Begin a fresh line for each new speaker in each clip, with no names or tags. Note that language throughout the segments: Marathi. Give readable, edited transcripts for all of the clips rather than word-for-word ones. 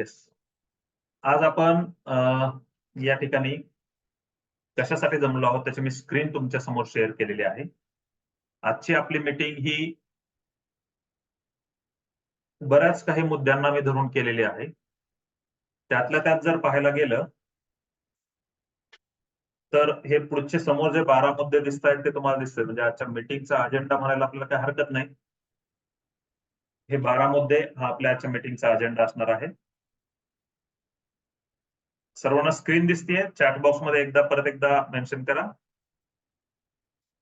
येस. आज आपण या ठिकाणी कशासाठी जमलो आहोत त्याची मी स्क्रीन तुमच्या समोर शेअर केलेली आहे. आजची आपली मीटिंग ही बऱ्याच काही मुद्द्यांना मी धरून केलेली आहे. त्यातल्या त्यात जर पाहायला गेलं तर हे पुढचे समोर जे 12 मुद्दे दिसतायत ते तुम्हाला दिसतील. म्हणजे आजच्या मीटिंगचा अजेंडा म्हणायला आपल्याला काही हरकत नाही. हे 12 मुद्दे हा आपल्या आजच्या मीटिंगचा अजेंडा असणार आहे. सर्वांना स्क्रीन दिसतीये? चॅट बॉक्स मध्ये परत एकदा मेन्शन करा.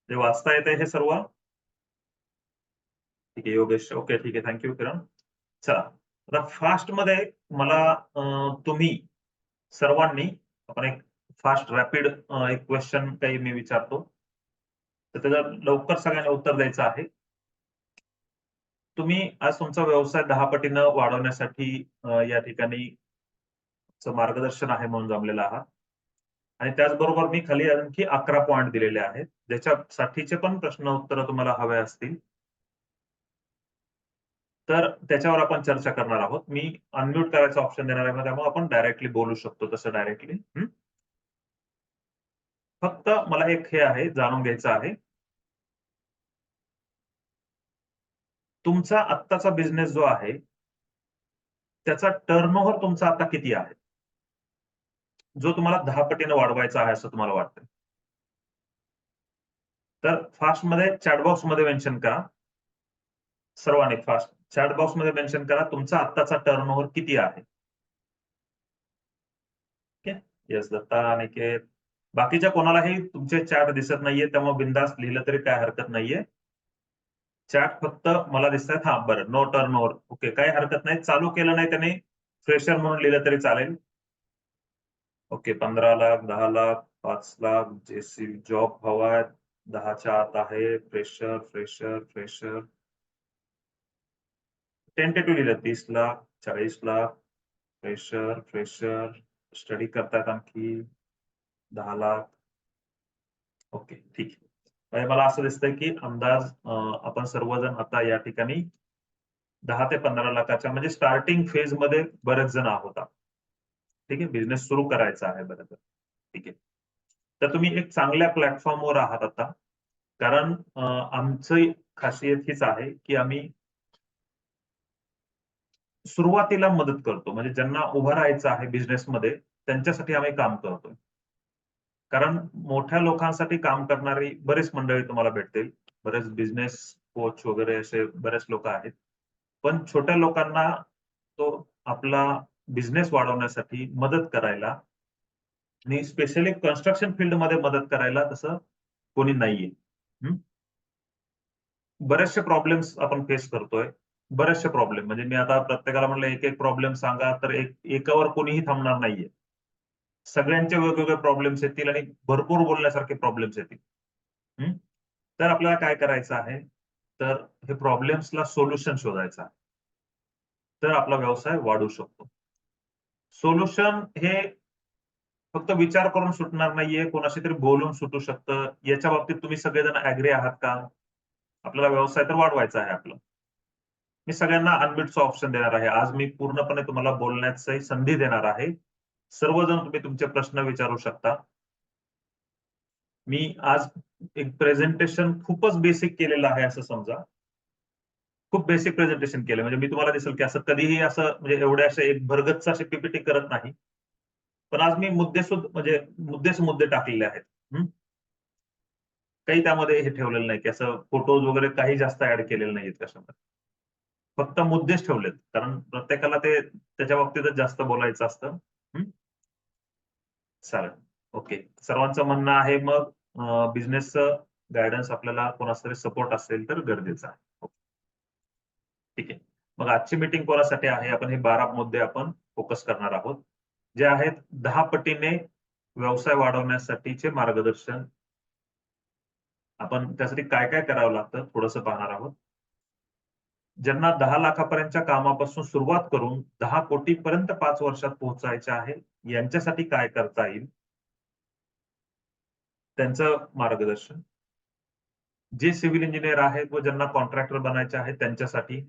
जे वाचता येतंय हे सर्व. ठीक आहे योगेश. ओके ठीक आहे. थँक्यू किरण. चला आता फास्ट मध्ये मला तुम्ही सर्वांनी आपण एक फास्ट रॅपिड एक क्वेश्चन काही मी विचारतो. तर त्याचं लवकर सगळ्यांना उत्तर द्यायचं आहे. तुम्ही आज तुमचा व्यवसाय 10 पटीनं वाढवण्यासाठी या ठिकाणी मार्गदर्शन आहे म्हणून जमलेला आहात. आणि त्याचबरोबर मी खाली आणखी 11 पॉइंट दिलेले आहेत. ज्याच्यासाठीचे पण प्रश्न उत्तर तुम्हाला हवे असतील. तर त्याच्यावर आपण चर्चा करणार आहोत. मी अनम्यूट करायचा ऑप्शन देणार आहे त्यामुळे आपण डायरेक्टली बोलू शकतो तसं डायरेक्टली. फक्त मला एक हे आहे जाणून घ्यायचं आहे. तुमचा आत्ताचा बिझनेस जो आहे त्याचा टर्नओव्हर तुमचा आता किती आहे? जो तुम्हाला 10 पटीने वाढवायचा आहे असं तुम्हाला वाटतं. तर फास्ट मध्ये चॅट बॉक्स मध्ये मेन्शन करा. सर्वांनी फास्ट चॅट बॉक्स मध्ये मेन्शन करा तुमचा आत्ताचा टर्नओव्हर किती आहे. येस दत्ता अनिकेत. बाकीच्या कोणालाही तुमचे चॅट दिसत नाहीये त्यामुळे बिंदास लिहिलं तरी काय हरकत नाहीये. चॅट फक्त मला दिसतात. हा बरं नो टर्नओव्हर. ओके काही हरकत नाही. चालू केलं नाही त्याने फ्रेशर म्हणून लिहिलं तरी चालेल. ओके 15 लाख 10 लाख 5 लाख जेसी जॉब हवाय 10च्या आत आहे. फ्रेशर फ्रेशर फ्रेशर टेंटेटिव्ह लिहिलं 30 lakh 40 lakh fresher fresher study करतायत आणखी 10 लाख. ओके ठीक आहे. म्हणजे मला असं दिसतंय की अंदाज आपण सर्वजण आता या ठिकाणी 10 ते 15 लाखाच्या म्हणजे स्टार्टिंग फेज मध्ये बरेच जण आहोत. ठीक आहे बिझनेस सुरू करायचा आहे बरोबर. ठीक आहे. तर तुम्ही एक चांगल्या प्लॅटफॉर्मवर आहात आता. कारण आमची खासियत हीच आहे की आम्ही सुरुवातीला मदत करतो. म्हणजे ज्यांना उभं राहायचं आहे बिझनेसमध्ये त्यांच्यासाठी आम्ही काम करतोय. कारण मोठ्या लोकांसाठी काम करणारी बरीच मंडळी तुम्हाला भेटतील. बरेच बिझनेस कोच वगैरे असे बरेच लोक आहेत. पण छोट्या लोकांना तो आपला बिझनेस वाढवण्यासाठी मदत करायला आणि स्पेशली कन्स्ट्रक्शन फील्डमध्ये मदत करायला तसं कोणी नाहीये. बरेचसे प्रॉब्लेम्स आपण फेस करतोय. बरेचसे प्रॉब्लेम म्हणजे मी आता प्रत्येकाला म्हणलं एक प्रॉब्लेम सांगा तर एकावर कोणीही थांबणार नाहीये. सगळ्यांचे वेगवेगळे प्रॉब्लेम्स येतील आणि भरपूर बोलण्यासारखे प्रॉब्लेम्स येतील. तर आपल्याला काय करायचं आहे? तर हे प्रॉब्लेम्सला सोल्युशन शोधायचं आहे. तर आपला व्यवसाय वाढू शकतो. सोल्युशन हे फक्त विचार करून सुटणार नाहीये, कोणाशी तरी बोलून सुटू शकतं. याच्या बाबतीत तुम्ही सगळेजण ऍग्री आहात का? आपल्याला व्यवसाय तर वाढवायचा आहे आपला. मी सगळ्यांना अनम्यूटचा ऑप्शन देणार आहे. आज मी पूर्णपणे तुम्हाला बोलण्याची संधी देणार आहे. सर्वजण तुम्ही तुमचे प्रश्न विचारू शकता. मी आज एक प्रेझेंटेशन खूपच बेसिक केलेलं आहे असं समजा. खूप बेसिक प्रेझेंटेशन केलं म्हणजे मी तुम्हाला दिसेल की असं कधीही असं म्हणजे एवढे असे एक भरगच्च असे पीपीटी करत नाही. पण आज मी म्हणजे मुद्दे टाकलेले आहेत. काही त्यामध्ये हे ठेवलेलं नाही की असं फोटोज वगैरे काही जास्त ऍड केलेले नाहीत कशामध्ये. फक्त मुद्देच ठेवलेत. कारण प्रत्येकाला ते त्याच्या बाबतीतच जास्त बोलायचं असतं. चालेल. ओके. सर्वांचं म्हणणं आहे मग बिझनेसचं गाईडन्स आपल्याला कोणाचा तरी सपोर्ट असेल तर गरजेचं आहे. ठीक आहे. मग आजची मीटिंग कोणासाठी आहे? आपण हे 12 मुद्दे आपण फोकस करणार आहोत. जे आहेत 10 पटीने व्यवसाय वाढवण्यासाठीचे मार्गदर्शन. आपण त्यासाठी काय करावं लागतं थोडंसं पाहणार आहोत. ज्यांना 10 लाखापर्यंतच्या कामापासून सुरुवात करून 10 कोटीपर्यंत 5 वर्षात पोहोचायचे आहे, यांच्यासाठी काय करता येईल? त्यांचं मार्गदर्शन. जे सिव्हिल इंजिनियर आहेत व ज्यांना कॉन्ट्रॅक्टर बनायचे आहे त्यांच्यासाठी.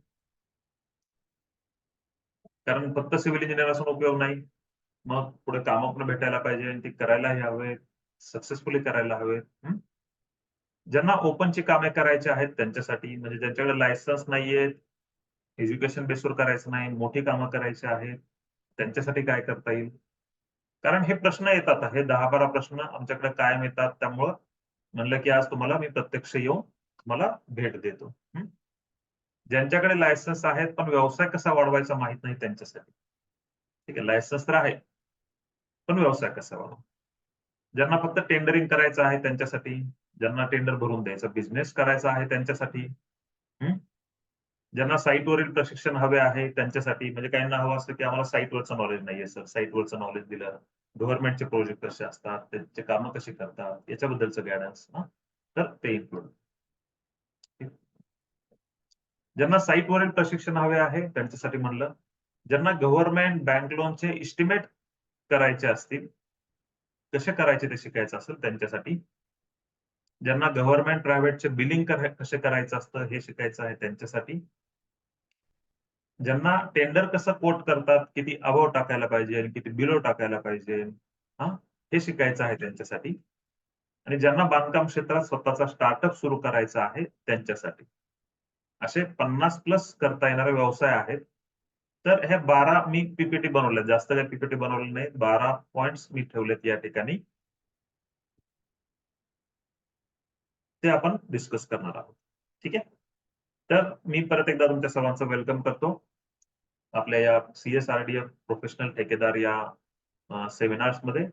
कारण फक्त सिव्हिल इंजिनियर असून उपयोग नाही. मग पुढे कामं पण भेटायला पाहिजे आणि ती करायलाही हवे, सक्सेसफुली करायला हवे. ज्यांना ओपनची कामे करायची आहेत त्यांच्यासाठी, म्हणजे ज्यांच्याकडे लायसन्स नाहीये, एज्युकेशन बेसवर करायचं नाही, मोठी कामं करायची आहेत, त्यांच्यासाठी काय करता येईल? कारण हे प्रश्न येतात. हे 10-12 प्रश्न आमच्याकडे कायम येतात. त्यामुळं म्हणलं, की आज तुम्हाला मी प्रत्यक्ष येऊन तुम्हाला भेट देतो. ज्यांच्याकडे लायसन्स आहेत, पण व्यवसाय कसा वाढवायचा माहीत नाही त्यांच्यासाठी. ठीक आहे, लायसन्स तर आहे, पण व्यवसाय कसा वाढवावा? ज्यांना फक्त टेंडरिंग करायचं आहे त्यांच्यासाठी, ज्यांना टेंडर भरून द्यायचा बिझनेस करायचा आहे त्यांच्यासाठी, हं. ज्यांना साइटवरील प्रशिक्षण हवे आहे त्यांच्यासाठी, म्हणजे काहींना हवं असतं, की आम्हाला साइटवरचं नॉलेज नाहीये सर. साइटवरचं नॉलेज दिलं, गव्हर्नमेंटचे प्रोजेक्ट कसे असतात, त्यांची कामं कशी करतात, याच्याबद्दलचं गायडन्स तर ते इन्क्लूड. ज्यांना साइटवरील प्रशिक्षण हवे आहे त्यांच्यासाठी म्हणलं. ज्यांना गव्हर्नमेंट बँक लोनचे एस्टिमेट करायचे असतील, कसे करायचे ते शिकायचं असेल त्यांच्यासाठी. ज्यांना गव्हर्नमेंट प्रायव्हेटचे बिलिंग कसे करायचं असतं हे शिकायचं आहे त्यांच्यासाठी. ज्यांना टेंडर कसं कोट करतात, किती अबोव टाकायला पाहिजे आणि किती बिलो टाकायला पाहिजे, हां, हे शिकायचं आहे त्यांच्यासाठी. आणि ज्यांना बांधकाम क्षेत्रात स्वतःचा स्टार्टअप सुरू करायचा आहे त्यांच्यासाठी. असे 50 प्लस करता येणारे व्यवसाय आहेत. तर हे 12 मी पी बनवले. जास्त काही पी बनवले नाहीत. 12 पॉइंट्स मी ठेवलेत या ठिकाणी. ते आपण डिस्कस करणार आहोत. ठीक आहे? तर मी परत एकदा तुमच्या सर्वांचं वेलकम करतो. आपल्या या सी-एस-आर-डी-एफ प्रोफेशनल ठेकेदार या सेमिनार्समध्ये.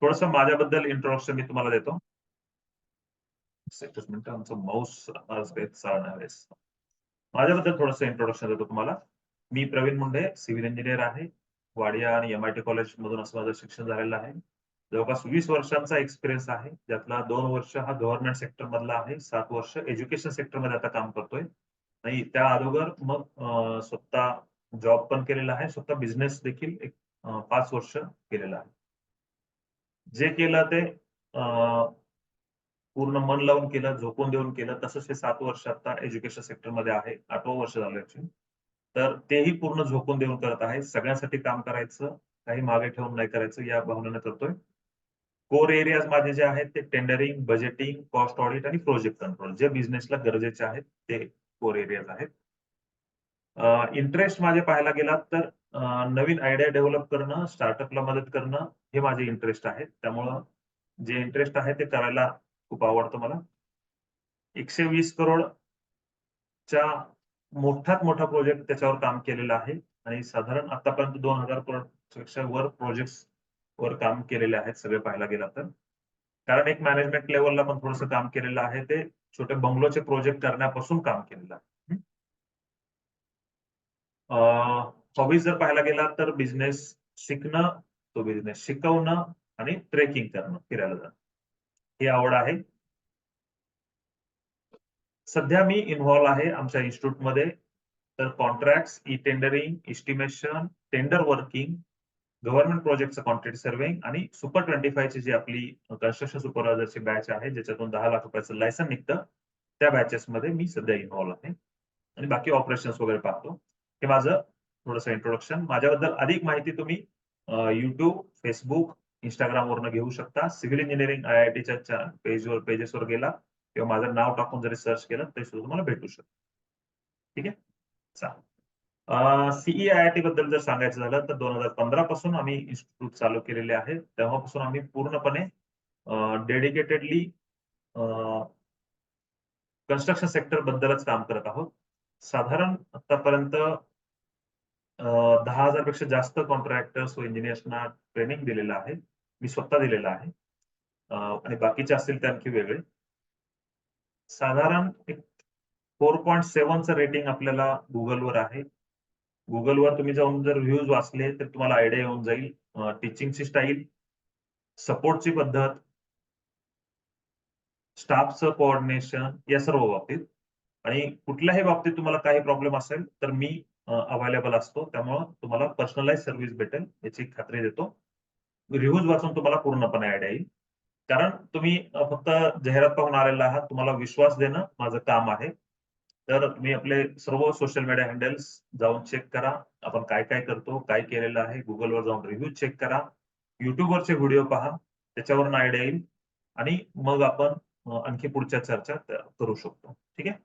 थोडंसं माझ्याबद्दल इंट्रोडक्शन मी तुम्हाला देतो. एकच मिनिट, आमचं माऊस आज काही चालणार आहे. माझ्याबद्दल थोडंसं इंट्रोडक्शन देतो तुम्हाला. मी प्रवीण मुंडे, सिव्हिल इंजिनियर आहे. वाडिया आणि एम-आय-टी कॉलेजमधून असं माझं शिक्षण झालेलं आहे. जवळपास 20 वर्षांचा एक्सपिरियन्स आहे. ज्यातला 2 वर्ष हा गव्हर्नमेंट सेक्टर मधला आहे. 7 वर्ष एज्युकेशन सेक्टरमध्ये आता काम करतोय. आणि त्या अगोदर मग स्वतः जॉब पण केलेला आहे. स्वतः बिझनेस देखील एक 5 वर्ष केलेला आहे. जे केलं ते पूर्ण मन लावून केलं, झोकून देऊन केलं. तसंच हे 7 वर्ष आता एज्युकेशन सेक्टरमध्ये आहे. 8वं वर्ष झालं ॲक्चुअली. तर तेही पूर्ण झोकून देऊन करत आहे. सगळ्यांसाठी काम करायचं, काही मागे ठेवून नाही करायचं या भावनेनं करतोय. कोर एरियाज माझे जे आहेत ते टेंडरिंग, बजेटिंग, कॉस्ट ऑडिट आणि प्रोजेक्ट कंट्रोल जे बिझनेसला गरजेचे आहेत ते कोर एरियाज आहेत. इंटरेस्ट माझे पाहायला गेलात तर नवीन आयडिया डेव्हलप करणं, स्टार्टअपला मदत करणं हे माझे इंटरेस्ट आहेत. त्यामुळं जे इंटरेस्ट आहे ते करायला खूप आवडतं मला. 120 करोडच्या मोठात मोठा प्रोजेक्ट त्याच्यावर काम केलेलं आहे आणि साधारण आतापर्यंत 2000 करोडपेक्षा वर प्रोजेक्ट्स वर काम केलेले आहेत सगळे पाहायला गेला तर. कारण एक मॅनेजमेंट लेव्हलला पण थोडंसं काम केलेलं आहे. ते छोटे बंगलोचे प्रोजेक्ट करण्यापासून काम केलेलं आहे. हॉबीज जर पाहायला गेला तर बिझनेस शिकणं, तो बिझनेस शिकवणं आणि ट्रेकिंग करणं, फिरायला जाणं. ही आवड आहे. सध्या मी इन्व्हॉल्व आहे आमच्या इन्स्टिट्यूटमध्ये. तर contracts, E-tendering, estimation, tender working, government प्रोजेक्टचं कॉन्ट्रॅक्ट सर्व्हिंग आणि सुपर 25 ची जी आपली कन्स्ट्रक्शन सुपरवायझरची बॅच आहे, ज्याच्यातून 10 लाख रुपयाचं लायसन निघतं, त्या बॅचेसमध्ये मी सध्या इन्व्हॉल्व आहे. आणि बाकी ऑपरेशन्स वगैरे पाहतो. हे माझं थोडंसं इंट्रोडक्शन. माझ्याबद्दल अधिक माहिती तुम्ही YouTube, Facebook, Instagramवरनं घेऊ शकता. सिव्हिल इंजिनिअरिंग IITच्या पेजेसवर गेला किंवा माझं नाव टाकून जरी सर्च केलं तरी सुद्धा तुम्हाला भेटू शकतं. ठीक आहे? चालेल. CE-IIT बद्दल जर सांगायचं झालं तर 2015 पासून आम्ही इन्स्टिट्यूट चालू केलेले आहे. तेव्हापासून आम्ही पूर्णपणे डेडिकेटेडली कन्स्ट्रक्शन सेक्टर बद्दलच काम करत आहोत. साधारण आतापर्यंत 10,000 पेक्षा जास्त कॉन्ट्रॅक्टर्स व इंजिनिअर्सना ट्रेनिंग दिलेलं आहे. मी स्वतः दिलेलं आहे. आणि बाकीचे असतील ते आणखी वेगळे. साधारण एक 4.7चं रेटिंग आपल्याला Googleवर आहे. Googleवर तुम्ही जाऊन जर रिव्ह्यूज वाचले तर तुम्हाला आयडिया येऊन जाईल. टीचिंगची स्टाईल, सपोर्टची पद्धत, स्टाफचं कोऑर्डिनेशन या सर्व बाबतीत. आणि कुठल्याही बाबतीत तुम्हाला काही प्रॉब्लेम असेल तर मी अवेलेबल असतो. त्यामुळं तुम्हाला पर्सनलाइज सर्व्हिस भेटेल याची खात्री देतो. रिव्ह्यूज वाचून तुम्हाला पूर्णपणे आयडिया येईल. कारण तुम्ही फक्त जाहिरात पाहून आलेला आहात. तुम्हाला विश्वास देणं माझं काम आहे. तर मी आपले सर्व सोशल मीडिया हँडल्स जाऊन चेक करा. आपण काय काय करतो, काय केलेलं आहे. Googleवर जाऊन रिव्ह्यू चेक करा. YouTubeवरचे व्हिडिओ पहा. त्याच्यावरून आयडिया येईल आणि मग आपण आणखी पुढच्या चर्चा करू शकतो. ठीक आहे.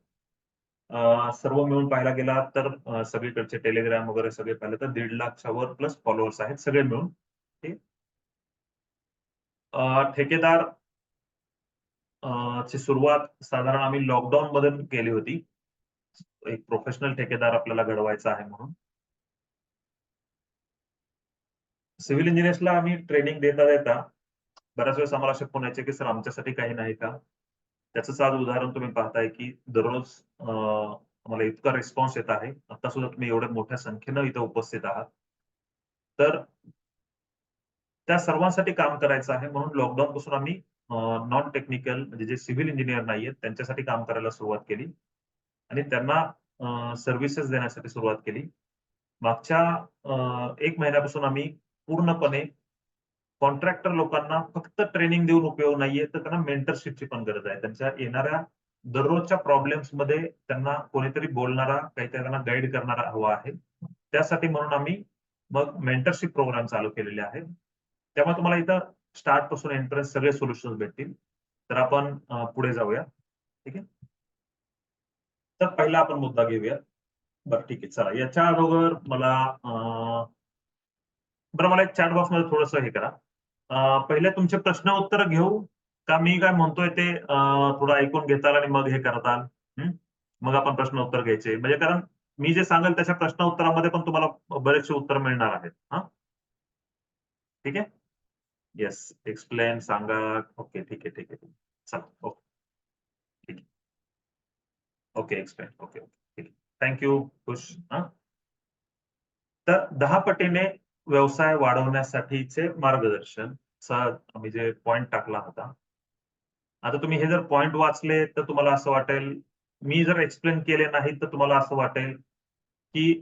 सर्व मिळून पाहायला गेला तर सगळीकडचे टेलिग्राम वगैरे सगळे पाहिले तर 1.5 लाखच्या वर प्लस फॉलोअर्स आहेत सगळे मिळून. ठीक. ठेकेदार ची सुरुवात साधारण आम्ही लॉकडाऊन मध्ये केली होती. एक प्रोफेशनल ठेकेदार आपल्याला घडवायचा आहे म्हणून. सिव्हिल इंजिनिअर्सला आम्ही ट्रेनिंग देता बऱ्याच वेळेस आम्हाला असे फोन यायचे की सर आमच्यासाठी काही नाही का? त्याचंच आज उदाहरण तुम्ही पाहताय की दररोज आम्हाला इतका रिस्पॉन्स येत आहे. आता सुद्धा तुम्ही एवढ्या मोठ्या संख्येनं इथे उपस्थित आहात. तर त्या सर्वांसाठी काम करायचं आहे म्हणून लॉकडाऊन पासून आम्ही नॉन टेक्निकल म्हणजे जे सिव्हिल इंजिनिअर नाहीयेत त्यांच्यासाठी काम करायला सुरुवात केली आणि त्यांना सर्व्हिसेस देण्यासाठी सुरुवात केली. मागच्या 1 महिन्यापासून आम्ही पूर्णपणे कॉन्ट्रॅक्टर लोकांना फक्त ट्रेनिंग देऊन उपयोग नाहीये, तर त्यांना मेंटरशिपची पण गरज आहे. त्यांच्या येणाऱ्या दररोजच्या प्रॉब्लेम्समध्ये त्यांना कोणीतरी बोलणारा, काहीतरी त्यांना गाईड करणारा हवा आहे. त्यासाठी म्हणून आम्ही मग मेंटरशिप प्रोग्राम चालू केलेले आहेत. त्यामुळे तुम्हाला इथं स्टार्ट पासून एंड सगळे सोल्युशन्स भेटतील. तर आपण पुढे जाऊया. ठीक आहे. तर पहिला आपण मुद्दा घेऊया. बरं ठीक आहे. चला याच्या अगोदर मला बरं मला एक चॅट बॉक्समध्ये थोडंसं हे करा. पहिले तुमचे प्रश्न उत्तर घेऊ का मी काय म्हणतोय ते थोडं ऐकून घेताल आणि मग हे करताल? हं? मग आपण प्रश्न उत्तर घ्यायचे. म्हणजे कारण मी जे सांगेल त्याच्या प्रश्न उत्तरामध्ये पण तुम्हाला बरेचसे उत्तर मिळणार आहेत. हां? ठीक आहे? येस. एक्सप्लेन सांगा. ओके. ठीक आहे, ठीक आहे. चला. ओके. ठीक आहे. ओके. एक्सप्लेन. Okay, okay. ठीक आहे. Thank you. खुश. हां? तर 10 पटीने व्यवसाय वाढवण्यासाठीचे मार्गदर्शन चा आम्ही जे पॉइंट टाकला होता. आता तुम्ही हे जर पॉइंट वाचले तर तुम्हाला असं वाटेल, मी जर एक्सप्लेन केले नाही तर तुम्हाला असं वाटेल, की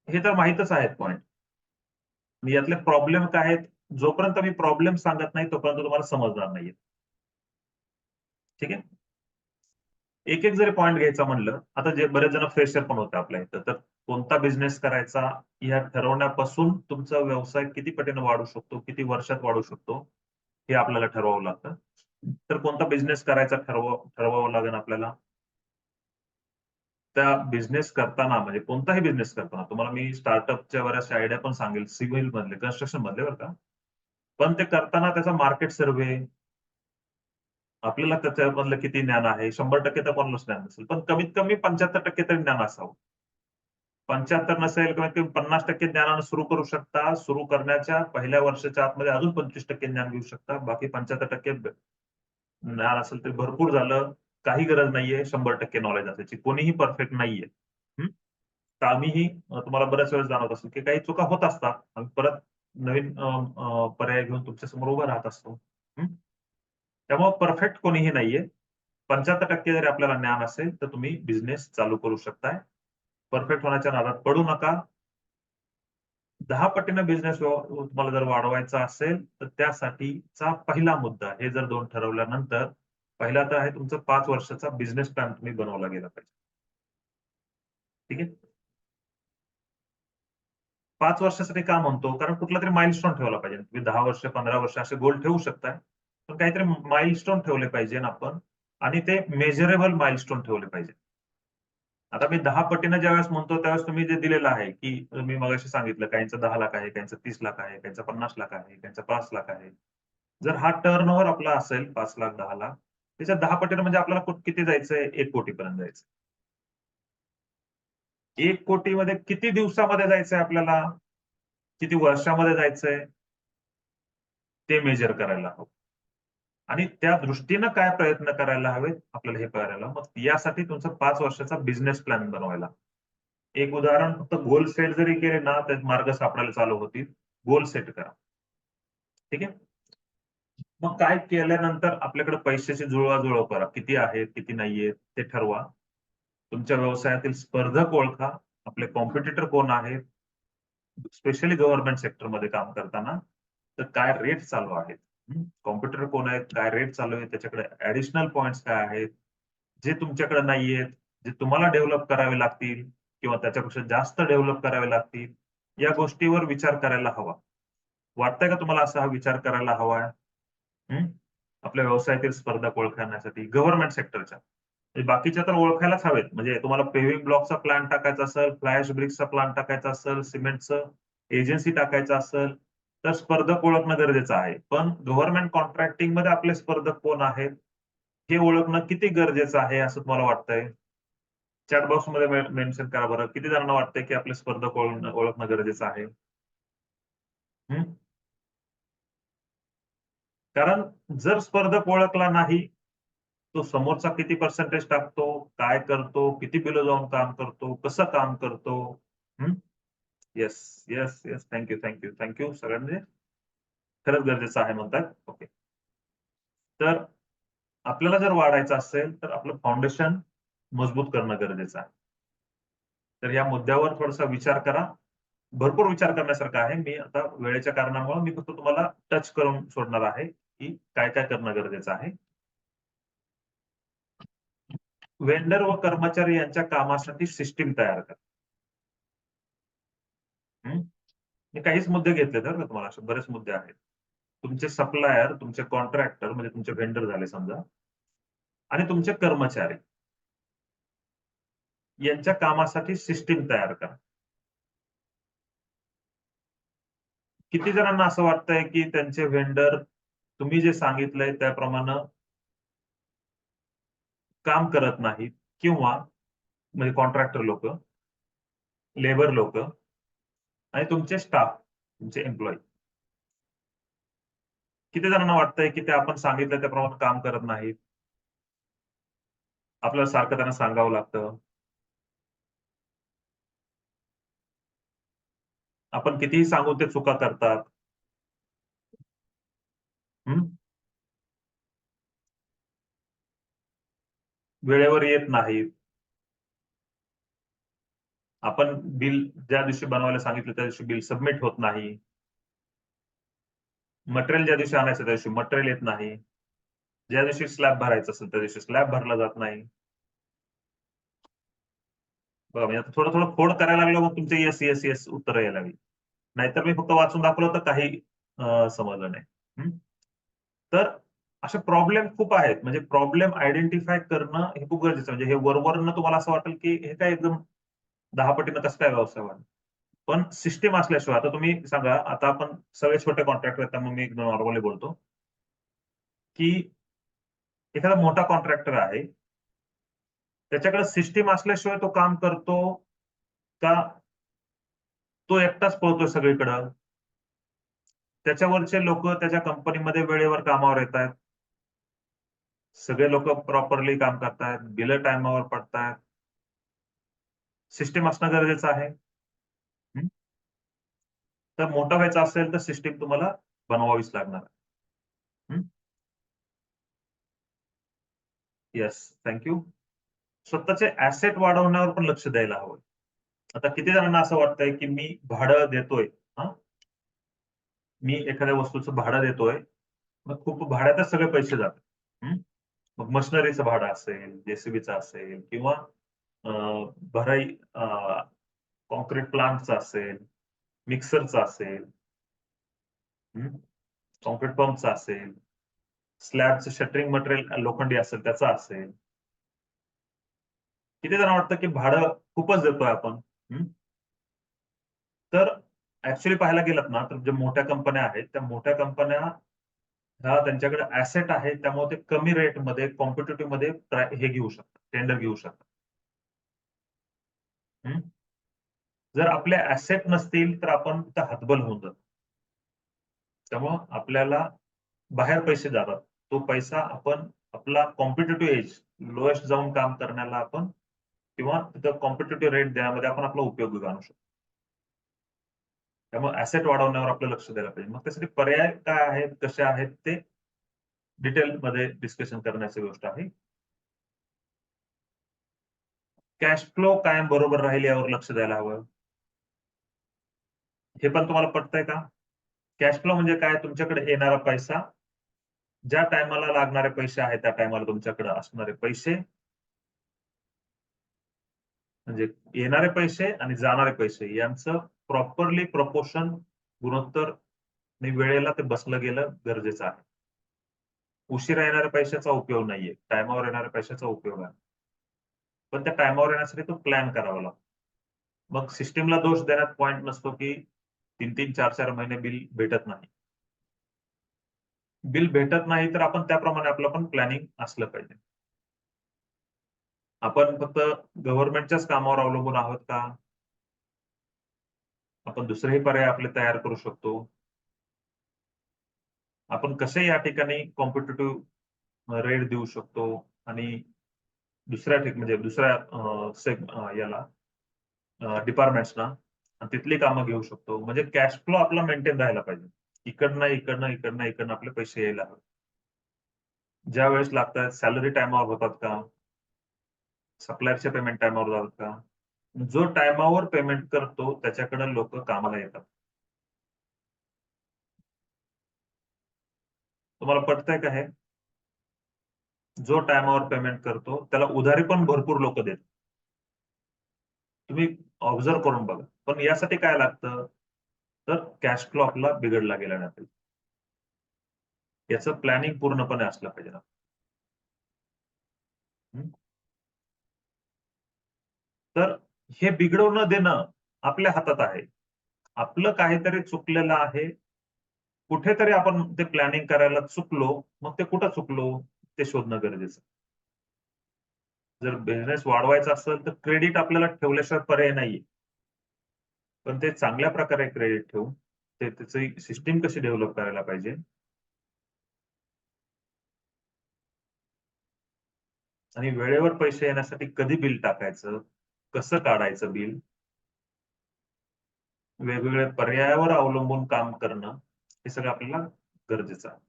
हे तर माहीतच आहेत पॉइंट. यातले प्रॉब्लेम काय आहेत? जोपर्यंत मी प्रॉब्लेम सांगत नाही तोपर्यंत तुम्हाला समजणार नाहीये. ठीक आहे? एक-एक जरी पॉइंट घ्यायचा म्हणलं, आता जे बरेच जण फ्रेशर पण होते आपल्या इथं. तर कोणता बिझनेस करायचा या ठरवण्यापासून तुमचा व्यवसाय किती पटीने वाढू शकतो, किती वर्षात वाढू शकतो, हे आपल्याला ठरवावं लागतं. तर कोणता बिझनेस करायचा ठरवावं लागेल आपल्याला. त्या बिझनेस करताना म्हणजे कोणताही बिझनेस करताना तुम्हाला मी स्टार्टअपच्या बऱ्याचशा आयडिया पण सांगेल सिव्हिल मधले, कन्स्ट्रक्शन मधले बरं का. पण ते करताना त्याचा मार्केट सर्व्हे, आपल्याला त्याच्यामधलं किती ज्ञान आहे, 100% तर कोणालाच ज्ञान नसेल. पण कमीत कमी 75% तरी ज्ञान असावं. 75 नसेल कमीत कमी 50% ज्ञानानं सुरू करू शकता. सुरू करण्याच्या पहिल्या वर्षाच्या आतमध्ये अजून 25% ज्ञान घेऊ शकता. बाकी 75% ज्ञान असेल तरी भरपूर झालं. काही गरज नाहीये 100% नॉलेज असायची. कोणीही परफेक्ट नाहीये. हं. तर आम्हीही तुम्हाला बऱ्याच वेळेस जाणवत असेल, की काही चुका होत असतात. आम्ही परत नवीन पर्याय घेऊन तुमच्या समोर उभं राहत असतो. हं. त्यामुळे परफेक्ट कोणीही नाहीये. 75% जरी आपल्याला ज्ञान असेल, तर तुम्ही बिझनेस चालू करू शकताय. परफेक्ट होण्याच्या नादात पडू नका. 10 पटीने बिझनेस तुम्हाला जर वाढवायचा असेल, तर त्यासाठीचा पहिला मुद्दा हे जर 2 ठरवल्यानंतर पहिला तर आहे तुमचा 5 वर्षाचा बिझनेस प्लॅन तुम्ही बनवला गेला पाहिजे. ठीक आहे? 5 वर्षासाठी का म्हणतो? कारण कुठलातरी माइलस्टोन ठेवला पाहिजे. तुम्ही 10 वर्ष, 15 वर्ष असे गोल ठेवू शकताय. पण काहीतरी माइलस्टोन ठेवले पाहिजे आपण आणि ते मेजरेबल माइलस्टोन ठेवले पाहिजे. आता मी 10 पटीने ज्यावेळेस म्हणतो त्यावेळेस तुम्ही जे दिलेलं आहे, की मी मगाशी सांगितलं काहींचं 10 लाख आहे, काहींचं 30 लाख आहे, काहींचं 50 लाख आहे, काहींचं 5 लाख आहे. जर हा टर्नओव्हर आपला असेल 5 लाख, 10 लाख त्याच्या 10 पटीने म्हणजे आपल्याला किती जायचंय? 1 कोटीपर्यंत जायचं. 1 कोटीमध्ये किती दिवसामध्ये जायचंय आपल्याला? किती वर्षामध्ये जायचंय? ते मेजर करायला हवं. आणि त्या दृष्टीनं काय प्रयत्न करायला हवेत आपल्याला हे करायला. मग यासाठी तुमचा 5 वर्षाचा बिझनेस प्लॅन बनवायला. एक उदाहरण फक्त गोल सेट जरी केले ना, तर मार्ग सापडायला चालू होतील. गोल सेट करा. ठीक आहे? मग काय केल्यानंतर आपल्याकडे पैशाची जुळवाजुळव करा. किती आहेत, किती नाहीयेत ते ठरवा. तुमच्या व्यवसायातील स्पर्धक ओळखा. आपले कॉम्पिटिटर कोण आहेत? स्पेशली गव्हर्नमेंट सेक्टरमध्ये काम करताना. तर काय रेट चालू आहेत? कॉम्पिटिटर कोण आहेत? काय रेट चालू आहे? त्याच्याकडे ॲडिशनल पॉइंट्स काय आहेत? जे तुमच्याकडे नाहीयेत, जे तुम्हाला डेव्हलप करावे लागतील किंवा त्याच्यापेक्षा जास्त डेव्हलप करावे लागतील, या गोष्टीवर विचार करायला हवा. वाटतंय का तुम्हाला असा हा विचार करायला हवा आहे? आपल्या व्यवसायातील स्पर्धक ओळखण्यासाठी गव्हर्नमेंट सेक्टरच्या. बाकीच्या तर ओळखायलाच हवेत. म्हणजे तुम्हाला पेव्हिंग ब्लॉकचा प्लॅन टाकायचा असेल, फ्लाय ब्रिक्सचा प्लॅन टाकायचा असेल, सिमेंटचं एजन्सी टाकायचं असेल, तर स्पर्धक ओळखणं गरजेचं आहे. पण गव्हर्नमेंट कॉन्ट्रॅक्टिंगमध्ये आपले स्पर्धक कोण आहेत, हे ओळखणं किती गरजेचं आहे असं तुम्हाला वाटतंय? चॅट बॉक्समध्ये मेन्शन करा बरं. किती जणांना वाटतंय की आपले स्पर्धक ओळखणं गरजेचं आहे? हं? कारण जर स्पर्धक ओळखला नाही, तो समोरचा किती पर्सेंटेज टाकतो, काय करतो, किती बिलो जाऊन काम करतो, कसं काम करतो. Yes, yes, yes. Thank you, thank you, सगळ्यांनी खरंच गरजेचं आहे म्हणतात. ओके. तर आपल्याला जर वाढायचं असेल, तर आपलं फाउंडेशन मजबूत करणं गरजेचं आहे. तर या मुद्द्यावर थोडासा विचार करा. भरपूर विचार करण्यासारखा आहे. मी आता वेळेच्या कारणामुळे मी फक्त तुम्हाला टच करून सोडणार आहे, की काय-काय करणं गरजेचं आहे. वेंडर व कर्मचारी यांच्या कामासाठी सिस्टम तयार करा. हं. मी काहीच मुद्दे घेतलेत बरं का तुम्हाला. असे बरेच मुद्दे आहेत. तुमचे सप्लायर, तुमचे कॉन्ट्रॅक्टर म्हणजे तुमचे व्हेंडर झाले समजा आणि तुमचे कर्मचारी यांच्या कामासाठी सिस्टम तयार करा. किती जणांना असं वाटतंय, की त्यांचे व्हेंडर तुम्ही जे सांगितलंय त्याप्रमाणे काम करत नाहीत किंवा म्हणजे कॉन्ट्रॅक्टर लोकं, लेबर लोकं आणि तुमचे स्टाफ, तुमचे एम्प्लॉयी. किती जणांना वाटतंय, की ते आपण सांगितलं त्याप्रमाणे काम करत नाहीत? आपल्याला सारखं त्यांना सांगावं लागतं. आपण कितीही सांगू ते चुका करतात. हं. वेळेवर येत नाहीत. आपण बिल ज्या दिवशी बनवायला सांगितलं त्या दिवशी बिल सबमिट होत नाही. मटेरियल ज्या दिवशी आणायचं त्या दिवशी मटेरियल येत नाही. ज्या दिवशी स्लॅब भरायचा असेल त्या दिवशी स्लॅब भरला जात नाही. बघा म्हणजे आता थोडं-थोडं खोड करायला लागलो मग तुमचे येस, येस, येस उत्तरं यायला लागली. नाहीतर मी फक्त वाचून दाखवलं तर काही समजलं नाही. हं. तर असे प्रॉब्लेम खूप आहेत. म्हणजे प्रॉब्लेम आयडेंटिफाय करणं हे खूप गरजेचं आहे. म्हणजे हे वरवरनं तुम्हाला असं वाटेल, की हे काय एकदम 10 पटीनं कसं काय व्यवसाय वाढेल? पण सिस्टम असल्याशिवाय आता तुम्ही सांगा, आता आपण सगळे छोटे कॉन्ट्रॅक्टर आहेत त्यामुळे मी एकदम नॉर्मली बोलतो, की एखादा मोठा कॉन्ट्रॅक्टर आहे, त्याच्याकडे सिस्टम असल्याशिवाय तो काम करतो का तो एकटाच पळतोय सगळीकडं? त्याच्यावरचे लोकं त्याच्या कंपनीमध्ये वेळेवर कामावर येतायत. सगळे लोकं प्रॉपरली काम करतायत. बिलं टाईमावर पडतायत. सिस्टम असणं गरजेचं आहे. हं. तर मोठं व्हायचं असेल तर सिस्टम तुम्हाला बनवावीच लागणार आहे. हं. येस. Thank you. स्वतःचे ॲसेट वाढवण्यावर पण लक्ष द्यायला हवं. आता किती जणांना असं वाटतंय, की मी भाडं देतोय, हां. मी एखाद्या वस्तूचं भाडं देतोय. मग खूप भाड्यातच सगळे पैसे जातात. हं. मग मशिनरीचं भाडं असेल, जे-सी-बीचं असेल किंवा अ, भराई काँक्रीट प्लांटचं असेल, मिक्सरचं असेल, हं. काँक्रीट पंपचं असेल, स्लॅबचं शटरिंग मटेरियल लोखंडी असेल त्याचं असेल. किती जणांना वाटतं, की भाडं खूपच देतोय आपण. हं. तर ॲक्चुअली पाहायला गेलात ना, तर ज्या मोठ्या कंपन्या आहेत, त्या मोठ्या कंपन्या ह्या त्यांच्याकडे ॲसेट आहे. त्यामुळे ते कमी रेटमध्ये कॉम्पिटिटिव्हमध्ये हे घेऊ शकतात, टेंडर घेऊ शकतात. हं. जर आपले ॲसेट नसतील, तर आपण तिथं हतबल होऊन जातो. त्यामुळं आपल्याला बाहेर पैसे जातात. तो पैसा आपण आपला कॉम्पिटिटिव्ह एज लोएस्ट जाऊन काम करण्याला आपण किंवा तिथं कॉम्पिटिटिव्ह रेट देण्यामध्ये आपण आपला उपयोगी आणू शकतो. त्यामुळे ॲसेट वाढवण्यावर आपलं लक्ष द्यायला पाहिजे. मग त्यासाठी पर्याय काय आहेत, कसे आहेत ते डिटेलमध्ये डिस्कशन करण्याची गोष्ट आहे. कॅश फ्लो कायम बरोबर राहील यावर लक्ष द्यायला हवं. हे पण तुम्हाला पटतंय का? कॅश फ्लो म्हणजे काय? तुमच्याकडे येणारा पैसा, ज्या टाईमाला लागणारे पैसे आहेत, त्या टाईमाला तुमच्याकडे असणारे पैसे म्हणजे येणारे पैसे आणि जाणारे पैसे यांचं प्रॉपरली प्रपोर्शन गुणोत्तर आणि वेळेला ते बसलं गेलं गरजेचं आहे. उशिरा येणाऱ्या पैशाचा उपयोग नाहीये, टायमावर येणाऱ्या पैशाचा उपयोग आहे. पण त्या टायमावर येण्यासाठी तो प्लॅन करावा लागतो. मग सिस्टमला दोष देण्यात पॉइंट नसतो, की 3-3, 4-4 महिने बिल भेटत नाही. बिल भेटत नाही तर आपण त्याप्रमाणे आपलं पण प्लॅनिंग असलं पाहिजे. आपण फक्त गव्हर्नमेंटच्याच कामावर अवलंबून आहोत का? आपण दुसरेही पर्याय आपले तयार करू शकतो. आपण कसे या ठिकाणी कॉम्पिटिटिव्ह रेट देऊ शकतो आणि दुसऱ्या म्हणजे दुसऱ्या याला डिपार्टमेंट्सना तिथली कामं घेऊ शकतो. म्हणजे कॅश फ्लो आपला मेंटेन राहायला पाहिजे. इकडनं आपले पैसे यायला हवे. ज्या वेळेस लागतात सॅलरी टाईमावर होतात का? सप्लायरचे पेमेंट टाईमावर जातात का? जो टाईमावर पेमेंट करतो त्याच्याकडे लोकं कामाला येतात. तुम्हाला पटतंय का हे? जो टाईमावर पेमेंट करतो त्याला उधारी पण भरपूर लोकं देतात. तुम्ही ऑब्झर्व्ह करून बघा. पण यासाठी काय लागतं? तर कॅश फ्लो आपला बिघडला गेला नाही पाहिजे. याचं प्लॅनिंग पूर्णपणे असलं पाहिजे ना. हं. तर हे बिघडवू न देणं आपल्या हातात आहे. आपलं काहीतरी चुकलेलं आहे. कुठेतरी आपण ते प्लॅनिंग करायला चुकलो. मग ते कुठं चुकलो? ते शोधणं गरजेचं आहे. जर बिझनेस वाढवायचा असेल तर क्रेडिट आपल्याला ठेवल्याशिवाय पर्याय नाहीये. पण ते चांगल्या प्रकारे क्रेडिट ठेवून त्याची सिस्टम कशी डेव्हलप करायला पाहिजे आणि वेळेवर पैसे येण्यासाठी कधी बिल टाकायचं, कसं काढायचं बिल, वेगवेगळ्या पर्यायावर अवलंबून काम करणं, हे सगळं आपल्याला गरजेचं आहे.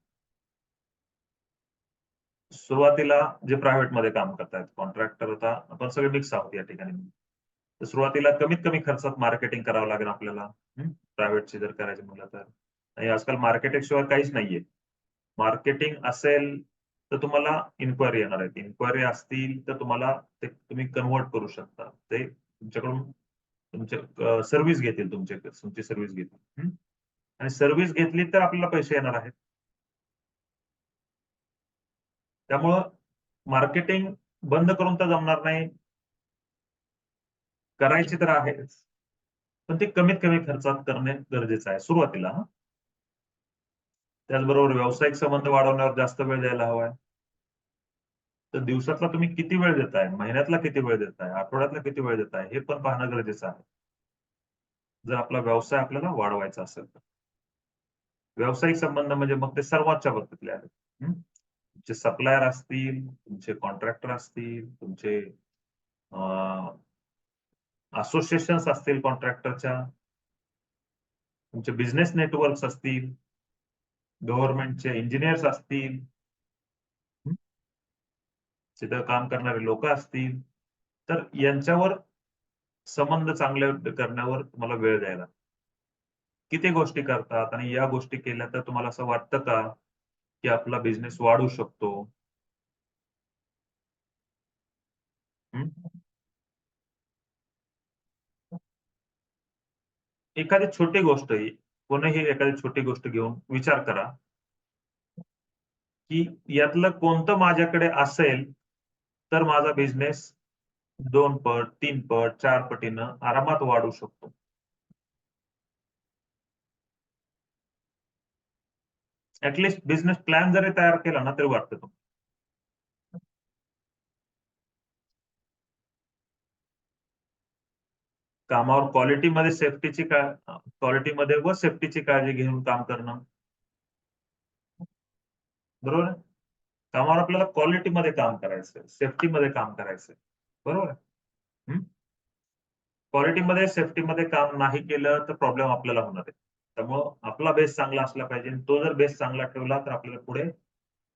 सुरुवातीला जे प्रायव्हेटमध्ये काम करतायत, कॉन्ट्रॅक्टर आता आपण सगळे मिक्स आहोत या ठिकाणी. तर सुरुवातीला कमीत कमी खर्चात मार्केटिंग करावं लागेल आपल्याला. प्रायव्हेटची जर करायची म्हटलं तर. आणि आजकाल मार्केटिंग शिवाय काहीच नाहीये. मार्केटिंग असेल तर तुम्हाला इन्क्वायरी येणार आहेत. इन्क्वायरी असतील तर तुम्हाला ते तुम्ही कन्व्हर्ट करू शकता. ते तुमच्याकडून तुमचे सर्व्हिस घेतील तुमची सर्व्हिस घेतील. आणि सर्व्हिस घेतली तर आपल्याला पैसे येणार आहेत. त्यामुळं मार्केटिंग बंद करून तर जमणार नाही. करायची तर आहेच. पण ते कमीत कमी खर्चात करणे गरजेचं आहे सुरुवातीला हां. त्याचबरोबर व्यावसायिक संबंध वाढवण्यावर जास्त वेळ द्यायला हवाय. तर दिवसातला तुम्ही किती वेळ देताय? महिन्यातला किती वेळ देताय? आठवड्यातला किती वेळ देताय? हे पण पाहणं गरजेचं आहे. जर आपला व्यवसाय आपल्याला वाढवायचा असेल तर. व्यावसायिक संबंध म्हणजे मग ते सर्वांच्या बाबतीतले आहेत. तुमचे सप्लायर असतील, तुमचे कॉन्ट्रॅक्टर असतील, तुमचे असोसिएशन्स असतील कॉन्ट्रॅक्टरच्या, तुमचे बिझनेस नेटवर्क्स असतील, गव्हर्नमेंटचे इंजिनिअर्स असतील, हं, तिथं काम करणारे लोकं असतील, तर यांच्यावर संबंध चांगले करण्यावर तुम्हाला वेळ द्यायला. किती गोष्टी करतात आणि या गोष्टी केल्या तर तुम्हाला असं वाटतं का, की आपला बिझनेस वाढू शकतो? हं. एखादी छोटी गोष्ट आहे, कोणीही एखादी छोटी गोष्ट घेऊन विचार करा, की यातलं कोणतं माझ्याकडे असेल, तर माझा बिझनेस 2 पट, 3 पट, 4 पटीनं आरामात वाढू शकतो. ॲट बिझनेस प्लॅन जरी तयार केला ना, तरी वाटतं तो. कामावर क्वालिटीमध्ये व सेफ्टीची काळजी घेऊन काम करणं. बरोबर आहे? कामावर आपल्याला क्वालिटीमध्ये काम करायचंय, सेफ्टीमध्ये काम करायचंय. बरोबर आहे? हं. क्वालिटीमध्ये, सेफ्टीमध्ये काम नाही केलं तर प्रॉब्लेम आपल्याला होणार आहे. त्यामुळं आपला बेस चांगला असला पाहिजे आणि तो जर बेस चांगला ठेवला तर आपल्याला पुढे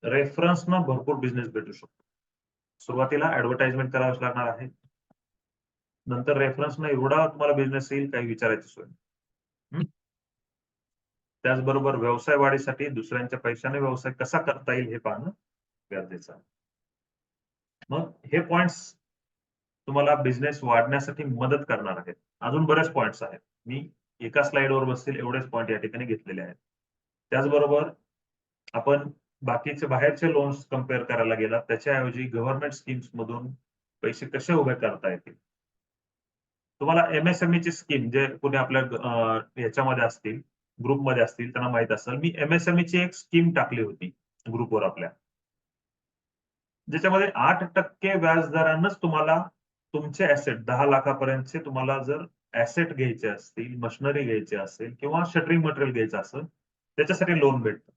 रेफरन्सनं भरपूर बिझनेस भेटू शकतो. सुरुवातीला ॲडव्हर्टाइजमेंट करावीच लागणार आहे. नंतर रेफरन्सनं एवढा तुम्हाला बिझनेस येईल काही विचारायची सोय नाही. हं. त्याचबरोबर व्यवसाय वाढीसाठी दुसऱ्यांच्या पैशाने व्यवसाय कसा करता येईल हे पाहणं गरजेचं आहे. मग हे पॉइंट्स तुम्हाला बिझनेस वाढण्यासाठी मदत करणार आहेत. अजून बरेच पॉइंट्स आहेत. मी एका स्लाइडवर बसतील एवढेच पॉइंट या ठिकाणी घेतलेले आहेत. त्याचबरोबर आपण बाकीचे बाहेरचे लोन्स कंपेअर करायला गेलात त्याच्याऐवजी गव्हर्नमेंट स्कीम्स मधून पैसे कसे उभे करता येतील. तुम्हाला एमएसएमई स्कीम जे कुठे आपल्या याच्यामध्ये असतील, ग्रुपमध्ये असतील त्यांना माहित असेल. मी एमएसएमई ची एक स्कीम टाकली होती ग्रुपवर आपल्या. ज्याच्यामध्ये 8% व्याजदरानंच तुम्हाला तुमचे ॲसेट 10 लाखापर्यंतचे तुम्हाला जर ॲसेट घ्यायचे असतील, मशिनरी घ्यायची असेल किंवा शटरिंग मटेरियल घ्यायचं असेल, त्याच्यासाठी लोन भेटतं.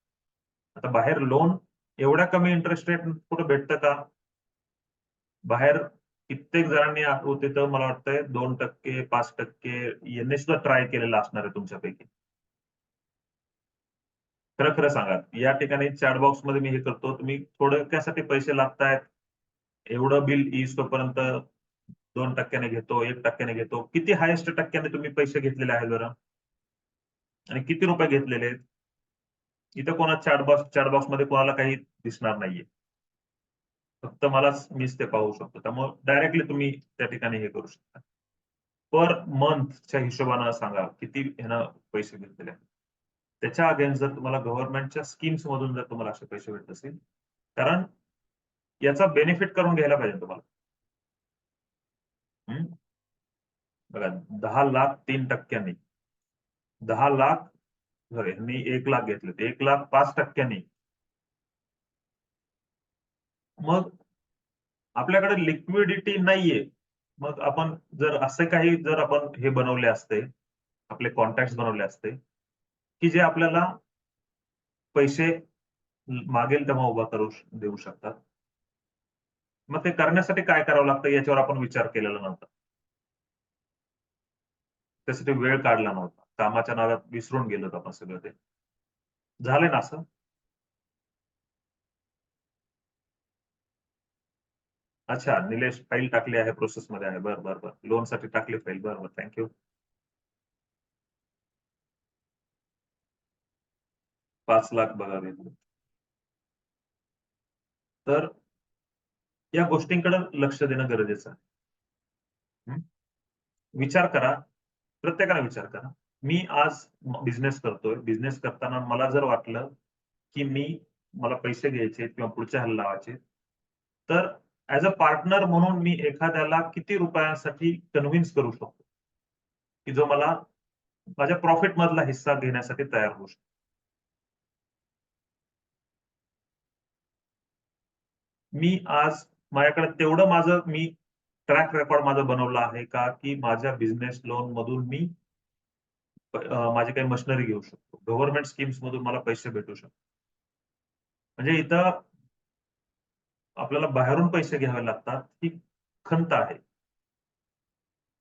आता बाहेर लोन एवढ्या कमी इंटरेस्ट रेट कुठे भेटतं का? बाहेर कित्येक जणांनी तिथं मला वाटतंय 2%, 5% यांनी सुद्धा ट्राय केलेलं असणार आहे तुमच्यापैकी. खरं खरं सांगा. या ठिकाणी चॅट बॉक्समध्ये मी हे करतो. तुम्ही थोडक्यासाठी पैसे लागतायत. एवढं बिल येईस्तोपर्यंत 2% घेतो, 1% घेतो. किती हायेस्ट टक्क्याने तुम्ही पैसे घेतलेले आहेत बरं? आणि किती रुपये घेतलेले आहेत? इथं कोणा चॅट बॉक्समध्ये कोणाला काही दिसणार नाहीये. फक्त मीच ते पाहू शकतो. त्यामुळे डायरेक्टली तुम्ही त्या ठिकाणी हे करू शकता. पर मंथच्या हिशोबाने सांगा किती ह्यानं पैसे घेतलेले आहेत. त्याच्या अगेन्स्ट जर तुम्हाला गव्हर्नमेंटच्या स्कीम्स मधून जर तुम्हाला असे पैसे भेटत असतील, कारण याचा बेनिफिट करून घ्यायला पाहिजे तुम्हाला. बघा 10 लाख 3%नी 10 लाख सॉरी मी 1 लाख घेतले. 1 लाख 5%नी. मग आपल्याकडे लिक्विडिटी नाहीये. मग आपण जर असे काही जर आपण हे बनवले असते, आपले कॉन्टॅक्ट्स बनवले असते, की जे आपल्याला पैसे मागेल तेव्हा उभा देऊ शकतात. मग ते करण्यासाठी काय करावं लागतं याच्यावर आपण विचार केलेला नव्हता. त्यासाठी वेळ काढला नव्हता. कामाच्या नादात विसरून गेलोत आपण सगळं ते. झालंय ना असं? अच्छा, निलेश फाईल टाकली आहे, प्रोसेसमध्ये आहे. बरं. लोनसाठी टाकली फाईल. बरं. Thank you. 5 लाख बघावे. तर या गोष्टींकडे लक्ष देणं गरजेचं आहे. विचार करा, प्रत्येकाने विचार करा. मी आज बिझनेस करतोय. बिझनेस करताना मला जर वाटलं, की मला पैसे घ्यायचे किंवा पुढच्या ह्याला लावायचे, तर ॲज अ पार्टनर म्हणून मी एखाद्याला किती रुपयांसाठी कन्व्हिन्स करू शकतो, की जो मला माझ्या प्रॉफिट मधला हिस्सा घेण्यासाठी तयार होऊ शकतो. मी आज माझ्याकडे तेवढं मी ट्रॅक रेकॉर्ड माझं बनवलं आहे का, की माझ्या बिझनेस लोन मधून मी माझी काही मशिनरी घेऊ शकतो. गव्हर्नमेंट स्कीम्स मधून मला पैसे भेटू शकतात. म्हणजे इथं आपल्याला बाहेरून पैसे घ्यावे लागतात, ही खंत आहे.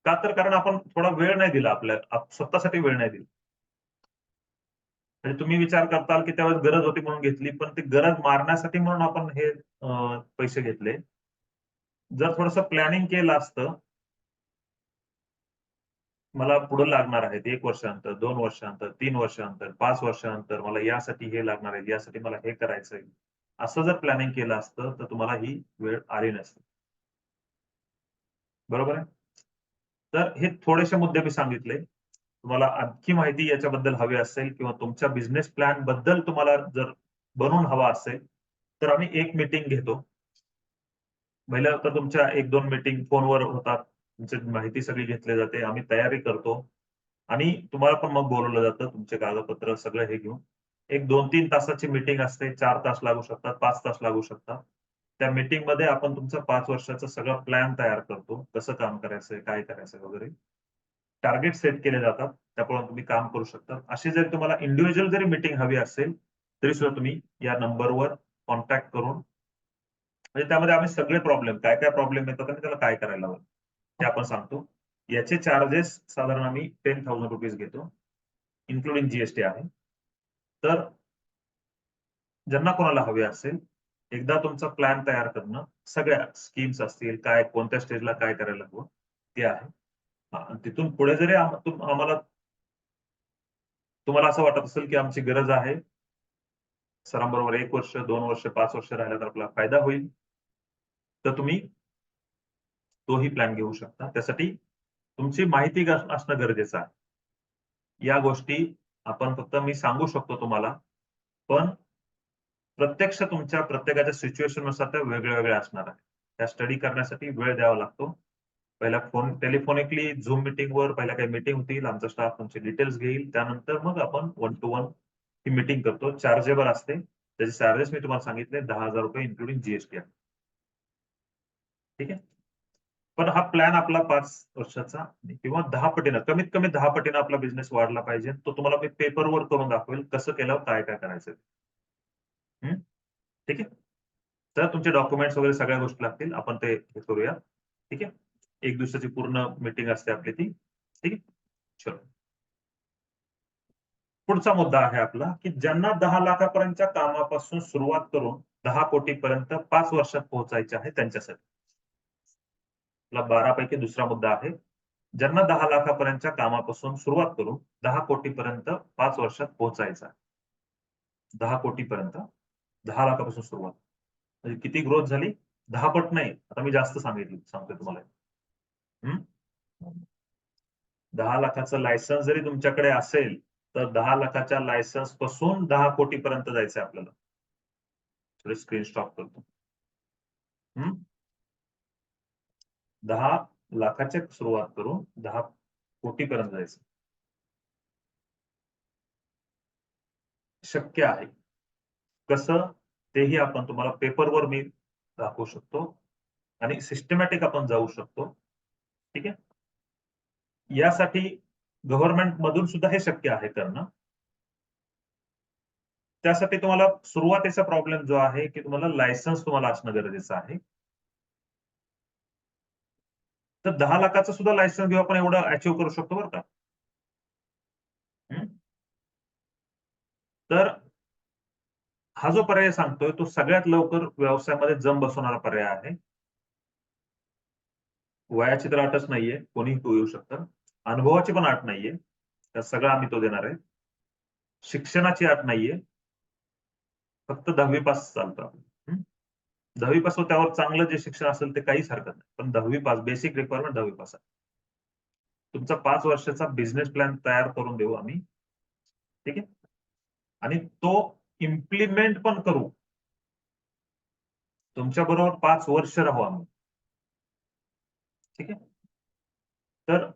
का तर कारण आपण थोडा वेळ नाही दिला स्वतःसाठी वेळ नाही दिला. म्हणजे तुम्ही विचार करताल, की त्यावेळेस गरज होती म्हणून घेतली, पण ती गरज मारण्यासाठी म्हणून आपण हे पैसे घेतले. जर थोडंसं प्लॅनिंग केलं असतं, मला पुढे लागणार आहेत 1 वर्षानंतर, 2 वर्षानंतर, 3 वर्षानंतर, 5 वर्षानंतर मला यासाठी हे लागणार आहे, यासाठी मला हे करायचंय. असं जर प्लॅनिंग केलं असतं, तर तुम्हाला ही वेळ आली नसती. बरोबर आहे? तर हे थोडेसे मुद्दे मी सांगितले. तुम्हाला आणखी माहिती याच्याबद्दल हवी असेल किंवा तुमच्या बिझनेस प्लॅन बद्दल तुम्हाला जर बनवून हवा असेल, तर आम्ही एक मीटिंग घेतो. पहिल्या तर तुमच्या 1-2 मीटिंग फोनवर होतात. तुमची माहिती सगळी घेतली जाते. आम्ही तयारी करतो आणि तुम्हाला पण मग बोलावलं जातं. तुमचे कागदपत्र सगळं हे घेऊन. एक 2-3 तासाची मीटिंग असते. 4 तास लागू शकतात, 5 तास लागू शकतात. त्या मीटिंगमध्ये आपण तुमचा 5 वर्षाचा सगळा प्लॅन तयार करतो. कसं काम करायचंय, काय करायचंय वगैरे. टार्गेट सेट केले जातात. त्याप्रमाणे तुम्ही काम करू शकता. अशी जर तुम्हाला इंडिव्हिज्युअल जरी मीटिंग हवी असेल, तरी सुद्धा तुम्ही या नंबरवर कॉन्टॅक्ट करून म्हणजे त्यामध्ये आम्ही सगळे प्रॉब्लेम काय प्रॉब्लेम येतात आणि त्याला काय करायला हवं, हे आपण सांगतो. याचे चार्जेस साधारण आम्ही ₹10,000 घेतो. इन्क्लुडिंग जी आहे. तर ज्यांना कोणाला हवे असेल, एकदा तुमचा प्लॅन तयार करणं, सगळ्या स्कीम्स असतील, कोणत्या स्टेजला काय करायला हवं, ते आहे. तिथून पुढे जरी आम्हाला तुम्हाला असं वाटत असेल, की आमची गरज आहे, सरांबरोबर 1 वर्ष, 2 वर्ष, 5 वर्ष राहिला तर आपल्याला फायदा होईल. तर तुम्ही तोही प्लॅन घेऊ शकता. त्यासाठी तुमची माहिती असणं गरजेचं आहे. या गोष्टी आपण फक्त मी सांगू शकतो तुम्हाला, पण प्रत्यक्ष तुमच्या प्रत्येकाच्या सिच्युएशननुसार त्या वेगळ्या असणार आहे. त्या स्टडी करण्यासाठी वेळ द्यावा लागतो. पहिला टेलिफोनिकली झूम मीटिंगवर पहिल्या काही मीटिंग होतील, आमचा स्टाफ तुमचे डिटेल्स घेईल. त्यानंतर मग आपण 1 to 1 ही मीटिंग करतो. चार्जेबल असते. त्याचे चार्जेस मी तुम्हाला सांगितले ₹10,000 इन्क्लुडिंग जीएसटी आहे. ठीक आहे. पण हा प्लॅन आपला 5 वर्षाचा किंवा 10 पटीनं, कमीत कमी 10 पटीनं आपला बिझनेस वाढला पाहिजे. तो तुम्हाला मी पेपरवर करून दाखवेल, कसं केल्यावर काय करायचं. ठीक आहे. तर तुमचे डॉक्युमेंट्स वगैरे सगळ्या गोष्टी लागतील. आपण ते हे करूया. ठीक आहे. 1 दिवसाची पूर्ण मीटिंग असते आपली ती. ठीक आहे. चलो. पुढचा मुद्दा आहे आपला, की ज्यांना 10 लाखापर्यंतच्या कामापासून सुरुवात करून 10 कोटीपर्यंत 5 वर्षात पोहोचायचे आहे त्यांच्यासाठी. आपला 12 पैकी दुसरा मुद्दा आहे. ज्यांना 10 लाखापर्यंतच्या कामापासून सुरुवात करून 10 कोटीपर्यंत 5 वर्षात पोहोचायचं आहे. 10 कोटीपर्यंत 10 लाखापासून सुरुवात. म्हणजे किती ग्रोथ झाली? 10 पट नाही. आता मी जास्त सांगतोय तुम्हाला. 10 लाखाचं लायसन्स जरी तुमच्याकडे असेल, तर 10 लाखाच्या लायसन्स पासून 10 कोटीपर्यंत जायचंय आपल्याला. थोडी स्क्रीन स्टॉप करतो. 10 लाखाच्या सुरुवात करून 10 कोटीपर्यंत जायचं. शक्य आहे. कसं? तेही आपण तुम्हाला पेपरवर मी दाखवू शकतो आणि सिस्टमॅटिक आपण जाऊ शकतो. ठीक आहे. यासाठी गव्हर्नमेंट मधून सुद्धा हे शक्य आहे करणं. त्यासाठी तुम्हाला सुरुवातीचा प्रॉब्लेम जो आहे, की तुम्हाला लायसन्स तुम्हाला असणं गरजेचं आहे. तर 10 लाखाचं सुद्धा लायसन्स घेऊन आपण एवढं अचीव्ह करू शकतो बरं का. तर हा जो पर्याय सांगतोय, तो सगळ्यात लवकर व्यवसायामध्ये जम बसवणारा पर्याय आहे. वयाची तर अटच नाहीये. कोणीही तो येऊ शकतं. अनुभवाची पण अट नाहीये. तर सगळं आम्ही तो देणार आहे. शिक्षणाची अट नाहीये. फक्त 10वी पास चालतं. 10वी पास त्यावर चांगलं जे शिक्षण असेल ते काहीच हरकत नाही. पण 10वी पास बेसिक रिक्वायरमेंट 10वी पास आहे. तुमचा 5 वर्षाचा बिझनेस प्लॅन तयार करून देऊ आम्ही. ठीक आहे. आणि तो इम्प्लिमेंट पण करू. तुमच्या बरोबर 5 वर्ष राहू आम्ही. ठीक आहे. तर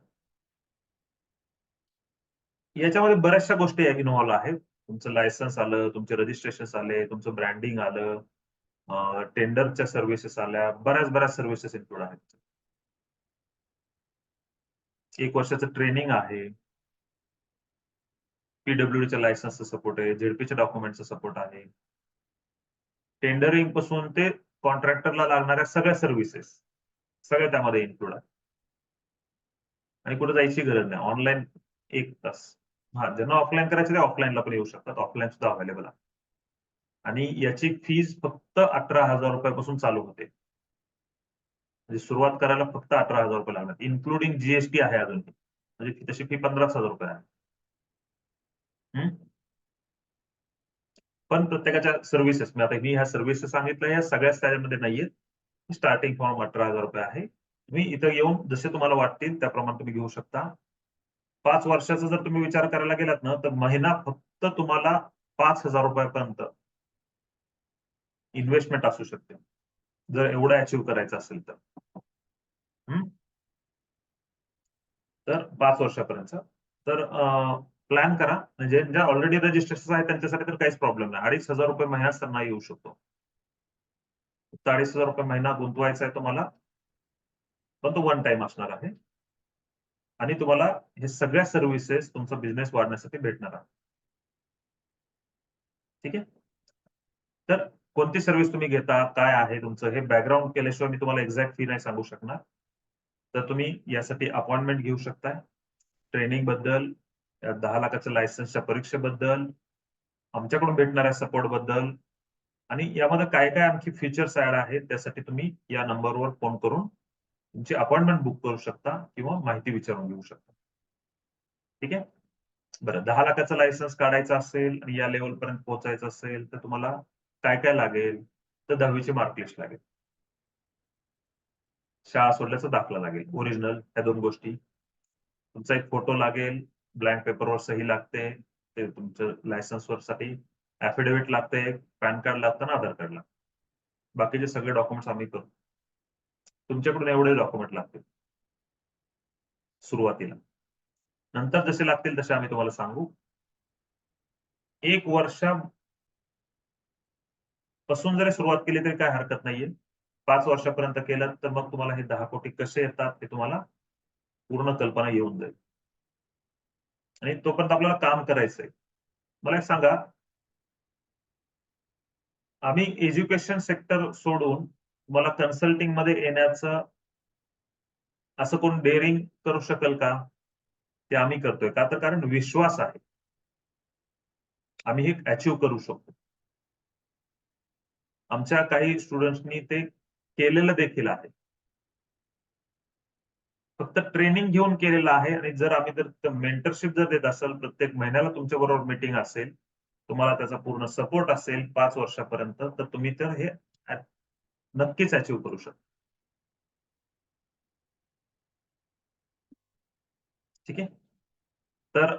याच्यामध्ये बऱ्याचशा गोष्टी इन्व्हॉल्व आहेत. तुमचं लायसन्स आलं, तुमचे रजिस्ट्रेशन आले, तुमचं ब्रँडिंग आलं, टेंडरच्या सर्व्हिसेस आल्या, बऱ्याच सर्व्हिसेस इन्क्लूड आहेत. 1 वर्षाचं ट्रेनिंग आहे. पीडब्ल्यूडीच्या लायसन्सचा सपोर्ट आहे, झेडपीच्या डॉक्युमेंटचा सपोर्ट आहे. टेंडरिंग पासून ते कॉन्ट्रॅक्टरला लागणाऱ्या सगळ्या सर्व्हिसेस सगळ्या त्यामध्ये इन्क्लूड आहे. आणि कुठे जायची गरज नाही. ऑनलाईन 1 तास. ज्यांना ऑफलाईन करायचं ते ऑफलाईनला पण येऊ शकतात. ऑफलाईन सुद्धा अवेलेबल आहे. आणि याची फीज फक्त ₹18,000 पासून चालू होते. म्हणजे सुरुवात करायला फक्त ₹18,000 लागणार. इन्क्लुडिंग जीएसटी आहे अजून. म्हणजे तशी फी ₹15,000 आहे. पण प्रत्येकाच्या सर्व्हिसेस मी ह्या सर्व्हिसेस सांगितल्या या सगळ्याच त्याच्यामध्ये नाहीयेत. स्टार्टिंग फॉर्म ₹18,000 आहे. तुम्ही इथं येऊन जसे तुम्हाला वाटतील त्याप्रमाणे तुम्ही घेऊ शकता. 5 वर्षाचा जर तुम्ही विचार करायला गेलात ना, तर महिना फक्त तुम्हाला ₹5,000 पर्यंत इन्व्हेस्टमेंट असू शकते. जर एवढं अचीव्ह करायचं असेल तर. तर 5 वर्षापर्यंत. तर प्लॅन करा. म्हणजे ज्या ऑलरेडी रजिस्ट्रेशन आहेत त्यांच्यासाठी तर काहीच प्रॉब्लेम नाही. ₹2,500 महिना त्यांना येऊ शकतो. फक्त ₹2,500 महिना गुंतवायचा आहे तुम्हाला. पण तो वन टाईम असणार आहे. आणि तुम्हाला हे सगळ्या सर्व्हिसेस तुमचा बिझनेस वाढण्यासाठी भेटणार आहे. ठीक आहे. तर कोणती सर्व्हिस तुम्ही घेता, काय आहे तुमचं हे बॅकग्राऊंड केल्याशिवाय मी तुम्हाला एक्झॅक्ट फी नाही सांगू शकणार. तर तुम्ही यासाठी अपॉइंटमेंट घेऊ शकताय. ट्रेनिंग बद्दल, 10 लाखाच्या लायसन्सच्या परीक्षेबद्दल, आमच्याकडून भेटणाऱ्या सपोर्ट बद्दल आणि यामध्ये काय आणखी फीचर्स ऍड आहेत त्यासाठी तुम्ही या नंबरवर फोन करून तुमची अपॉइंटमेंट बुक करू शकता किंवा माहिती विचारून घेऊ शकता. ठीक आहे. बरं 10 लाखाचं लायसन्स काढायचं असेल आणि या लेवल पर्यंत पोहोचायचं असेल तर तुम्हाला काय लागेल? तर 10वी ची मार्कलिस्ट लागेल. शाळा सोडल्याचा दाखला लागेल, ओरिजिनल, ह्या 2 गोष्टी. तुमचा एक फोटो लागेल, ब्लँक पेपरवर सही लागते, ते तुमचं लायसन्सवर साठी ऍफिडेव्हिट लागते, पॅन कार्ड लागतं आणि आधार कार्ड लागतं. बाकीचे सगळे डॉक्युमेंट्स आम्ही करू. तुमच्याकडून एवढे डॉक्युमेंट लागतील सुरुवातीला. नंतर जसे लागतील तसे आम्ही तुम्हाला सांगू. 1 वर्षापासून जरी सुरुवात केली तरी काय हरकत नाहीये. 5 वर्षापर्यंत केलं तर मग तुम्हाला हे 10 कोटी कसे येतात ते तुम्हाला पूर्ण कल्पना येऊन जाईल. आणि तोपर्यंत आपल्याला काम करायचंय. मला एक सांगा, आम्ही एज्युकेशन सेक्टर सोडून तुम्हाला कन्सल्टिंग मध्ये येण्याचं असं कोण डेअरिंग करू शकेल का? ते आम्ही करतोय. का तर कारण विश्वास आहे. आम्ही हे अचीव्ह करू शकतो. आमच्या काही स्टुडंट्सनी ते केलेलं देखील आहे. फक्त ट्रेनिंग घेऊन केलेलं आहे आणि जर आम्ही जर मेंटरशिप जर देत असेल, प्रत्येक महिन्याला तुमच्या बरोबर मीटिंग असेल, तुम्हाला त्याचा पूर्ण सपोर्ट असेल 5 वर्षापर्यंत, तर तुम्ही तर हे नक्कीच अचीव्ह करू शकता. ठीक आहे. तर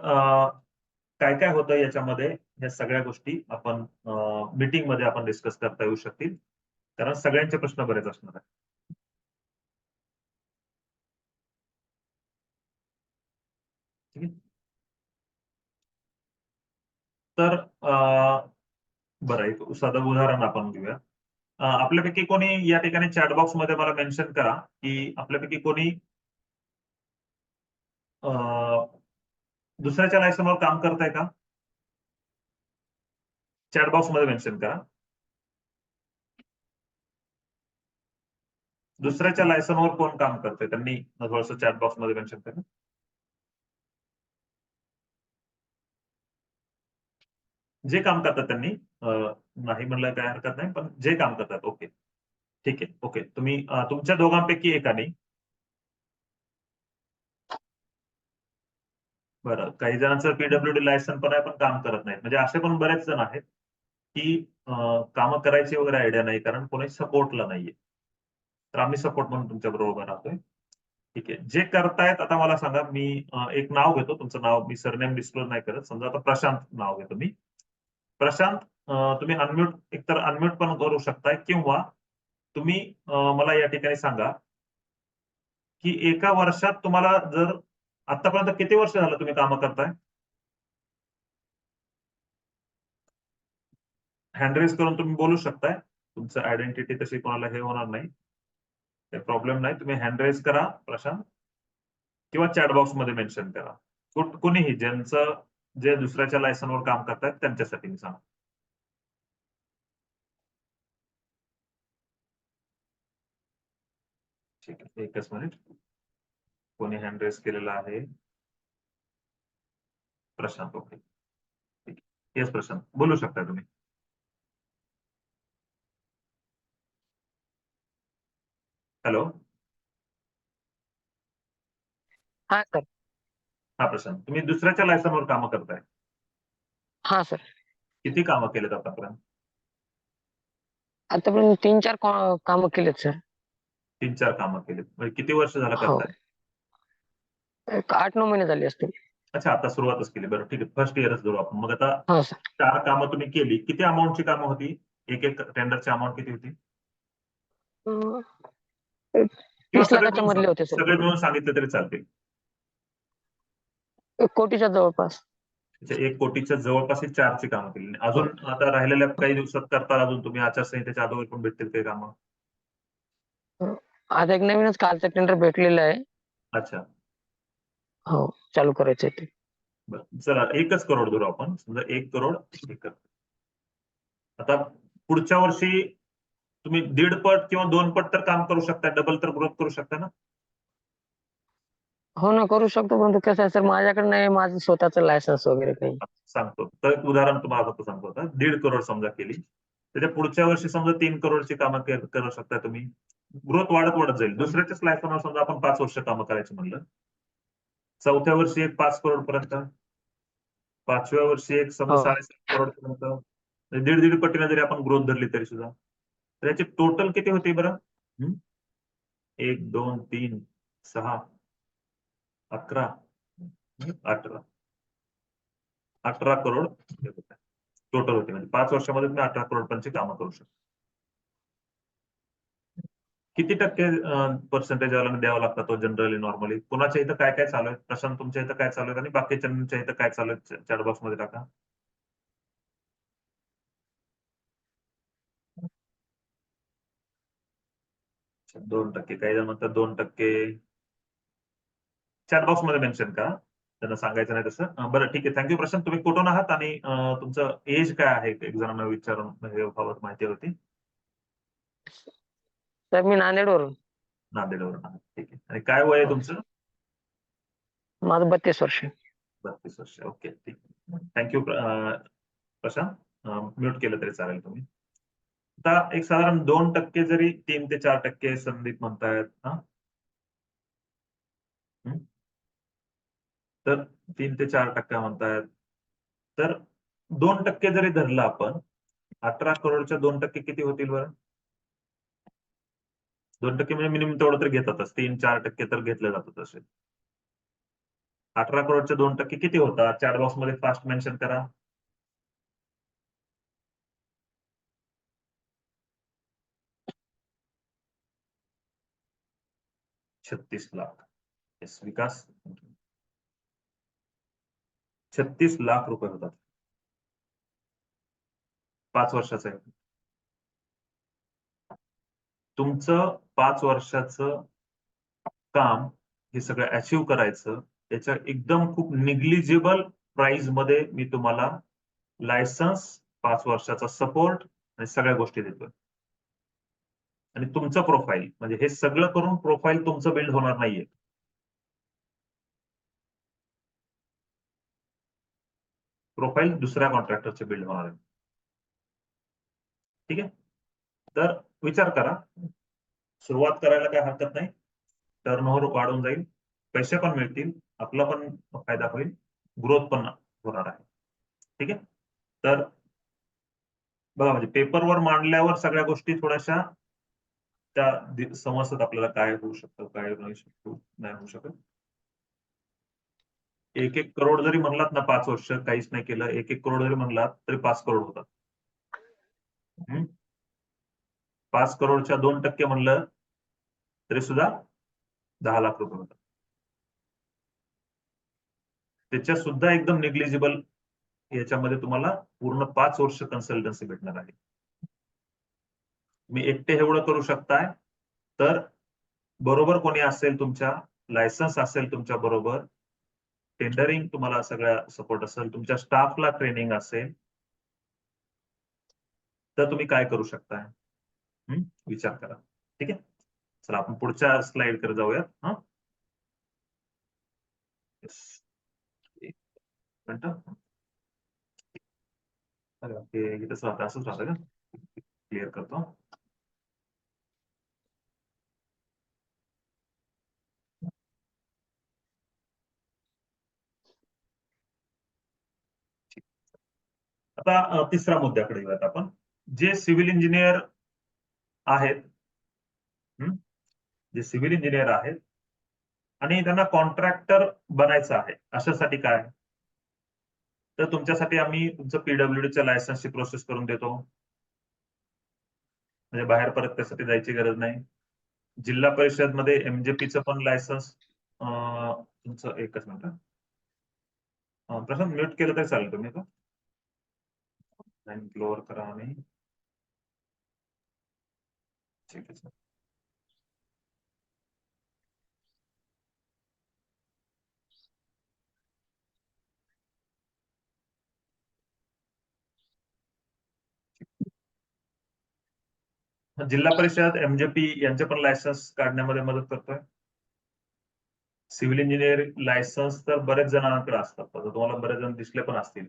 काय काय होतं याच्यामध्ये, या सगळ्या गोष्टी आपण मीटिंग मध्ये आपण डिस्कस करता येऊ शकतील, कारण सगळ्यांचे प्रश्न बरेच असणार आहेत. ठीक आहे. तर बरं, एक साधं उदाहरण आपण घेऊया. आपल्यापैकी कोणी या ठिकाणी चॅट बॉक्स मध्ये मला मेन्शन करा की आपल्यापैकी कोणी दुसऱ्याच्या लायसनवर काम करताय का? चॅट बॉक्स मध्ये मेन्शन करा. दुसऱ्याच्या लायसनवर कोण काम करतंय त्यांनी थोडंसं चॅट बॉक्स मध्ये मेन्शन करा. जे काम करतात त्यांनी, नाही म्हणलं काय हरकत नाही, पण जे काम करतात. ओके, ठीक आहे. ओके, तुम्ही तुमच्या दोघांपैकी एकाने. बरं, काही जणांचं पीडब्ल्यूडी लायसन पण आहे पण काम करत नाहीत. म्हणजे असे पण बरेच जण आहेत की कामं करायची वगैरे आयडिया नाही, कारण कोणी सपोर्टला नाहीये. तर आम्ही सपोर्ट म्हणून तुमच्या बरोबर राहतोय. ठीक आहे. जे करतायत आता मला सांगा, मी एक नाव घेतो. तुमचं नाव मी सरनेम डिस्क्लोज नाही करत. समजा आता प्रशांत नाव घेतो मी. प्रशांत, तुम्ही अनम्यूट, एकतर अनम्यूट पण करू शकताय किंवा तुम्ही मला या ठिकाणी सांगा की एका वर्षात तुम्हाला जर आतापर्यंत किती वर्ष झालं तुम्ही कामं करताय? हँड रेज करून तुम्ही बोलू शकताय. तुमचं आयडेंटिटी तशी कोणाला हे होणार नाही. काही प्रॉब्लेम नाही. तुम्ही हँड रेज करा प्रशांत, किंवा चॅट बॉक्स मध्ये मेन्शन करा. कोणीही ज्यांचं, जे दुसऱ्याच्या लायसनवर काम करतात त्यांच्यासाठी मी सांगतो. ठीक आहे, एकच मिनिट. कोणी हँड रेज केलेला आहे? प्रशांत. ओके, ठीक आहे. येस प्रशांत, बोलू शकता तुम्ही. हॅलो.
हा सर.
हा प्रशांत, तुम्ही दुसऱ्याच्या लायसनवर कामं करताय.
हा सर.
किती कामं केलेत आतापर्यंत?
आतापर्यंत 3-4 कामं केलेत सर.
3-4 कामं केलेत. म्हणजे किती वर्ष झालं
हो,
करताय?
एक 8-9 महिने झाले असतील.
अच्छा, आता सुरुवातच केली. बरं, ठीक आहे. फर्स्ट इयरच धरू आपण. मग आता
हो सर.
4 कामं तुम्ही केली. किती अमाऊंटची कामं होती? एक टेंडरची अमाऊंट किती होती?
अं,
किंवा
30 लाखाच्या मधले होते सर.
सगळे मिळून सांगितले तरी चालतील.
1 कोटीच्या जवळपास.
म्हणजे 1 कोटीच्या जवळपास ही 4 ची कामं केली.
हो.
अजून आता राहिलेल्या काही दिवसात करता अजून तुम्ही आचारसंहितेच्या अगोदर पण भेटतील काही कामं?
आता एक नवीनच कालचं टेंडर भेटलेलं आहे.
अच्छा.
हो, चालू करायचंय ते.
बरं, चला 1च करोड धरू आपण. समजा 1 करोड एकर. आता पुढच्या वर्षी तुम्ही 1.5 पट किंवा 2 पट तर काम करू शकता, डबल तर ग्रोथ करू शकता ना?
हो ना, करू शकतो. परंतु कसं आहे सर, माझ्याकडे नाही माझं स्वतःचं लायसन्स वगैरे काही.
सांगतो. तर एक उदाहरण तुम्हाला फक्त सांगतो आता. 1.5 करोड समजा केली. त्याच्या पुढच्या वर्षी समजा 3 करोडची कामं करू शकता तुम्ही. ग्रोथ वाढत वाढत जाईल. दुसऱ्याच्याच लायसनवर समजा आपण 5 वर्ष कामं करायची म्हणलं. चौथ्या वर्षी एक 5 करोड पर्यंत, 5व्या वर्षी एक समजा
हो.
7.5 करोड पर्यंत, म्हणजे 1.5 पटीने जरी आपण ग्रोथ धरली तरी सुद्धा, तर याची टोटल किती होते बरं? 1 2 3 6 11 18 18 करोड टोटल होते. म्हणजे 5 वर्षामध्ये तुम्ही 18 करोड पर्यंतची कामं करू शकता. किती टक्के पर्सेंटेज द्यावा लागतो तो जनरली नॉर्मली? कुणाच्या इथं काय काय चालू आहे? प्रशांत तुमच्या इथं काय चालू आहे आणि बाकीच्यांच्या इथं काय चालू आहे? चॅट बॉक्स मध्ये टाका. अच्छा, 2%. काही जण म्हणतात 2%. चॅट बॉक्स मध्ये मेन्शन करा. त्यांना सांगायचं नाही तसं. बरं ठीक आहे. थँक्यू प्रशांत. तुम्ही कुठून आहात आणि तुमचं एज काय आहे? एक जणांना विचारून म्हणजे बाबत माहिती होती.
तर मी नांदेडवरून.
नांदेडवरून आहात. ठीक आहे. आणि काय वय आहे
हो.
तुमचं?
माझं 32 वर्ष.
32 वर्ष. ओके, ठीक आहे. थँक्यू प्रशांत. म्यूट केलं तरी चालेल तुम्ही. आता एक साधारण 2% जरी 3 ते 4% संदीप म्हणतायत हा. तर 3 ते 4% म्हणतायत. तर 2% जरी धरलं आपण, 18 करोडच्या 2% किती होतील बरं? 2% म्हणजे मिनिमम तेवढं तर घेतातच. 3-4% तर घेतले जातात असे. 18 करोडच्या 2% किती होतात? चॅट बॉक्स मध्ये फास्ट मेन्शन करा. 36 लाख. येस विकास. 36 लाख रुपये होतात. 5 वर्षाचं आहे. तुमचं 5 वर्षाचं काम हे सगळं अचीव्ह करायचं. त्याच्या एकदम खूप निग्लिजिबल प्राइस मध्ये मी तुम्हाला लायसन्स, 5 वर्षाचा सपोर्ट आणि सगळ्या गोष्टी देतोय. आणि तुमचं प्रोफाईल म्हणजे हे सगळं करून प्रोफाईल तुमचं बिल्ड होणार नाहीये. प्रोफाईल दुसऱ्या कॉन्ट्रॅक्टरचे बिल्ड होणार आहे. ठीक आहे. तर विचार करा. सुरुवात करायला काय हरकत नाही. टर्नओव्हर वाढून जाईल, पैसे पण मिळतील, आपला पण फायदा होईल, ग्रोथ पण होणार आहे. ठीक आहे. तर बघा म्हणजे पेपरवर मांडल्यावर सगळ्या गोष्टी थोड्याशा त्या समजतात आपल्याला काय होऊ शकतं, काय नाही होऊ शकत. 1-1 करोड जरी म्हणलात ना 5 वर्ष काहीच नाही केलं, 1-1 करोड जरी म्हणलात तरी 5 करोड होतात. 5 करोडच्या 2% म्हणलं तरी सुद्धा 10 लाख रुपये होतात. त्याच्या सुद्धा एकदम निग्लिजिबल याच्यामध्ये तुम्हाला पूर्ण 5 वर्ष कन्सल्टन्सी भेटणार आहे. तुम्ही एकटे एवढं करू शकताय. तर बरोबर कोणी असेल तुमच्या, लायसन्स असेल तुमच्या बरोबर, टेंडरिंग तुम्हाला सगळ्या सपोर्ट असेल, तुमच्या स्टाफला ट्रेनिंग असेल, तर तुम्ही काय करू शकताय? विचार करा. ठीक आहे. चला आपण पुढच्या स्लाइड कडे जाऊयात. हा. एक मिनिट. अरे इथंच राहतं, असंच राहतं का? क्लिअर करतो. आता तिसऱ्या मुद्द्याकडे येऊयात आपण. जे सिव्हिल इंजिनियर आहेत, जे सिव्हिल इंजिनियर आहेत आणि त्यांना कॉन्ट्रॅक्टर बनायचं आहे, अशासाठी काय? तर तुमच्यासाठी आम्ही तुमचं पीडब्ल्यूडीच्या लायसन्सची प्रोसेस करून देतो. म्हणजे बाहेर परत त्यासाठी जायची गरज नाही. जिल्हा परिषद मध्ये एमजेपीचं पण लायसन्स तुमचं एकच मिनिट. प्रशांत म्यूट केलं तरी चालेल तुम्ही तो. क्लोअर करा आणि ठीक आहे सर. जिल्हा परिषद एमजेपी यांचे पण लायसन्स काढण्यामध्ये मदत करतोय. सिव्हिल इंजिनियर लायसन्स तर बरेच जणांकडे असतात, तुम्हाला बरेच जण दिसले पण असतील.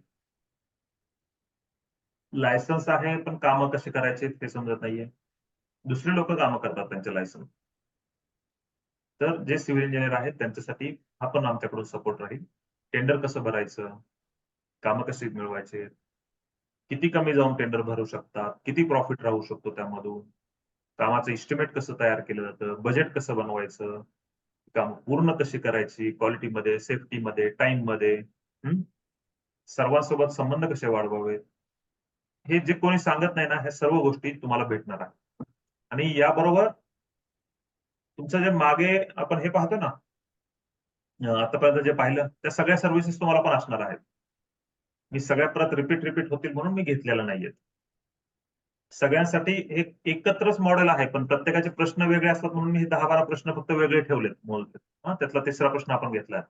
लायसन्स आहे पण कामं कशी करायची ते समजत नाहीये. दुसरी लोक कामं करतात त्यांचे लायसन्स. तर जे सिव्हिल इंजिनियर आहेत त्यांच्यासाठी हा पण आमच्याकडून सपोर्ट राहील. टेंडर कसं भरायचं, कामं कशी मिळवायचे, किती कमी जाऊन टेंडर भरू शकतात, किती प्रॉफिट राहू शकतो त्यामधून, कामाचं इस्टिमेट कसं तयार केलं जातं, बजेट कसं बनवायचं, काम पूर्ण कशी करायची, क्वालिटीमध्ये, सेफ्टीमध्ये, टाइममध्ये, सर्वांसोबत संबंध कसे वाढवावेत, हे जे कोणी सांगत नाही ना, ह्या सर्व गोष्टी तुम्हाला भेटणार आहेत. आणि याबरोबर तुमचं जे मागे आपण हे पाहतो ना, आतापर्यंत जे पाहिलं त्या सगळ्या सर्व्हिसेस तुम्हाला पण असणार आहेत. मी सगळ्या परत रिपीट होतील म्हणून मी घेतलेल्या नाहीयेत. सगळ्यांसाठी हे एकत्रच मॉडेल आहे, पण प्रत्येकाचे प्रश्न वेगळे असतात म्हणून मी हे 10-12 प्रश्न फक्त वेगळे ठेवलेत मोजके. त्यातला तिसरा प्रश्न आपण घेतलाय.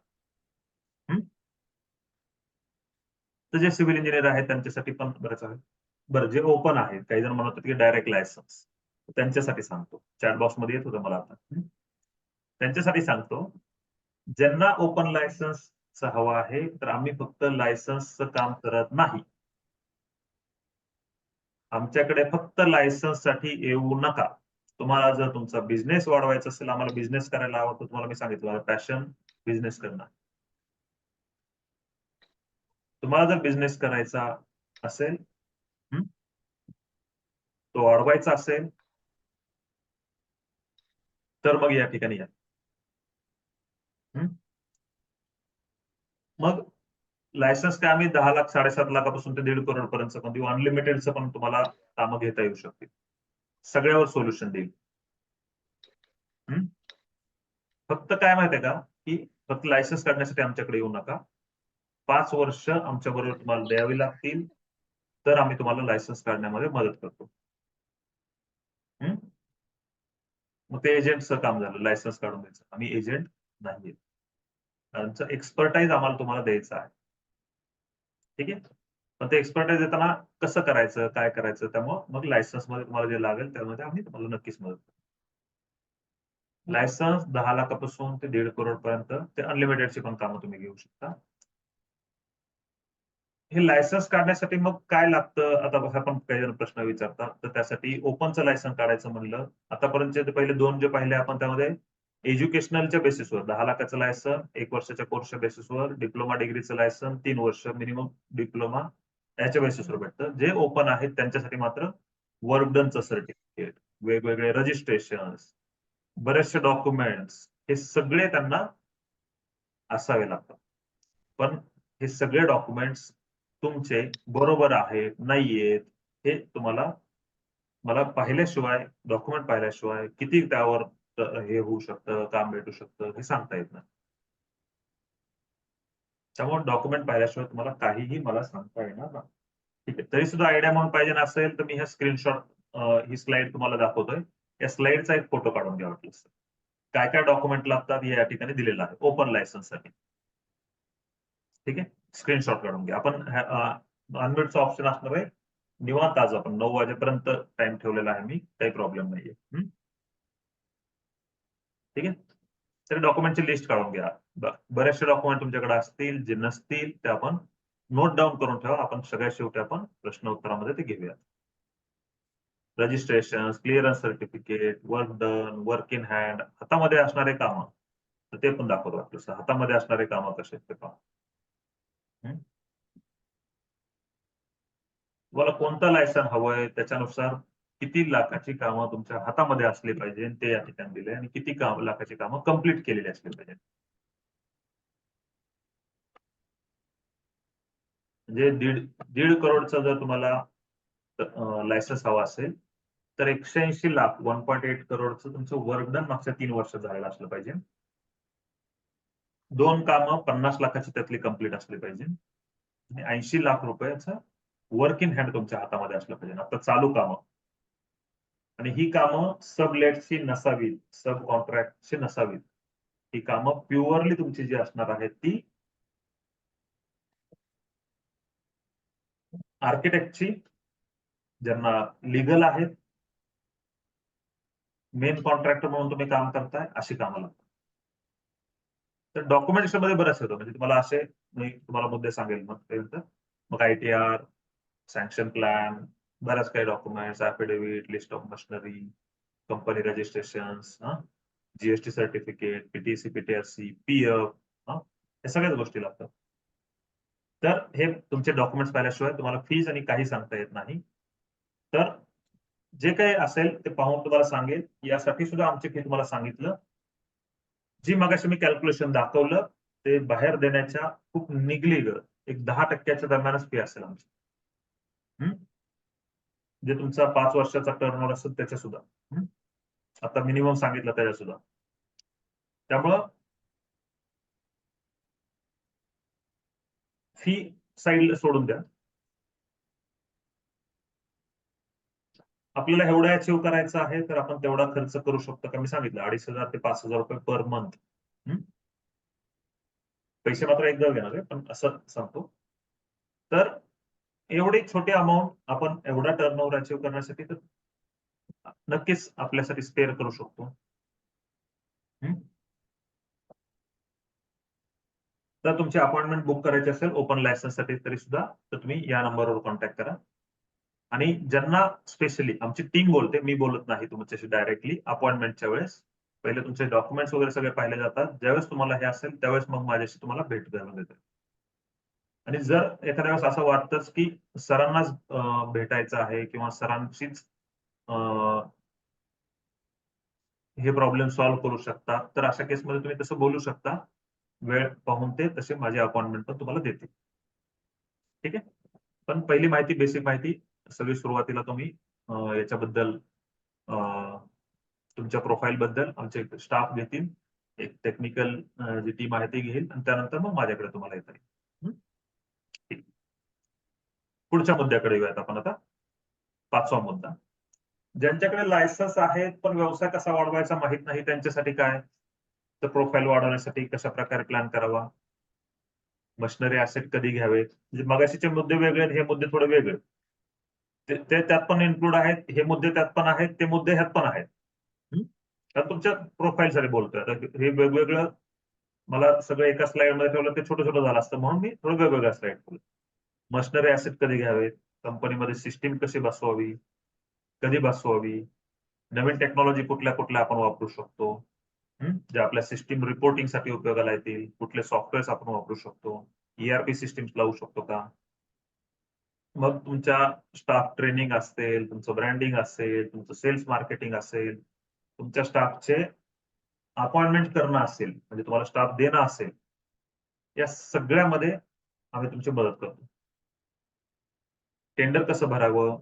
तर जे सिव्हिल इंजिनियर आहेत त्यांच्यासाठी पण बरेच आहे. बरं, जे ओपन आहेत, काही जण म्हणतात की डायरेक्ट लायसन्स, त्यांच्यासाठी सांगतो. चॅट बॉक्समध्ये येत होतं मला आता. त्यांच्यासाठी सांगतो, ज्यांना ओपन लायसन्स हवा आहे, तर आम्ही फक्त लायसन्सचं काम करत नाही. आमच्याकडे फक्त लायसन्ससाठी येऊ नका. तुम्हाला जर तुमचा बिझनेस वाढवायचा असेल, आम्हाला बिझनेस करायला आवडतो, तुम्हाला मी सांगितलं पॅशन बिझनेस करणं. तुम्हाला जर बिझनेस करायचा असेल, तो वाढवायचा असेल, तर मग या ठिकाणी या. मग लायसन्स काय आम्ही 10 लाख 7.5 लाखापासून ते 1.5 करोड पर्यंत पण देऊ. अनलिमिटेडचं पण तुम्हाला कामं घेता येऊ शकतील. सगळ्यावर सोल्युशन देईल. फक्त काय माहितीये का, की फक्त लायसन्स काढण्यासाठी आमच्याकडे येऊ नका. 5 वर्ष आमच्या बरोबर तुम्हाला द्यावी लागतील, तर आम्ही तुम्हाला लायसन्स काढण्यामध्ये मदत करतो. मग ते एजंटचं काम झालं लायसन्स काढून द्यायचं. आम्ही एजंट नाहीये. आमचं एक्सपर्टाईज आम्हाला तुम्हाला द्यायचं आहे. ठीक आहे? पण ते एक्सपर्टाईज देताना कसं करायचं, काय करायचं, त्यामुळं मग लायसन्समध्ये तुम्हाला जे लागेल त्यामध्ये आम्ही तुम्हाला नक्कीच मदत करू. लायसन्स 10 लाखापासून ते 1.5 करोड पर्यंत ते अनलिमिटेडची पण कामं तुम्ही घेऊ शकता. हे लायसन्स काढण्यासाठी मग काय लागतं? आता बघा, पण काही जण प्रश्न विचारतात. तर त्यासाठी ओपनचं लायसन्स काढायचं म्हणलं, आतापर्यंतचे ते पहिले 2 जे पाहिले आपण त्यामध्ये एज्युकेशनलच्या बेसिसवर 10 लाखाचं लायसन्स, 1 वर्षाच्या कोर्सच्या बेसिसवर, डिप्लोमा डिग्रीचं लायसन्स 3 वर्ष मिनिमम डिप्लोमा याच्या बेसिसवर भेटतं. जे ओपन आहेत त्यांच्यासाठी मात्र वर्क डनचं सर्टिफिकेट, वेगवेगळे रजिस्ट्रेशन्स, बरेचसे डॉक्युमेंट्स हे सगळे त्यांना असावे लागतात. पण हे सगळे डॉक्युमेंट्स तुमचे बरोबर आहेत, नाहीयेत, हे तुम्हाला मला पाहिल्याशिवाय, डॉक्युमेंट पाहिल्याशिवाय किती त्यावर हे होऊ शकतं, काम भेटू शकतं, हे सांगता येत नाही. त्यामुळे डॉक्युमेंट पाहिल्याशिवाय तुम्हाला काहीही मला सांगता येणार नाही. ठीक आहे. तरी सुद्धा आयडिया म्हणून पाहिजे असेल, तर मी ह्या स्क्रीनशॉट ही स्लाइड तुम्हाला दाखवतोय. या स्लाइडचा एक फोटो काढून घ्या वाटल्यास. काय काय डॉक्युमेंट लागतात हे या ठिकाणी दिलेलं आहे ओपन लायसन्ससाठी. ठीक आहे. स्क्रीनशॉट काढून घ्या. आपण अनम्यूटचा ऑप्शन असणार आहे. निवांत आज आपण 9 वाजेपर्यंत टाइम ठेवलेला आहे मी, काही प्रॉब्लेम नाहीये. ठीक आहे. तर डॉक्युमेंटची लिस्ट काढून घ्या. बरेचसे डॉक्युमेंट तुमच्याकडे असतील, जे नसतील ते आपण नोट डाऊन करून ठेवा. आपण सगळ्यात शेवटी आपण प्रश्न उत्तरामध्ये ते घेऊया. Registration, clearance certificate, work done, work in hand, हातामध्ये असणारे कामं, तर ते पण दाखवतो आपलं. हातामध्ये असणारे कामं कसे आहेत ते पहा. तुम्हाला कोणतं लायसन हवंय त्याच्यानुसार किती लाखाची कामं तुमच्या हातामध्ये असली पाहिजे ते या ठिकाणी दिले, आणि किती लाखाची कामं कंप्लीट केलेली असली पाहिजे. म्हणजे 1.5 करोडचा जर तुम्हाला लायसन्स हवा असेल, तर 180 लाख 1.8 करोडचं तुमचं वर्क डन मागच्या 3 वर्षात झालेलं असलं पाहिजे. 2 कामं 50 लाखाची त्यातली कंप्लीट असली पाहिजे. आणि 80 लाख रुपयाचं वर्क इन हँड तुमच्या हातामध्ये असलं पाहिजे. आता चालू कामं. आणि ही कामं सबलेटची नसावीत, सब कॉन्ट्रॅक्टची नसावीत. ही कामं प्युअरली तुमची जी असणार आहेत ती आर्किटेक्टची, ज्यांना लीगल आहेत, मेन कॉन्ट्रॅक्टर म्हणून तुम्ही काम करताय, अशी कामं लागतात. तर डॉक्युमेंटेशन मध्ये बरंच येतं. म्हणजे तुम्हाला असे मी तुम्हाला मुद्दे सांगेल मग आयटीआर, सँक्शन प्लॅन, बऱ्याच काही documents, affidavit, list of machinery, company registrations, GST certificate, PTC, PTRC, PF, या सगळ्याच गोष्टी लागतात. तर हे तुमचे डॉक्युमेंट्स पाहिल्याशिवाय तुम्हाला फीज आणि काही सांगता येत नाही. तर जे काही असेल ते पाहून तुम्हाला सांगेल. यासाठी सुद्धा आमची फी तुम्हाला सांगितलं. जी मगाशी मी कॅल्क्युलेशन दाखवलं ते बाहेर देण्याच्या खूप निगलीग एक 10% दरम्यानच फी असेल आमची. जे तुमचा 5 वर्षाचा टर्नओव्हर असेल त्याच्या सुद्धा. आता मिनिमम सांगितलं त्याच्या सुद्धा. त्यामुळं फी साईडला सोडून द्या. आपल्याला एवढा अचीव्ह करायचं आहे तर आपण तेवढा खर्च करू शकतो का मी सांगितलं 2,500 ते 5,000 रुपये पर मंथ. पैसे मात्र एकदा घेणार आहे पण असं सांगतो. तर एवढी छोटी अमाऊंट आपण एवढा टर्नओव्हर अचीव्ह करण्यासाठी तर नक्कीच आपल्यासाठी स्पेअर करू शकतो. तर तुमची अपॉइंटमेंट बुक करायची असेल ओपन लायसन्ससाठी तरी सुद्धा तर तुम्ही या नंबरवर कॉन्टॅक्ट करा. आणि ज्यांना स्पेशली आमची टीम बोलते, मी बोलत नाही तुमच्याशी डायरेक्टली अपॉइंटमेंटच्या वेळेस. पहिले तुमचे डॉक्युमेंट्स वगैरे सगळे पाहिले जातात. ज्यावेळेस तुम्हाला हे असेल त्यावेळेस मग माझ्याशी तुम्हाला भेट द्यावी लागेल. आणि जर एखाद्या वेळेस असं वाटतंच की सरांनाच भेटायचं आहे किंवा सरांशीच हे प्रॉब्लेम सॉल्व्ह करू शकता तर अशा केसमध्ये तुम्ही तसं बोलू शकता. वेळ पाहून ते तसे माझी अपॉइंटमेंट पण तुम्हाला देतील. ठीक आहे. पण पहिली माहिती बेसिक माहिती सगळी सुरुवातीला तुम्ही याच्याबद्दल तुमच्या प्रोफाईल बद्दल आमचे स्टाफ घेतील. एक टेक्निकल जी टीम आहे ती घेईल आणि त्यानंतर मग माझ्याकडे तुम्हाला येता येईल. ठीक. पुढच्या मुद्द्याकडे येऊयात आपण आता. 5वा मुद्दा. ज्यांच्याकडे लायसन्स आहेत पण व्यवसाय कसा वाढवायचा माहित नाही त्यांच्यासाठी काय? तर प्रोफाईल वाढवण्यासाठी कशा प्रकारे प्लॅन करावा? मशिनरी असेट कधी घ्यावेत? म्हणजे मगाशीचे मुद्दे वेगळे आहेत, हे मुद्दे थोडे वेगळे. ते त्यात पण इन्क्लूड आहेत, हे मुद्दे त्यात पण आहेत, ते मुद्दे ह्यात पण आहेत. तर तुमच्या प्रोफाईलसाठी बोलतोय. आता हे वेगवेगळं मला सगळं एका स्लाइडमध्ये ठेवलं ते छोटं झालं असतं म्हणून मी थोडं वेगवेगळ्या स्लाइड ठेवलं. मशिनरी असेट कधी घ्यावेत? कंपनीमध्ये सिस्टीम कशी बसवावी? कधी बसवावी? नवीन टेक्नॉलॉजी कुठल्या कुठल्या आपण वापरू शकतो? जे आपल्या सिस्टीम रिपोर्टिंगसाठी उपयोगाला येतील. कुठले सॉफ्टवेअर्स आपण वापरू शकतो? ERP सिस्टीम्स लावू शकतो का? मग तुमच्या स्टाफ ट्रेनिंग असेल, तुमचं ब्रँडिंग असेल, तुमचं सेल्स मार्केटिंग असेल, तुमच्या स्टाफचे अपॉइंटमेंट करणं असेल, म्हणजे तुम्हाला स्टाफ देणं असेल, या सगळ्यामध्ये आम्ही तुमची मदत करतो. टेंडर कसं भरावं?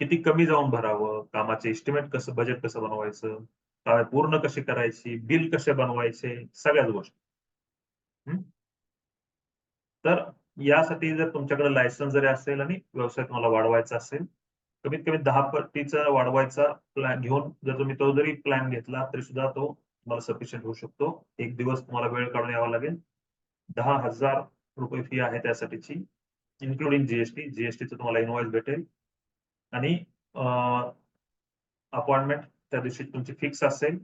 किती कमी जाऊन भरावं? कामाचे एस्टिमेट कसं, बजेट कसं बनवायचं? कामे पूर्ण कशी करायची? बिल कसे बनवायचे? सगळ्याच गोष्टी. तर यासाठी जर तुमच्याकडे लायसन्स जरी असेल आणि व्यवसाय तुम्हाला वाढवायचा असेल, कमीत कमी 10 पटीचा वाढवायचा प्लॅन घेऊन जर तुम्ही तो जरी प्लॅन घेतला तरी सुद्धा तो तुम्हाला सफिशियंट होऊ शकतो. एक दिवस तुम्हाला वेळ काढून यावा लागेल. 10,000 रुपये फी आहे त्यासाठीची, इन्क्लुडिंग जीएसटी. जीएसटीचं तुम्हाला इनवॉइस भेटेल आणि अपॉइंटमेंट त्या दिवशी तुमची फिक्स असेल.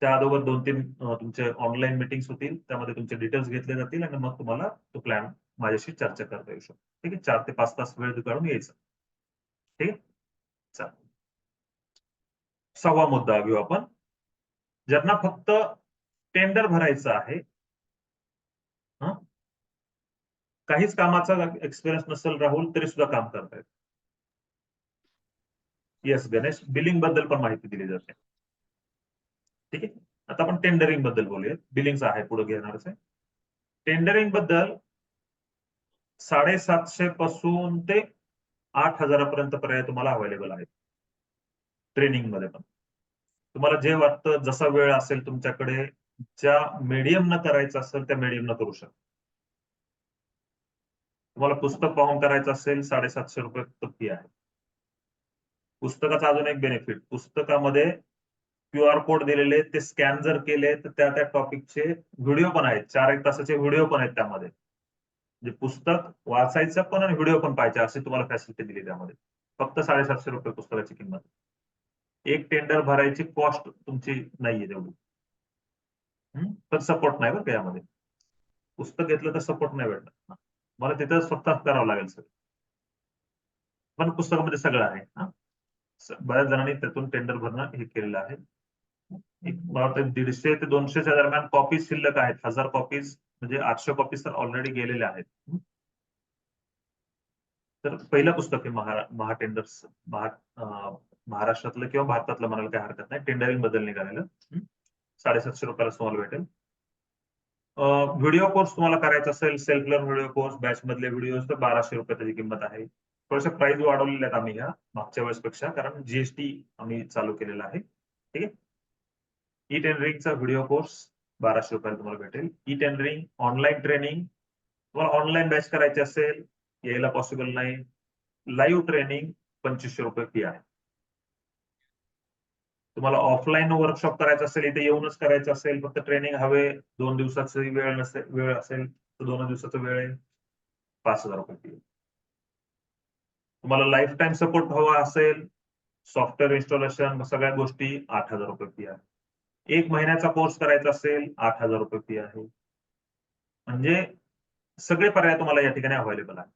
त्या अगोदर 2-3 तुमचे ऑनलाईन मीटिंग्स होतील. त्यामध्ये तुमचे डिटेल्स घेतले जातील आणि मग तुम्हाला तो प्लॅन माझ्याशी चर्चा करता येऊ शकतो. ठीक आहे. 4 ते 5 तास वेळ काढून यायचं. ठीक आहे. चालेल. 6वा मुद्दा घेऊ आपण. ज्यांना फक्त टेंडर भरायचं आहे. काहीच कामाचा एक्सपिरियन्स नसेल राहुल तरी सुद्धा काम करतायत. येस गणेश, बिलिंग बद्दल पण माहिती दिली जाते. ठीक आहे. आता आपण टेंडरिंग बद्दल बोलूया. बिलिंग आहे पुढे घेणारच आहे. टेंडरिंग बद्दल 750 पासून ते 8,000 पर्यंत पर्याय तुम्हाला अवेलेबल आहेत. ट्रेनिंग मध्ये पण तुम्हाला जे वाटतं जसा वेळ असेल तुमच्याकडे ज्या मीडियम न करायचं असेल त्या मीडियम न करू शकता. तुम्हाला पुस्तक पाहून करायचं असेल 750 रुपये फी आहे. पुस्तकाचा अजून एक बेनिफिट, पुस्तकामध्ये QR कोड दिलेले ते स्कॅन जर केले तर त्या टॉपिकचे व्हिडिओ पण आहेत. 4-1 तासाचे व्हिडिओ पण आहेत त्यामध्ये. म्हणजे पुस्तक वाचायचं पण आणि व्हिडिओ पण पाहायचे अशी तुम्हाला फॅसिलिटी दिली त्यामध्ये. फक्त 750 रुपये पुस्तकाची किंमत. एक टेंडर भरायची कॉस्ट तुमची नाहीये तेवढी. पण सपोर्ट नाही बरं का यामध्ये. पुस्तक घेतलं तर सपोर्ट नाही भेटणार. मला तिथं स्वतः करावं लागेल सर. पण पुस्तकामध्ये सगळं आहे. बऱ्याच जणांनी त्यातून टेंडर भरणं हे केलेलं आहे. एक मला वाटतं 150 ते 200च्या दरम्यान कॉपीज शिल्लक आहेत. 1000 कॉपीज म्हणजे 800 कॉपीज तर ऑलरेडी गेलेल्या आहेत. तर पहिलं पुस्तक आहे महा टेंडर्स महाराष्ट्रातलं किंवा भारतातलं म्हणायला काही हरकत नाही, टेंडरिंग बद्दल निघालेलं. 750 रुपयाला तुम्हाला भेटेल. व्हिडिओ कोर्स तुम्हाला करायचा असेल, self learn video course batch मधले व्हिडिओ तर 1200 रुपये त्याची किंमत आहे. थोडेसे प्राइस वाढवलेले आहेत आम्ही ह्या मागच्या वेळेसपेक्षा, कारण जीएसटी आम्ही चालू केलेला आहे. ठीक आहे. ई टेंडरिंगचा व्हिडिओ कोर्स 1200 रुपयाला तुम्हाला भेटेल. ई टेंडरिंग ऑनलाईन ट्रेनिंग, तुम्हाला ऑनलाईन बॅच करायची असेल, यायला पॉसिबल नाही, लाईव्ह ट्रेनिंग 2500 रुपये फी आहे. तुम्हाला ऑफलाईन वर्कशॉप करायचं असेल, इथे येऊनच करायचं असेल, फक्त ट्रेनिंग हवे, 2 दिवसाची वेळ असेल तर 2 दिवसाचा वेळ आहे, 5000 रुपये फी. तुम्हाला लाईफ टाइम सपोर्ट हवा असेल, सॉफ्टवेअर इन्स्टॉलेशन सगळ्या गोष्टी 8000 रुपये फी आहे. 1 महिन्याचा कोर्स करायचा असेल 8000 रुपये फी आहे. म्हणजे सगळे पर्याय तुम्हाला या ठिकाणी अवेलेबल आहे.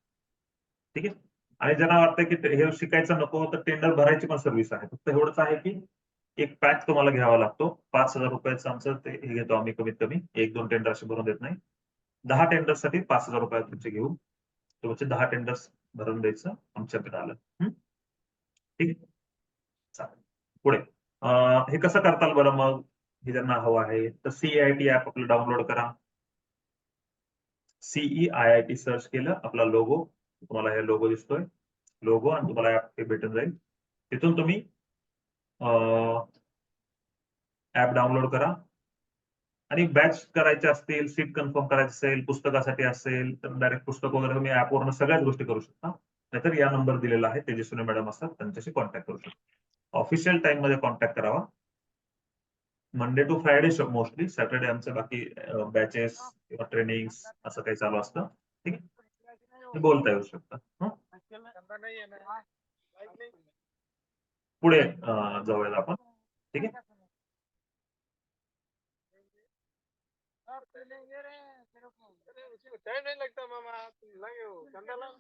ठीक आहे. आणि ज्यांना वाटतं की हे शिकायचं नको तर टेंडर भरायची पण सर्व्हिस आहे. फक्त एवढंच आहे की एक पॅक तुम्हाला घ्यावा लागतो. 5000 रुपयाचं आमचं ते हे घेतो आम्ही कमीत कमी. 1-2 टेंडर असे भरून देत नाही. 10 टेंडरसाठी 5000 रुपये तुमचे घेऊन तुमचे 10 टेंडर्स भरून द्यायचं आमच्याकडे आलं. ठीक आहे. चालेल. पुढे हे कसं करताल बरं मग? हे ज्यांना हवं आहे तर CEIT ऍप आपलं डाउनलोड करा. CEIT सर्च केलं, आपला लोगो तुम्हाला हे लोगो दिसतोय, लोगो आणि तुम्हाला ऍप भेटून जाईल. तिथून तुम्ही ऍप डाउनलोड करा आणि बॅच करायचे असतील, सीट कन्फर्म करायचं असेल, पुस्तकासाठी असेल तर डायरेक्ट पुस्तक वगैरे तुम्ही ऍपवरून सगळ्याच गोष्टी करू शकता. नाहीतर या नंबर दिलेला आहे, तेजस्विनी मॅडम असतात, त्यांच्याशी कॉन्टॅक्ट करू शकता. ऑफिशियल टाइम मध्ये कॉन्टॅक्ट करावा. Monday to Friday mostly, Saturday आमचे बाकी बॅचेस किंवा ट्रेनिंग असं काही चालू असतं. ठीक आहे. बोलता येऊ शकता. पुढे जाऊयात आपण. ठीक आहे.
टाइम नहीं लगता मामा, लगे हो कंडाला।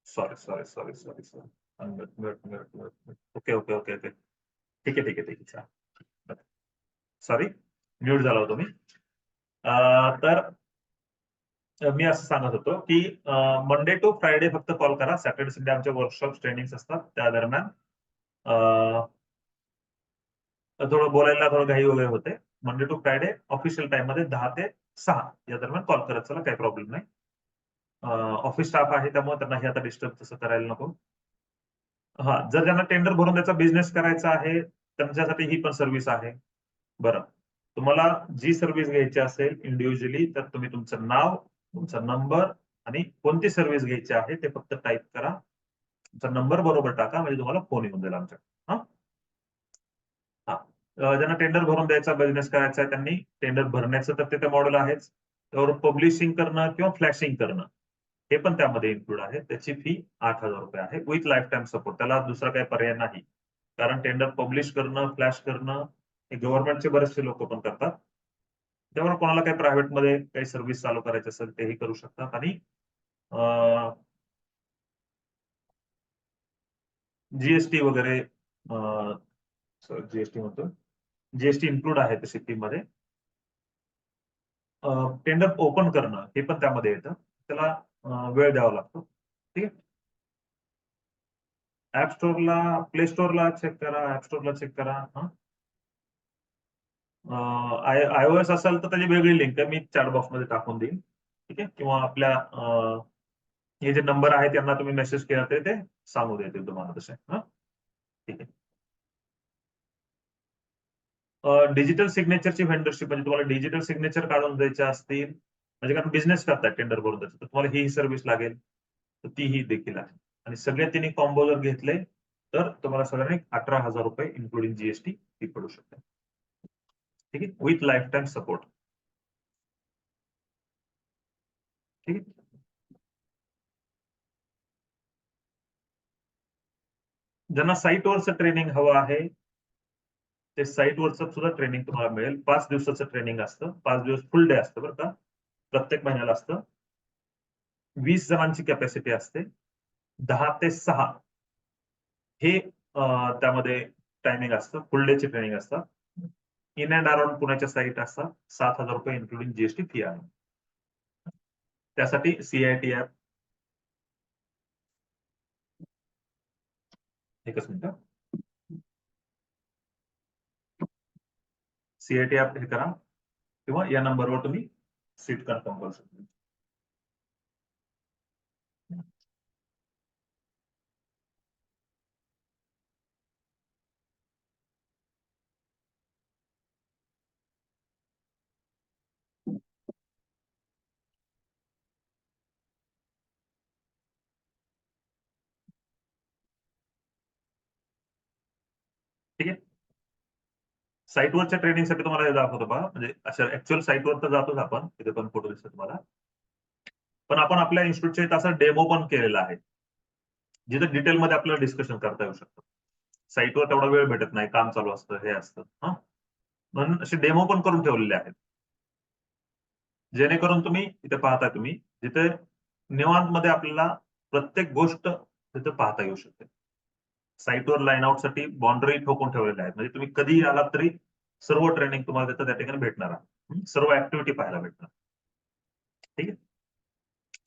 सॉरी. ओके. ठीक आहे. सॉरी, म्यूट झाला होतो मी. तर मी असं सांगत होतो की मंडे टू फ्रायडे फक्त कॉल करा. सॅटर्डे संडे आमचे वर्कशॉप ट्रेनिंग असतात, त्या दरम्यान थोडं बोलायला थोडं घाई वगैरे होते. Monday to Friday official time मध्ये 10 ते 6 या दरम्यान कॉल करत चला, काही प्रॉब्लेम नाही. ऑफिस स्टाफ आहे त्यामुळे त्यांना हे आता डिस्टर्ब तसं करायला नको. हा, जर त्यांना टेंडर भरून त्याचा बिझनेस करायचा आहे त्यांच्यासाठी ही पण सर्व्हिस आहे. बरं, तुम्हाला जी सर्व्हिस घ्यायची असेल इंडिव्हिज्युअली तर तुम्ही तुमचं नाव, तुमचा नंबर आणि कोणती सर्व्हिस घ्यायची आहे ते फक्त टाईप करा. तुमचा नंबर बरोबर टाका, म्हणजे तुम्हाला फोन येऊन जाईल आमच्याकडे. हा, ज्यांना टेंडर भरून द्यायचा, बिझनेस करायचा आहे त्यांनी टेंडर भरण्याचं तर ते मॉडेल आहेच, त्यावर पब्लिशिंग करणं किंवा फ्लॅशिंग करणं हे पण त्यामध्ये इन्क्लूड आहे. त्याची फी 8000 रुपये आहे विथ लाईफ टाइम सपोर्ट. त्याला दुसरा काही पर्याय नाही, कारण टेंडर पब्लिश करणं, फ्लॅश करणं हे गव्हर्नमेंटचे बरेचसे लोक पण करतात. त्यामुळे कोणाला काही प्रायव्हेट मध्ये काही सर्व्हिस चालू करायची असेल तेही करू शकतात. आणि जीएसटी वगैरे, जीएसटी म्हणतो, जीएसटी इन्क्लूड आहे त्या फी मध्ये. टेंडर ओपन करणं हे पण त्यामध्ये येतं, त्याला वेळ द्यावा लागतो. ठीक आहे. ऍप स्टोअरला, प्ले स्टोअरला चेक करा, ऍप स्टोअरला चेक करा. iOS असेल तर त्याची वेगळी लिंक आहे, मी चॅट बॉक्स मध्ये टाकून देईन. ठीक आहे. किंवा आपल्या हे जे नंबर आहेत त्यांना तुम्ही मेसेज केला तरी ते सांगू देतील तुम्हाला तसे. ठीक आहे. डिजिटल सिग्नेचरची व्हेंडरशिप म्हणजे तुम्हाला डिजिटल सिग्नेचर काढून द्यायचे असतील म्हणजे कारण बिझनेस करताय टेंडर भरून द्यायचं तर तुम्हाला ही सर्व्हिस लागेल तर तीही देखील आहे. आणि सगळे तिन्ही कॉम्बो जर घेतले तर तुम्हाला सगळ्यांनी 18,000 रुपये इन्क्लुडिंग जीएसटी फी पडू शकते. ठीक आहे, विथ लाईफ टाइम सपोर्ट. ठीक आहे. ज्यांना साईटवरचं ट्रेनिंग हवं आहे ते साईटवरचं सुद्धा ट्रेनिंग तुम्हाला मिळेल. 5 दिवसाचं ट्रेनिंग असतं. 5 दिवस फुल डे असतं बरं का. प्रत्येक महिन्याला असतं. 20 जणांची कॅपॅसिटी असते. 10 ते 6 हे त्यामध्ये टायमिंग असतं. फुल डेची ट्रेनिंग असतं. इन अँड अराउंड पुण्याच्या साईट असतात. 7,000 रुपये इन्क्लुडिंग जीएसटी फी आहे. त्यासाठी CIT ऍप एकच मिनिट. CIT ऍप हे करा किंवा या नंबरवर तुम्ही सीट कन्फर्म करू शकता. ठीक आहे. साईटवरच्या ट्रेनिंगसाठी तुम्हाला हे दाखवतो पहा म्हणजे अशा ऍक्च्युअल साईटवर तर जातोच आपण तिथे पण फोटो दिसतो तुम्हाला. पण आपण आपल्या इन्स्टिट्यूटच्या इथं असं डेमो पण केलेला आहे जिथे डिटेलमध्ये आपल्याला डिस्कशन करता येऊ शकतं. साईटवर तेवढा वेळ भेटत नाही, काम चालू असतं, हे असतं. म्हणून असे डेमो पण करून ठेवलेले आहेत जेणेकरून तुम्ही इथे पाहताय तुम्ही जिथे निवांत मध्ये आपल्याला प्रत्येक गोष्ट तिथे पाहता येऊ शकते. साईटवर लाईन आउट साठी बाउंड्री ठोकून ठेवलेल्या आहेत म्हणजे तुम्ही कधी आलात तरी सर्व ट्रेनिंग तुम्हाला तिथं त्या ठिकाणी भेटणार आहे. सर्व ऍक्टिव्हिटी पाहायला भेटणार. ठीक आहे.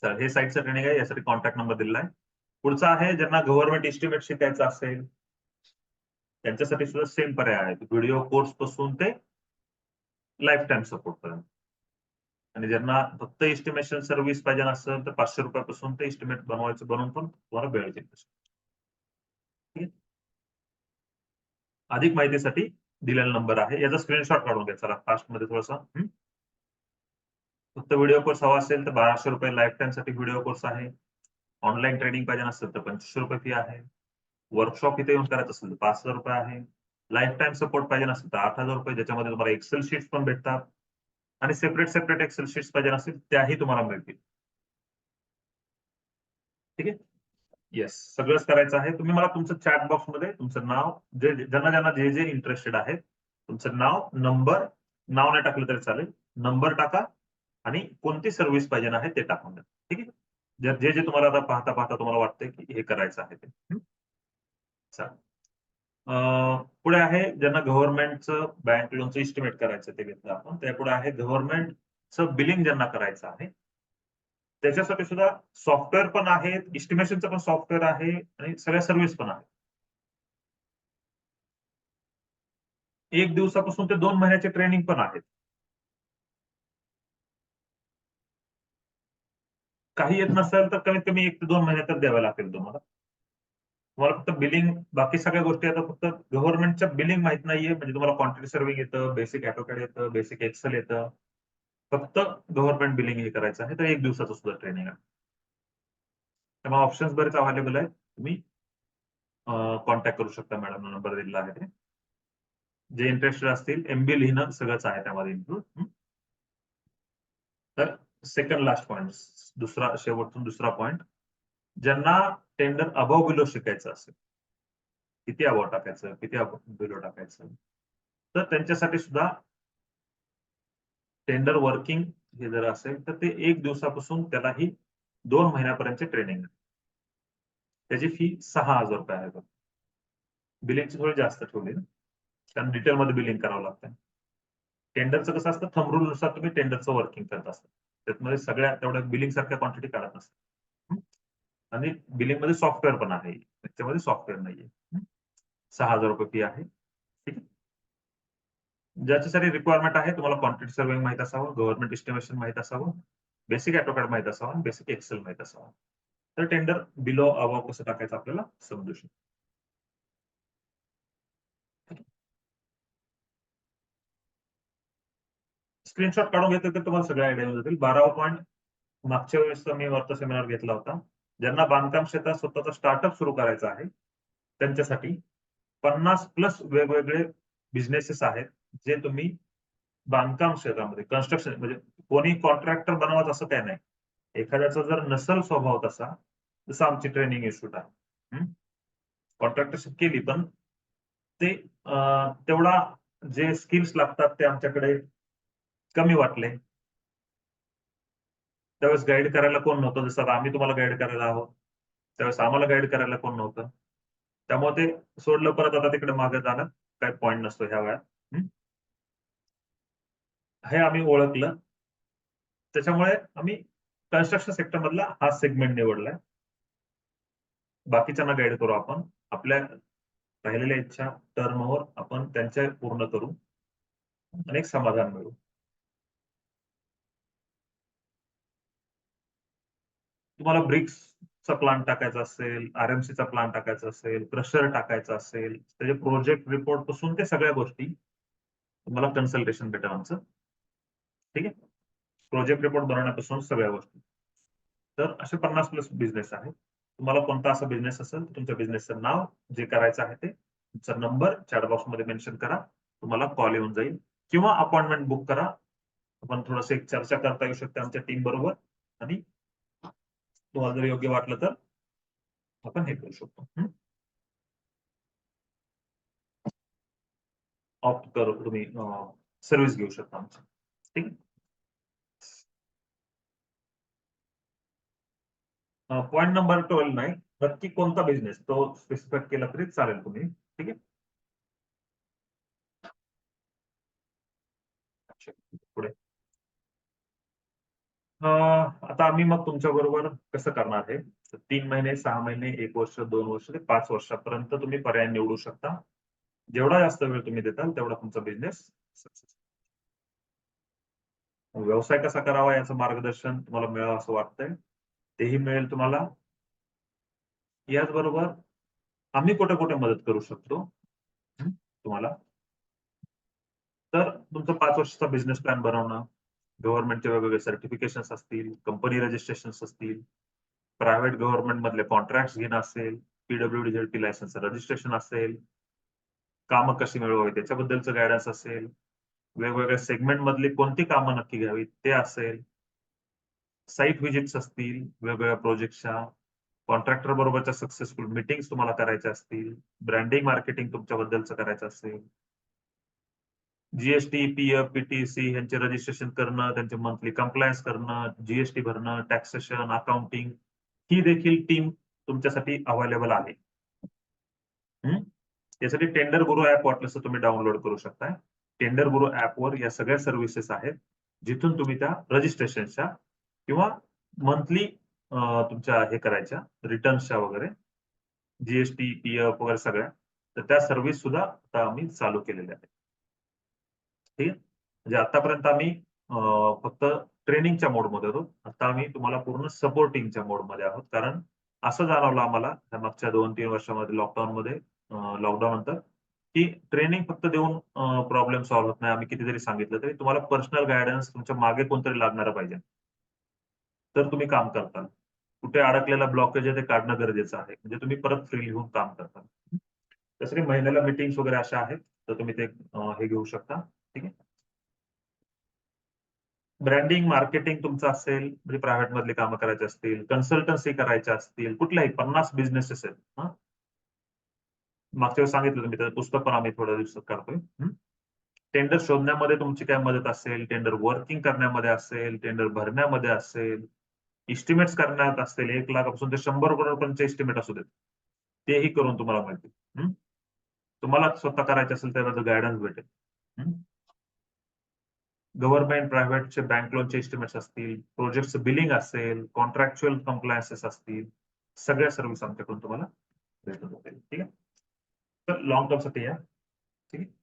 चल हे साईटचं ट्रेनिंग आहे यासाठी कॉन्टॅक्ट नंबर दिलेला आहे. पुढचा आहे ज्यांना गव्हर्नमेंट एस्टिमेट शिकायचं असेल त्यांच्यासाठी सुद्धा सेम पर्याय आहेत. व्हिडिओ कोर्स पासून ते लाईफ टाइम सपोर्ट पर्यंत. आणि ज्यांना फक्त एस्टिमेशन सर्व्हिस पाहिजे असेल तर 500 रुपयापासून ते एस्टिमेट बनवायचं बनवून पण तुम्हाला वेळ घेईल. ठीक आहे. अधिक माहितीसाठी दिलेला नंबर आहे याचा स्क्रीनशॉट काढून घ्या. चला फास्ट मध्ये थोडासा. फक्त व्हिडिओ कोर्स हवा असेल तर 1200 रुपये लाईफ टाइम साठी व्हिडिओ कोर्स आहे. ऑनलाईन ट्रेनिंग पाहिजे असेल तर 2500 रुपये फी आहे. वर्कशॉप इथे येऊन करायचं असेल तर 5,000 रुपये आहे. लाईफ टाइम सपोर्ट पाहिजे असेल तर 8,000 रुपये ज्याच्यामध्ये तुम्हाला एक्सेल शीट्स पण भेटतात आणि सेपरेट एक्सेल शीट्स पाहिजे असेल त्याही तुम्हाला मिळतील. ठीक आहे. येस सगळंच करायचं आहे. तुम्ही मला तुमचं चॅट बॉक्स मध्ये तुमचं नाव ज्यांना जे इंटरेस्टेड आहेत तुमचं नाव नंबर नाव नाही टाकलं तरी चालेल नंबर टाका आणि कोणती सर्व्हिस पाहिजे आहे ते टाकून द्या. ठीक आहे. जे तुम्हाला आता पाहता पाहता तुम्हाला वाटतंय की हे करायचं आहे ते चालेल. पुढे आहे ज्यांना गव्हर्नमेंटचं बँक लोनचं इस्टिमेट करायचं ते घेतलं आपण. त्यापुढे आहे गव्हर्नमेंटचं बिलिंग ज्यांना करायचं आहे त्याच्यासाठी सुद्धा सॉफ्टवेअर पण आहेत, इस्टिमेशनचं पण सॉफ्टवेअर आहे आणि सगळ्या सर्व्हिस पण आहे. 1 दिवसापासून ते 2 महिन्याचे ट्रेनिंग पण आहेत. काही येत नसेल तर कमीत कमी 1 ते 2 महिने तर द्यावे लागतील तुम्हाला. तुम्हाला फक्त बिलिंग बाकी सगळ्या गोष्टी आता फक्त गव्हर्नमेंटच्या बिलिंग माहित नाहीये म्हणजे तुम्हाला क्वांटिटी सर्व्हिंग येतं, बेसिक ऑटोकॅड येतं, बेसिक एक्सेल येतं. फक्त गव्हर्नमेंट बिलिंग हे करायचं आहे तर 1 दिवसाचं सुद्धा ट्रेनिंग आहे. त्यामुळे ऑप्शन्स बरेच अवेलेबल आहेत. तुम्ही कॉन्टॅक्ट करू शकता मॅडम नंबर दिलेला आहे ते. जे इंटरेस्टेड असतील MBA लिहिणं सगळंच आहे त्यामध्ये इन्क्लूड. तर सेकंड लास्ट पॉइंट दुसरा शेवटून दुसरा पॉइंट ज्यांना टेंडर अबव बिलो शिकायचं असेल किती अबव टाकायचं किती बिलो टाकायचं तर त्यांच्यासाठी सुद्धा टेंडर वर्किंग हे जर असेल तर ते 1 दिवसापासून त्यालाही 2 महिन्यापर्यंतचे ट्रेनिंग आहे. त्याची फी 6,000 रुपये आहे. बिलिंगची थोडी जास्त ठेवली कारण डिटेलमध्ये बिलिंग करावं लागतं. टेंडरचं कसं असतं थंब रूल नुसार तुम्ही टेंडरचं वर्किंग करत असता त्यामध्ये सगळ्या तेवढ्या बिलिंग सारख्या क्वांटिटी काढत नसतात. आणि बिलिंग मध्ये सॉफ्टवेअर पण आहे त्याच्यामध्ये सॉफ्टवेअर नाहीये. 6,000 रुपये फी आहे. ठीक आहे. ज्याच्यासाठी रिक्वायरमेंट आहे तुम्हाला क्वांटिटी सर्व्हिंग माहित असावं, गव्हर्नमेंट एस्टिमेशन माहित असावं, बेसिक ऑटोकॅड माहित असावं, बेसिक एक्सेल माहित असावं. तर टेंडर बिलो अबव कसं टाकायचं आपल्याला समजू शकतो. स्क्रीनशॉट काढून घेतलं तर तुम्हाला सगळ्या आयडिया जातील. 12वा पॉईंट मागच्या वेळेस मी वरचा सेमिनार घेतला होता. ज्यांना बांधकाम क्षेत्रात स्वतःचा स्टार्टअप सुरू करायचा आहे त्यांच्यासाठी 50+ वेगवेगळे बिझनेसेस आहेत जे तुम्ही बांधकाम क्षेत्रामध्ये कन्स्ट्रक्शन म्हणजे कोणी कॉन्ट्रॅक्टर बनवायचं असं काही नाही. एखाद्याचा जर नसल स्वभाव तसा जसं आमची ट्रेनिंग इन्स्टिट्यूट आहे. कॉन्ट्रॅक्टरशिप केली पण ते तेवढा जे स्किल्स लागतात ते आमच्याकडे कमी वाटले. त्यावेळेस गाईड करायला कोण नव्हतं. जसं आता आम्ही तुम्हाला गाईड करायला आहोत. त्यावेळेस आम्हाला गाईड करायला कोण नव्हतं. त्यामुळे ते सोडलं परत आता तिकडे मागे जाणं काही पॉईंट नसतो ह्या वेळात. हे आम्ही ओळखलं. त्याच्यामुळे आम्ही कन्स्ट्रक्शन सेक्टर मधला हा सेगमेंट निवडलाय. बाकीच्यांना गाईड करू आपण. आपल्या राहिलेल्या इच्छा टर्मवर आपण त्यांच्या पूर्ण करू आणि एक समाधान मिळू. तुम्हाला ब्रिक्सचा प्लांट टाकायचा असेल, आरएमसीचा प्लांट टाकायचा असेल, क्रशर टाकायचा असेल, त्याचे प्रोजेक्ट रिपोर्ट पासून ते सगळ्या गोष्टी तुम्हाला कन्सल्टेशन भेटेल आमचं. ठीक आहे. प्रोजेक्ट रिपोर्ट बनवण्यापासून सगळ्या गोष्टी. तर असे 50+ बिझनेस आहेत. तुम्हाला कोणता असा बिझनेस असेल तर तुमच्या बिझनेसचं नाव जे करायचं आहे ते तुमचा नंबर चॅट बॉक्स मध्ये मेन्शन करा. तुम्हाला कॉल येऊन जाईल किंवा अपॉइंटमेंट बुक करा. आपण थोडंसं एक चर्चा करता येऊ शकते आमच्या टीम बरोबर आणि तुम्हाला जर योग्य वाटलं तर आपण हे करू शकतो. ऑप्ट करू तुम्ही सर्व्हिस घेऊ शकता आमची. ठीक आहे. पॉईंट नंबर 12 नाही, नक्की कोणता बिझनेस तो स्पेसिफाय केला तरी चालेल तुम्ही. ठीक आहे. पुढे आता आम्ही मग तुमच्या बरोबर कसं करणार आहे 3 महिने, 6 महिने, 1 वर्ष, 2 वर्ष ते 5 वर्षापर्यंत तुम्ही पर्याय निवडू शकता. जेवढा जास्त वेळ तुम्ही देताल तेवढा तुमचा बिझनेस सक्सेस. व्यवसाय कसा करावा याचं मार्गदर्शन तुम्हाला मिळावं असं वाटतंय तेही मिळेल तुम्हाला. याचबरोबर आम्ही कुठे कुठे मदत करू शकतो तुम्हाला. तर तुमचं 5 वर्षाचा बिझनेस प्लॅन बनवणं, गव्हर्नमेंटचे वेगवेगळे सर्टिफिकेशन्स असतील, कंपनी रजिस्ट्रेशन्स असतील, प्रायव्हेट गव्हर्नमेंट मधले कॉन्ट्रॅक्ट घेणं असेल, PWD-ZP लायसन्स रजिस्ट्रेशन असेल, कामं कशी मिळवावी त्याच्याबद्दलचं गायडन्स असेल, वेगवेगळ्या सेगमेंट मधली कोणती कामं नक्की घ्यावी ते असेल, साईट व्हिजिट्स असतील वेगवेगळ्या प्रोजेक्टच्या, कॉन्ट्रॅक्टर बरोबरच्या सक्सेसफुल मीटिंग्स तुम्हाला करायच्या असतील, ब्रँडिंग मार्केटिंग तुमच्याबद्दलचं करायचं असेल, जीएसटी, पीएफ, पीटीसी यांचे रजिस्ट्रेशन करणं, त्यांचे मंथली कंप्लायन्स करणं, जीएसटी भरणं, टॅक्सेशन, अकाउंटिंग ही देखील टीम तुमच्यासाठी अवेलेबल आहे. यासाठी टेंडर गुरु ऍप वाटलं तर तुम्ही डाउनलोड करू शकताय. टेंडर गुरु ऍपवर या सगळ्या सर्व्हिसेस आहेत जिथून तुम्ही त्या रजिस्ट्रेशनच्या किंवा मंथली तुमच्या हे करायच्या रिटर्न्सच्या वगैरे जीएसटी, पीएफ वगैरे सगळ्या तर त्या सर्व्हिस सुद्धा आता आम्ही चालू केलेल्या आहेत. ठीक आहे. म्हणजे आतापर्यंत आम्ही फक्त ट्रेनिंगच्या मोडमध्ये होतो. आता आम्ही तुम्हाला पूर्ण सपोर्टिंगच्या मोडमध्ये आहोत. कारण असं जाणवलं आम्हाला मागच्या 2-3 वर्षामध्ये लॉकडाऊन नंतर की ट्रेनिंग फक्त देऊन प्रॉब्लेम सॉल्व्ह होत नाही. आम्ही कितीतरी सांगितलं तरी तुम्हाला पर्सनल गायडन्स तुमच्या मागे कोणतरी लागणार पाहिजे. तर तुम्ही काम करताल. कुठे अडकलेला ब्लॉकेज आहे ते काढणं गरजेचं आहे. म्हणजे तुम्ही परत फ्रीली होऊन काम करताल. त्यासाठी महिन्याला मीटिंग्स वगैरे अशा आहेत. तर तुम्ही ते हे घेऊ शकता. ठीक आहे. ब्रँडिंग, मार्केटिंग तुमचं असेल म्हणजे प्रायव्हेट मधली कामं करायची असतील, कन्सल्टन्सी करायच्या असतील, कुठल्याही 50 बिझनेसेस आहेत. मागच्या वेळेस सांगितलं तुम्ही त्याचं पुस्तक पण आम्ही थोड्या दिवसात काढतोय. टेंडर शोधण्यामध्ये तुमची काय मदत असेल, टेंडर वर्किंग करण्यामध्ये असेल, टेंडर भरण्यामध्ये असेल, इस्टिमेट्स करण्यात असतील 1 लाखापासून ते 100 करोडपर्यंतचे इस्टिमेट असू देत. तेही करून तुम्हाला मिळतील. तुम्हाला स्वतः करायचे असेल त्याबद्दल गायडन्स भेटेल. गव्हर्नमेंट, प्रायव्हेटचे बँक लोनचे इस्टिमेट्स असतील, प्रोजेक्टचं बिलिंग असेल, कॉन्ट्रॅक्च्युअल कम्प्लायन्सेस असतील, सगळ्या सर्व्हिस आमच्याकडून तुम्हाला भेटून जातील. ठीक आहे. तर लॉंग टर्म साठी या. ठीक आहे.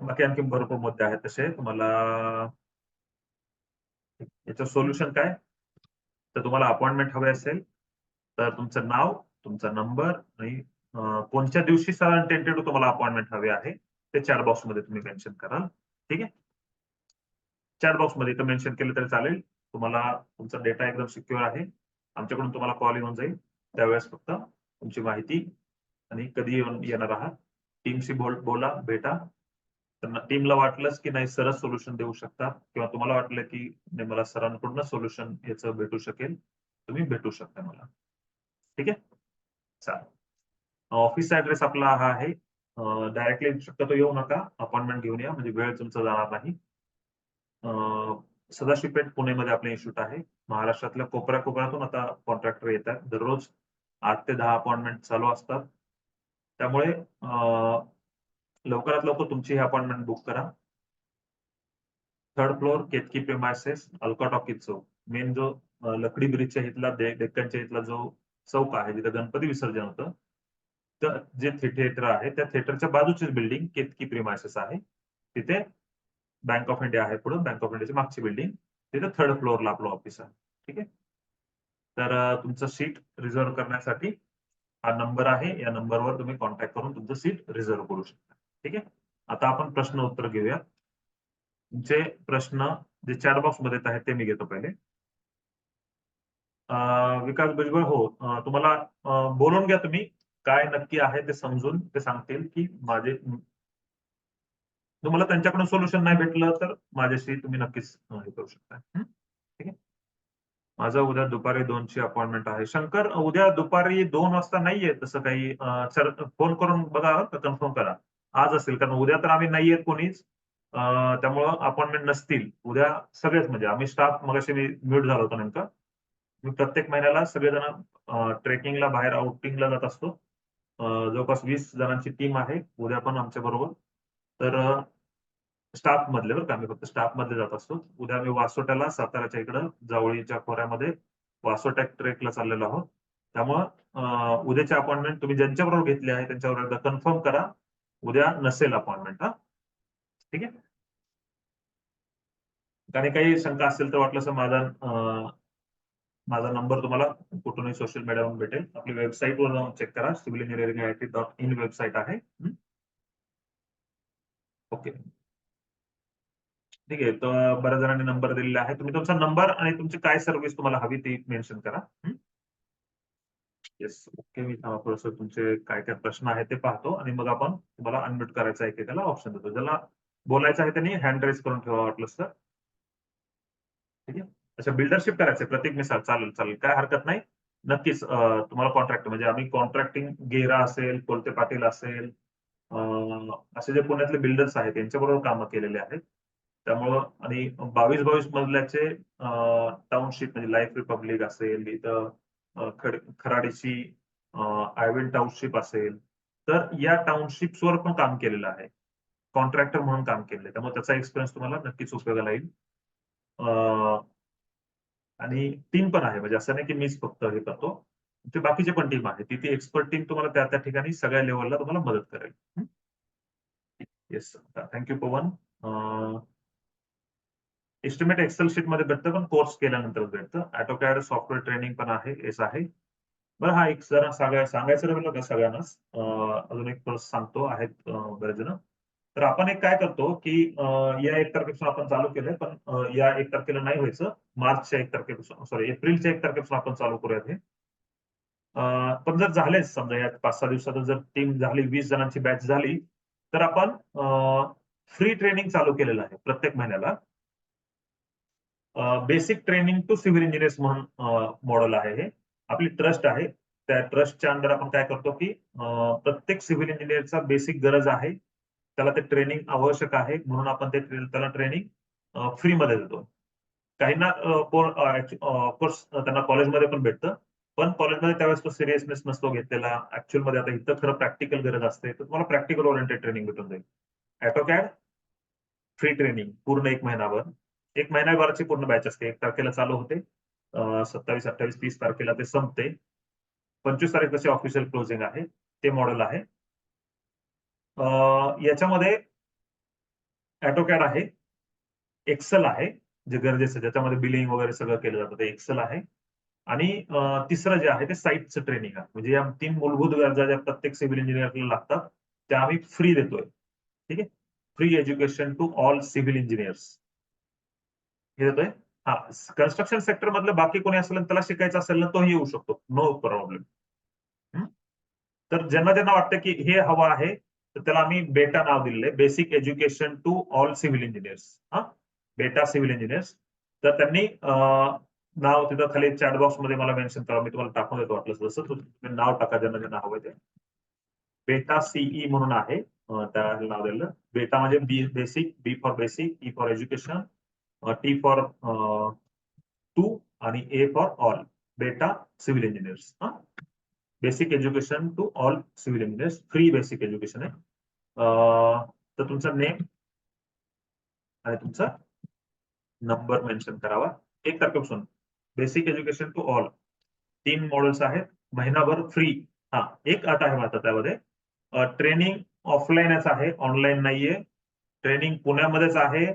बाकी आणखी भरपूर मुद्दे आहेत तसे तुम्हाला याचं सोल्युशन काय? तर तुम्हाला अपॉइंटमेंट हवे असेल तर तुमचं नाव, तुमचा नंबर आणि कोणत्या दिवशी साधारण टेंटेटिव्ह तुम्हाला अपॉइंटमेंट हवे आहे ते चॅट बॉक्स मध्ये तुम्ही मेन्शन कराल. ठीक आहे. चॅट बॉक्स मध्ये इथं मेन्शन केलं तरी चालेल. तुम्हाला तुमचा डेटा एकदम सिक्युअर आहे. आमच्याकडून तुम्हाला कॉल येऊन जाईल. त्यावेळेस फक्त तुमची माहिती आणि कधी येणार आहात टीमशी बोला, भेटा. त्यांना टीमला वाटलंच की नाही सरच सोल्युशन देऊ शकतात किंवा तुम्हाला वाटलं की नाही मला सरांकडूनच सोल्युशन याचं भेटू शकेल, तुम्ही भेटू शकता मला. ठीक आहे. चालेल. ऑफिसचा ऍड्रेस आपला हा आहे. डायरेक्टली शक्यतो येऊ नका, अपॉइंटमेंट घेऊन या म्हणजे वेळ तुमचा जाणार नाही. सदाशिवपेठ पुणेमध्ये आपले इन्स्टिट्यूट आहे. महाराष्ट्रातल्या कोपऱ्यातून आता कॉन्ट्रॅक्टर येतात. दररोज 8 ते 10 अपॉइंटमेंट चालू असतात. त्यामुळे लवकरात लवकर तुमची ही अपॉइंटमेंट बुक करा. 3rd floor Ketki premises, Alka talkies चौक. मेन जो लकडी ब्रिजच्या इथला डेक्कनच्या इथला जो चौक आहे जिथे गणपती विसर्जन होतं, तर जे थिएटर आहे त्या थिएटरच्या बाजूचीच बिल्डिंग केतकी प्रेमायसेस आहे. तिथे बँक ऑफ इंडिया आहे पुढे, बँक ऑफ इंडियाची मागची बिल्डिंग, तिथे 3rd फ्लोअरला आपलं ऑफिस आहे. ठीक आहे. तर तुमचं सीट रिझर्व्ह करण्यासाठी हा नंबर आहे. या नंबरवर तुम्ही कॉन्टॅक्ट करून तुमचं सीट रिझर्व्ह करू शकता. ठीक आहे. आता आपण प्रश्न उत्तर घेऊया. तुमचे प्रश्न जे चॅट बॉक्स मध्ये आहेत ते मी घेतो पहिले. विकास भुजबळ, हो तुम्हाला बोलून घ्या तुम्ही काय नक्की आहे ते समजून ते सांगतील की माझे तुम्हाला त्यांच्याकडून सोल्युशन नाही भेटलं तर माझ्याशी तुम्ही नक्कीच हे करू शकता. ठीक आहे. माझं उद्या दुपारी 2ची अपॉइंटमेंट आहे. शंकर, उद्या दुपारी 2 वाजता नाहीये तसं काही. सर फोन करून बघा, कन्फर्म करा. आज असेल कारण उद्या तर आम्ही नाहीयेत कोणीच. त्यामुळं अपॉइंटमेंट नसतील उद्या सगळेच. म्हणजे आम्ही स्टाफ मगाशी मी म्यूट झालो होतो नेमका. मी प्रत्येक महिन्याला सगळेजण ट्रेकिंगला बाहेर आउटिंगला जात असतो. जवळपास 20 जणांची टीम आहे उद्या पण आमच्या बरोबर. तर स्टाफ मधले बरं का, आम्ही फक्त स्टाफ मधले जात असतो. उद्या आम्ही वासोट्याला साताऱ्याच्या इकडं जावळीच्या खोऱ्यामध्ये वासोटा ट्रेकला चाललेलो आहोत. त्यामुळं उद्याची अपॉइंटमेंट तुम्ही ज्यांच्याबरोबर घेतली आहे त्यांच्याबरोबर एकदा कन्फर्म करा. उद्या नसेल अपॉइंटमेंट. हा, ठीक आहे. काही शंका असेल तर वाटलं असं माझा नंबर तुम्हाला कुठूनही सोशल मीडियावरून भेटेल. आपली वेबसाईटवर जाऊन चेक करा. civilengineeringit.in वेबसाईट आहे. ओके. ठीक आहे. तर बऱ्याच जणांनी नंबर दिलेला आहे. तुम्ही तुमचा नंबर आणि तुमची काय सर्व्हिस तुम्हाला हवी ती मेन्शन करा. येस. ओके. मी थोडंसं तुमचे काय काय प्रश्न आहेत ते पाहतो आणि मग आपण तुम्हाला अनम्यूट करायचा एकेकाला ऑप्शन देतो. ज्याला बोलायचं आहे त्यांनी हँड रेस करून ठेवा वाटलंच तर. ठीक आहे. अच्छा, बिल्डरशिप करायचंय प्रतीक मिसाळ. चालेल चालेल, काय हरकत नाही. नक्कीच तुम्हाला कॉन्ट्रॅक्ट म्हणजे आम्ही कॉन्ट्रॅक्टिंग गेरा असेल, कोलते पाटील असेल, असे जे पुण्यातले बिल्डर्स आहेत यांच्याबरोबर कामं केलेले आहेत. त्यामुळं आणि 22 मजल्याचे टाउनशिप म्हणजे लाईफ रिपब्लिक असेल, इथं खराडीची आयविन टाउनशिप असेल, तर या टाउनशिप्सवर पण काम केलेलं आहे. कॉन्ट्रॅक्टर म्हणून काम केलेलं, त्यामुळे त्याचा एक्सपिरियन्स तुम्हाला नक्कीच उपयोगाला येईल. आणि टीम पण आहे म्हणजे असं नाही की मीच फक्त हे करतो. ते बाकीचे पण टीम आहे. ती एक्सपर्ट टीम तुम्हाला त्या त्या ठिकाणी सगळ्या लेवलला तुम्हाला मदत करेल. येस. थँक्यू पवन. एस्टिमेट एक्सेल शीट मध्ये भेटतं पण कोर्स केल्यानंतर भेटतं. ऑटोकॅड सॉफ्टवेअर ट्रेनिंग पण आहे, येस आहे. बरं, हा एक जरा सांगायचं राहिलं का सगळ्यांनाच, अजून एक थोडं सांगतो. आहेत बरेच जण. तर आपण एक काय करतो की या 1 तारखेपासून आपण चालू केलंय, पण या 1 तारखेला नाही व्हायचं. मार्चच्या 1 तारखेपासून, सॉरी एप्रिलच्या 1 तारखेपासून आपण चालू करूयात हे. पण जर झालेच समजा या 5-6 दिवसात जर टीम झाली, 20 जणांची बॅच झाली, तर आपण फ्री ट्रेनिंग चालू केलेलं आहे प्रत्येक महिन्याला. Basic training to civil engineers म्हणून मॉडेल आहे हे. आपली ट्रस्ट आहे. त्या ट्रस्टच्या अंडर आपण काय करतो की प्रत्येक सिव्हिल इंजिनियरचा बेसिक गरज आहे, त्याला ते ट्रेनिंग आवश्यक आहे, म्हणून आपण त्याला ट्रेनिंग फ्रीमध्ये देतो. काहींना ऑफकोर्स त्यांना कॉलेजमध्ये पण भेटतं, पण कॉलेजमध्ये त्यावेळेस तो सिरियसनेस नसतो घेतलेला. ऍक्च्युअल मध्ये आता इथं खरं प्रॅक्टिकल गरज असते, तर तुम्हाला प्रॅक्टिकल ओरिएंटेड ट्रेनिंग भेटून जाईल. ऑटोकॅड फ्री ट्रेनिंग पूर्ण 1 महिनाभर. 1 महिनाभराची पूर्ण बॅच असते. 1 तारखेला चालू होते, 27, 28, 30 तारखेला ते संपते. 25 तारीख तशी ऑफिशियल क्लोजिंग आहे. ते मॉडेल आहे. याच्यामध्ये ऑटोकॅड आहे, एक्सेल आहे, जे गरजेचं ज्याच्यामध्ये बिलिंग वगैरे सगळं केलं जातं ते एक्सेल आहे. आणि तिसरं जे आहे ते साईटचं ट्रेनिंग आहे. म्हणजे या 3 मूलभूत गरजा ज्या प्रत्येक सिव्हिल इंजिनिअरला लागतात त्या आम्ही फ्री देतोय. ठीक आहे. Free education to all civil engineers हे देतोय. हा, कन्स्ट्रक्शन सेक्टर मधलं बाकी कोणी असेल त्याला शिकायचं असेल ना तोही येऊ शकतो, नो प्रॉब्लेम. तर ज्यांना ज्यांना वाटतं की हे हवं आहे तर त्याला आम्ही बेटा नाव दिलेलं आहे, basic education to all civil engineers. हा, बेटा सिव्हिल इंजिनियर्स. तर त्यांनी नाव तिथं खाली चॅट बॉक्स मध्ये मला मेन्शन करा, मी तुम्हाला टाकून देतो वाटलं जसं तुम्ही नाव टाका ज्यांना ज्यांना हवं ते. बेटा सीई म्हणून आहे, त्या नाव दिलेलं. बेटा म्हणजे basic, B for basic, E for education, T for to आणि A for all. BETA civil engineers. हा, basic education to all civil engineers, free basic education आहे. तर तुमचं नेम आणि तुमचा नंबर मेन्शन करावा. 1 तारखेपासून basic education to all 3 models आहेत, महिनाभर फ्री. हा, एक अट आहे मात्र त्यामध्ये, ट्रेनिंग ऑफलाईनच आहे, ऑनलाईन नाहीये. ट्रेनिंग पुण्यामध्येच आहे.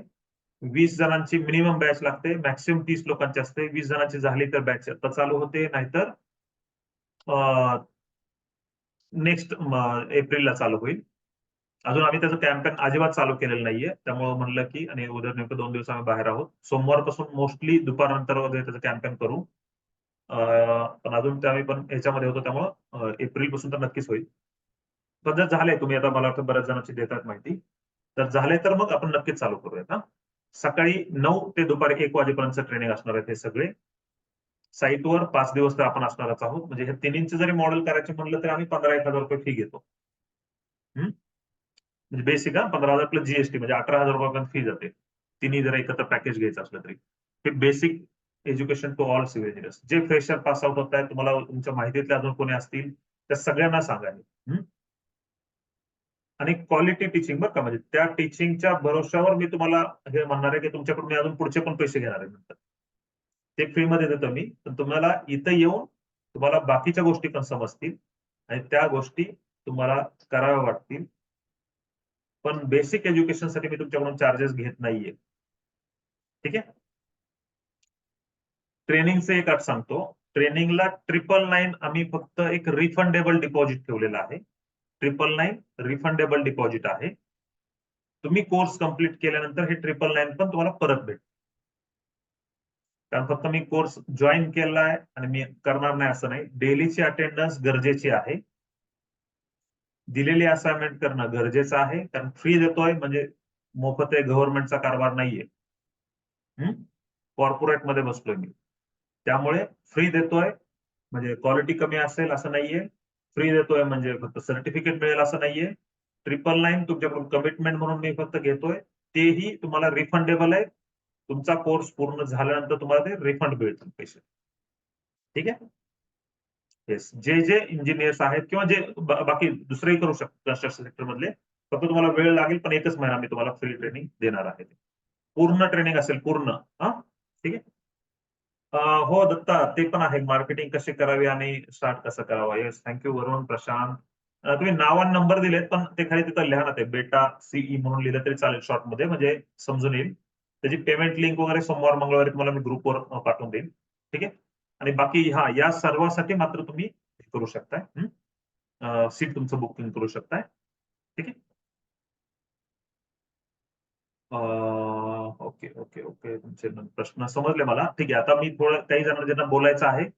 20 जणांची मिनिमम बॅच लागते, मॅक्सिमम 30 लोकांची असते. 20 जणांची झाली तर बॅच आता चालू होते, नाहीतर नेक्स्ट एप्रिलला चालू होईल. अजून आम्ही त्याचं कॅम्पेन अजिबात चालू केलेलं नाहीये, त्यामुळे म्हणलं की, आणि उद्या नेमकं 2 दिवस आम्ही बाहेर आहोत, सोमवारपासून मोस्टली दुपारनंतर वगैरे त्याचं कॅम्पेन करू. पण अजून ते आम्ही पण याच्यामध्ये होतो त्यामुळं एप्रिल पासून तर नक्कीच होईल. पण जर झाले, तुम्ही आता मला वाटतं बऱ्याच जणांची देतात माहिती, तर झाले तर मग आपण नक्कीच चालू करूयात. हा, सकाळी 9 ते दुपारी 1 वाजेपर्यंत ट्रेनिंग असणार आहे हे सगळे. साईटवर 5 दिवस तर आपण असणारच आहोत. म्हणजे हे तिन्हींचे जरी मॉडेल करायचे म्हणलं तर आम्ही 15,000 रुपये फी घेतो. म्हणजे बेसिक 15,000 प्लस जीएसटी म्हणजे 18,000 रुपयापर्यंत फी जाते. तिन्ही जर एकत्र पॅकेज घ्यायचं असलं तरी. हे basic education to all civil engineers. जे फ्रेशर पास आउट होत आहेत, तुम्हाला तुमच्या माहितीतले अजून कोणी असतील त्या सगळ्यांना सांगा. आणि क्वालिटी टीचिंग बरं का, म्हणजे त्या टीचिंगच्या भरोश्यावर मी तुम्हाला हे म्हणणार आहे की तुमच्याकडून मी अजून पुढचे पण पैसे घेणार आहे नंतर. ते फ्री मध्ये देतो मी, पण तुम्हाला इथं येऊन तुम्हाला बाकीच्या गोष्टी पण समजतील आणि त्या गोष्टी तुम्हाला कराव्या वाटतील. पण बेसिक एज्युकेशन साठी मी तुमच्याकडून चार्जेस घेत नाहीये. ठीक आहे. ट्रेनिंगचं एक अट सांगतो, ट्रेनिंगला 999 आम्ही फक्त एक रिफंडेबल डिपॉझिट ठेवलेलं आहे. 999 रिफंडेबल डिपॉझिट आहे. तुम्ही कोर्स कंप्लीट केल्यानंतर हे 999 पण तुम्हाला परत भेटेल. कारण फक्त मी कोर्स जॉईन केलाय आणि मी करणार नाही असं नाही. डेलीची अटेंडन्स गरजेची आहे. दिलेली असाइनमेंट करणं गरजेचं आहे, कारण फ्री देतोय म्हणजे मोफत आहे, गव्हर्नमेंटचा कारभार नाहीये. कॉर्पोरेट मध्ये बसलोय मी, त्यामुळे फ्री देतोय म्हणजे क्वालिटी कमी असेल असं नाहीये. फ्री देतोय म्हणजे फक्त सर्टिफिकेट मिळेल असं नाहीये. 999 तुमच्याकडून कमिटमेंट म्हणून मी फक्त घेतोय, तेही तुम्हाला रिफंडेबल आहे. तुमचा कोर्स पूर्ण झाल्यानंतर तुम्हाला ते रिफंड मिळतील पैसे. ठीक आहे. येस, जे जे इंजिनियर्स आहेत किंवा जे बाकी दुसरेही करू शकतात कन्स्ट्रक्शन सेक्टर मधले, फक्त तुम्हाला वेळ लागेल, पण 1च महिना मी तुम्हाला फ्री ट्रेनिंग देणार आहे. पूर्ण ट्रेनिंग असेल, पूर्ण. हा, ठीक आहे. हो दत्ता, ते पण आहे, मार्केटिंग कशी करावी आणि स्टार्ट कसं करावं. येस, थँक्यू वरुण, प्रशांत. तुम्ही नाव आणि नंबर दिलेत, पण ते खाली तिथं लिहा ना, ते बेटा सीई म्हणून लिहिलं तरी चालेल शॉर्ट मध्ये, म्हणजे समजून येईल. त्याची पेमेंट लिंक वगैरे सोमवार मंगळवारी तुम्हाला मी ग्रुपवर पाठवून देईन. ठीक आहे. आणि बाकी या सर्वांसाठी मात्र तुम्ही करू शकताय, सीट तुमचं बुकिंग करू शकताय. ठीक आहे. ओके ओके ओके, तुमचे प्रश्न समजले मला. ठीक आहे. आता मी थोडं काही जणांना ज्यांना बोलायचं आहे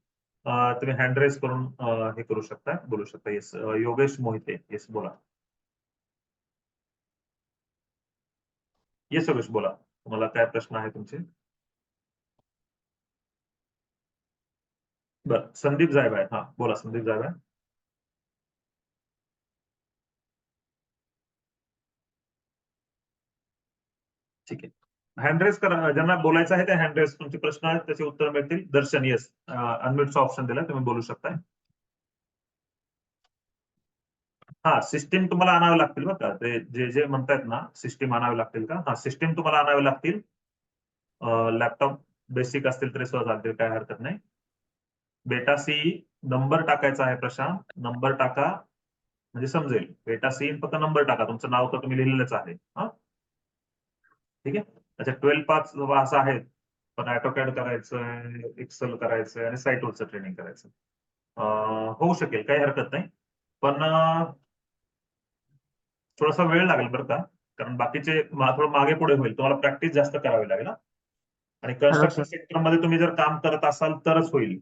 तुम्ही हँड रेस करून हे करू शकता, बोलू शकता. येस, योगेश मोहिते, येस बोला. येस योगेश बोला, तुम्हाला काय प्रश्न आहे तुमचे? बरं, संदीप जायभाय, हा बोला संदीप जायभाय. ठीक आहे. हँड रेस करा, ज्यांना बोलायचं आहे ते हँड रेस, तुमचे प्रश्न आहेत त्याचे उत्तर मिळतील. दर्शन, येस, अनम्यूटचा ऑप्शन दिला, तुम्ही बोलू शकताय. हा, सिस्टीम तुम्हाला आणावे लागतील बरं का, ते जे जे म्हणतायत ना सिस्टीम आणावे लागतील का, हा सिस्टीम तुम्हाला आणावे लागतील. लॅपटॉप बेसिक असतील तरी सुद्धा चालतील, काय हरकत नाही. बेटा सी नंबर टाकायचा आहे प्रशांत, नंबर टाका म्हणजे समजेल. बेटा सी फक्त नंबर टाका, तुमचं नाव तर तुम्ही लिहिलेलंच आहे. हा, ठीक आहे. अच्छा, 12 पास असं आहे, पण ऑटोकॅड करायचंय, एक्सेल करायचंय आणि साईटवरचं ट्रेनिंग करायचं. होऊ शकेल, काही हरकत नाही. पण थोडासा वेळ लागेल बरं का, कारण बाकीचे थोडं मागे पुढे होईल. तुम्हाला प्रॅक्टिस जास्त करावी लागेल ना. आणि कन्स्ट्रक्शन सेक्टरमध्ये तुम्ही जर काम करत असाल तरच होईल.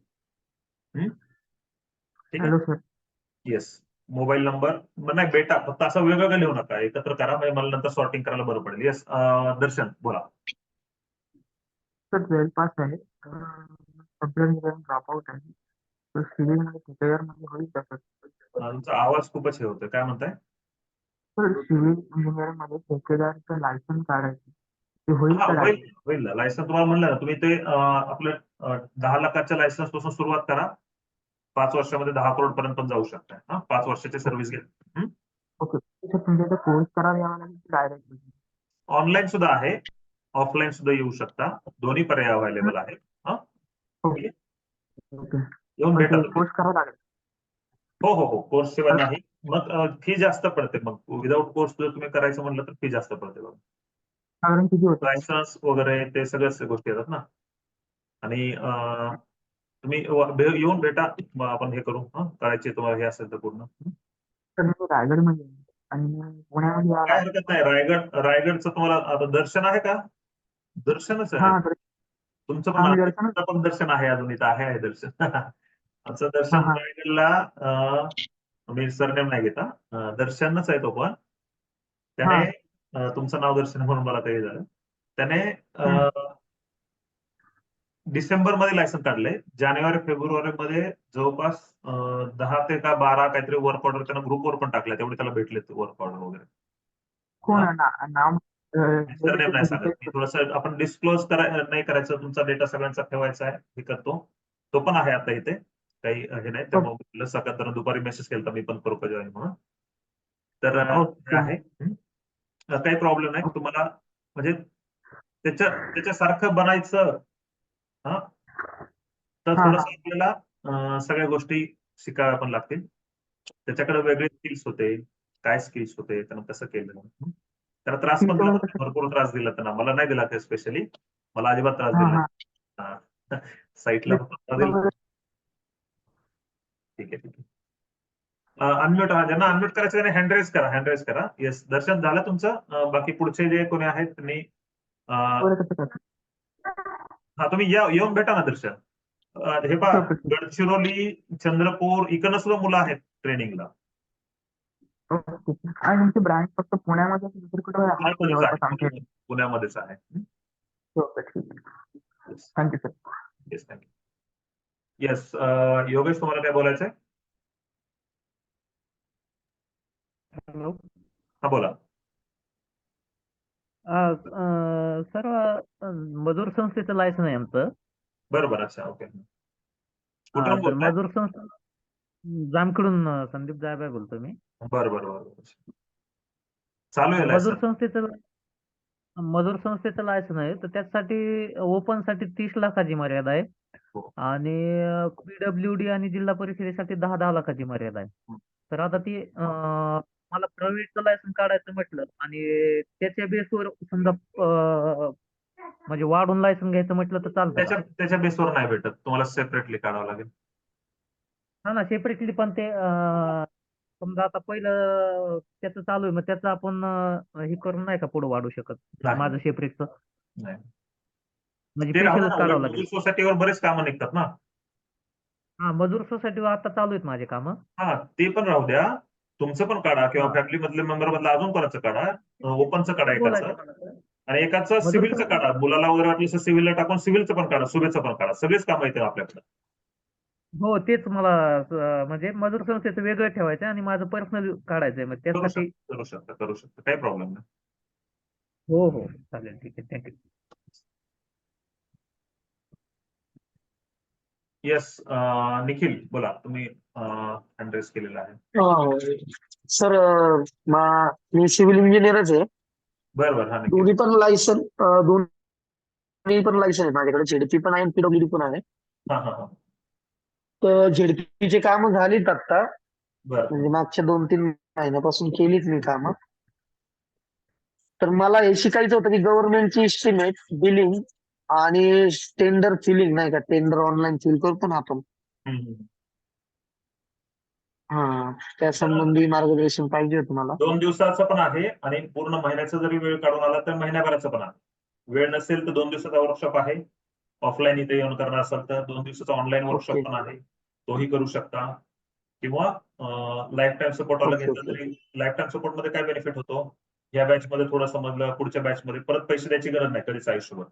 ठीक आहे.
Hello sir.
Yes. Mobile number नाही बेटा, फक्त असं वेगवेगळं लिहू नका, एकत्र करा, म्हणजे मला नंतर सॉर्टिंग करायला बरं पडेल. येस. दर्शन बोला.
सर 12 पास आहे. ड्रॉप आउट आहे. तर सिव्हिल मध्ये प्रिपेअर मध्ये होईल का सर?
तुमचा आवाज खूपच हे होतोय, काय म्हणताय?
सर सिव्हिल इंजिनिअर मध्ये ठेकेदारचं लायसन्स काढायचं ते होईल
हा,
का?
होईल होईल. लायसन्स तुम्हाला म्हणलं ना, तुम्ही ते आपलं 10 लाखाच्या लायसन्स पासून सुरुवात करा. 5 वर्षामध्ये 10 करोड पर्यंत पण जाऊ शकता. 5 वर्षाची सर्व्हिस घ्या.
ओके सर, तुमच्या कोर्स करावा यावा लागेल डायरेक्ट?
ऑनलाईन सुद्धा आहे, ऑफलाईन सुद्धा येऊ शकता. दोन्ही पर्याय अवेलेबल आहेत.
Okay okay.
येऊन भेटा तुम्ही.
कोर्स करावा लागेल?
हो, कोर्स शिवाय नाही. मग फी जास्त पडते. मग विदाऊट कोर्स जर तुम्ही करायचं म्हणलं तर फी जास्त पडते बघा.
साधारण किती होतं?
लायसन्स वगैरे ते सगळ्याच गोष्टी येतात ना. आणि तुम्ही येऊन भेटा, मग आपण हे करू. करायचे तुम्हाला हे असेल तर पूर्ण.
सर मी रायगडमध्ये आहे आणि पुण्यामध्ये
काय हरकत नाही. रायगडचं तुम्हाला आता दर्शन आहे का? दर्शनच आहे.
हा
तुमचं
हा, मी दर्शन.
पण दर्शन आहे, अजून इथं आहे दर्शन. आमचं दर्शन
हा.
रायगडला मी सरनेम नाही घेता, दर्शनच आहे तो पण. त्याने तुमचं नाव दर्शन म्हणून मला ते झालं. त्याने डिसेंबर मध्ये लायसन काढलंय. जानेवारी फेब्रुवारी मध्ये जवळपास 10 ते 12 काहीतरी वर्क ऑर्डर त्यानं ग्रुपवर पण टाकल्या, तेवढे त्याला भेटले वर्क ऑर्डर वगैरे.
कोण नाव?
सरनेम नाही सांगत मी. थोडंसं आपण डिस्क्लोज नाही करायचं. तुमचा डेटा सगळ्यांचा ठेवायचा आहे, हे करतो. तो पण आहे आता इथे, काही हे नाही. त्यामुळे सकाळ दुपारी मेसेज केला मी पण करू का जॉईन म्हणून. तर हे आहे. काही प्रॉब्लेम नाही तुम्हाला, म्हणजे त्याच्यासारखं बनायचं तर थोडस आपल्याला सगळ्या गोष्टी शिकाव्या पण लागतील. त्याच्याकडे वेगळे स्किल्स होते, काय स्किल्स होते, त्यानं कसं केलं. त्याला त्रास पण दिला, भरपूर त्रास दिला त्यांना. मला नाही दिला ते स्पेशली, मला अजिबात त्रास दिला साईटला. ठीक आहे. अनम्यूट, ज्यांना अनम्यूट करायचं त्याने हँडरेज करा. येस. दर्शन झालं तुमचं. बाकी पुढचे जे कोणी आहेत त्यांनी तुम्ही येऊन भेटा ना दर्शन. हे पहा, गडचिरोली, चंद्रपूर इकडनं सुद्धा मुलं आहेत ट्रेनिंगला.
आणि तुमची ब्रांच फक्त पुण्यामध्ये
पुण्यामध्येच आहे.
Thank you sir.
Yes, thank you. Yes. Yogesh, तुम्हाला काय बोलायचंय?
हॅलो.
हा, बोला.
सर मजूर संस्थेचं लायसन आहे आमचं.
बरोबर. अच्छा, ओके.
तर मजूर संस्था जामखेडून संदीप जायबाई बोलतो मी.
बरोबर. चालू आहे
मजूर संस्थेचं लायसन आहे, तर त्यासाठी ओपन साठी 30 लाखाची मर्यादा आहे. आणि पीडब्ल्यूडी आणि जिल्हा परिषदेसाठी 10 लाखाची मर्यादा आहे. तर आता ती मला प्रायव्हेटचं लायसन काढायचं म्हटलं आणि त्याच्या बेसवर समजा म्हणजे वाढून लायसन घ्यायचं म्हटलं तर चालतं का?
त्याच्या बेसवर नाही भेटत, तुम्हाला सेपरेटली काढावं लागेल.
हा ना, सेपरेटली. पण ते समजा आता पहिलं त्याचं चालू आहे, मग त्याचं आपण हे करून नाही का पुढे वाढू शकत? माझं सेपरेटचं
नाही,
म्हणजे
ते राहू
स्पेशलच काढावं
ना.
लागेल.
सोसायटीवर बरेच कामं निघतात ना.
मजूर सोसायटीवर आता चालू आहेत माझे काम.
ते पण राहू द्या. तुमचं पण काढा, किंवा फॅमिली मधले मेंबर मधला अजून कोणाचं काढा. ओपनचं काढा एकाचं, आणि एकाचं सिव्हिलचं काढा. मुलाला वगैरे वाटलं सिव्हिलला टाकून सिव्हिलचं पण काढा, सुबेचं पण काढा. सगळेच कामं येतात आपल्याकडे.
हो, तेच मला म्हणजे मजूर संस्थेचं वेगळं ठेवायचं आणि माझं पर्सनल काढायचंय. मग त्यासाठी
करू शकता, काही प्रॉब्लेम नाही.
हो, चालेल. ठीक आहे. थँक्यू.
येस. निखिल, बोला. तुम्ही अँड्रेस केलेला आहे.
सर मी सिव्हिल इंजिनियरच आहे.
बरोबर. हा,
दोन्ही पण लायसन आहे माझ्याकडे. झेडपी पण आहे आणि पीडब्ल्यूडी पण आहे. तर झेडपीचे काम झालीत आता, म्हणजे मागच्या 2-3 महिन्यापासून केलीच मी कामं. तर मला हे शिकायचं होतं की गव्हर्नमेंटची इस्टिमेट, बिलिंग आणि टेंडर फिलिंग नाही का, टेंडर ऑनलाईन फिल करतो ना आपण.
हम्म.
हा, त्या संबंधी मार्गदर्शन पाहिजे होतं मला.
2 दिवसाचं पण आहे आणि पूर्ण महिन्याचा जरी वेळ काढून आला तर महिन्याभराचं पण आहे. वेळ नसेल तर 2 दिवसाचा वर्कशॉप आहे. ऑफलाईन इथे येऊन करणार असाल तर 2 दिवसाचा ऑनलाईन वर्कशॉप
ओके
पण आहे. तोही करू शकता. किंवा लाईफ टाईम सपोर्टला
ओके
घेतलं
ओके.
तरी लाईफ टाईम सपोर्ट मध्ये काय बेनिफिट होतो, या बॅच मध्ये थोडं समजलं, पुढच्या बॅच मध्ये परत पैसे द्यायची गरज नाही कधीच आयुष्यभर.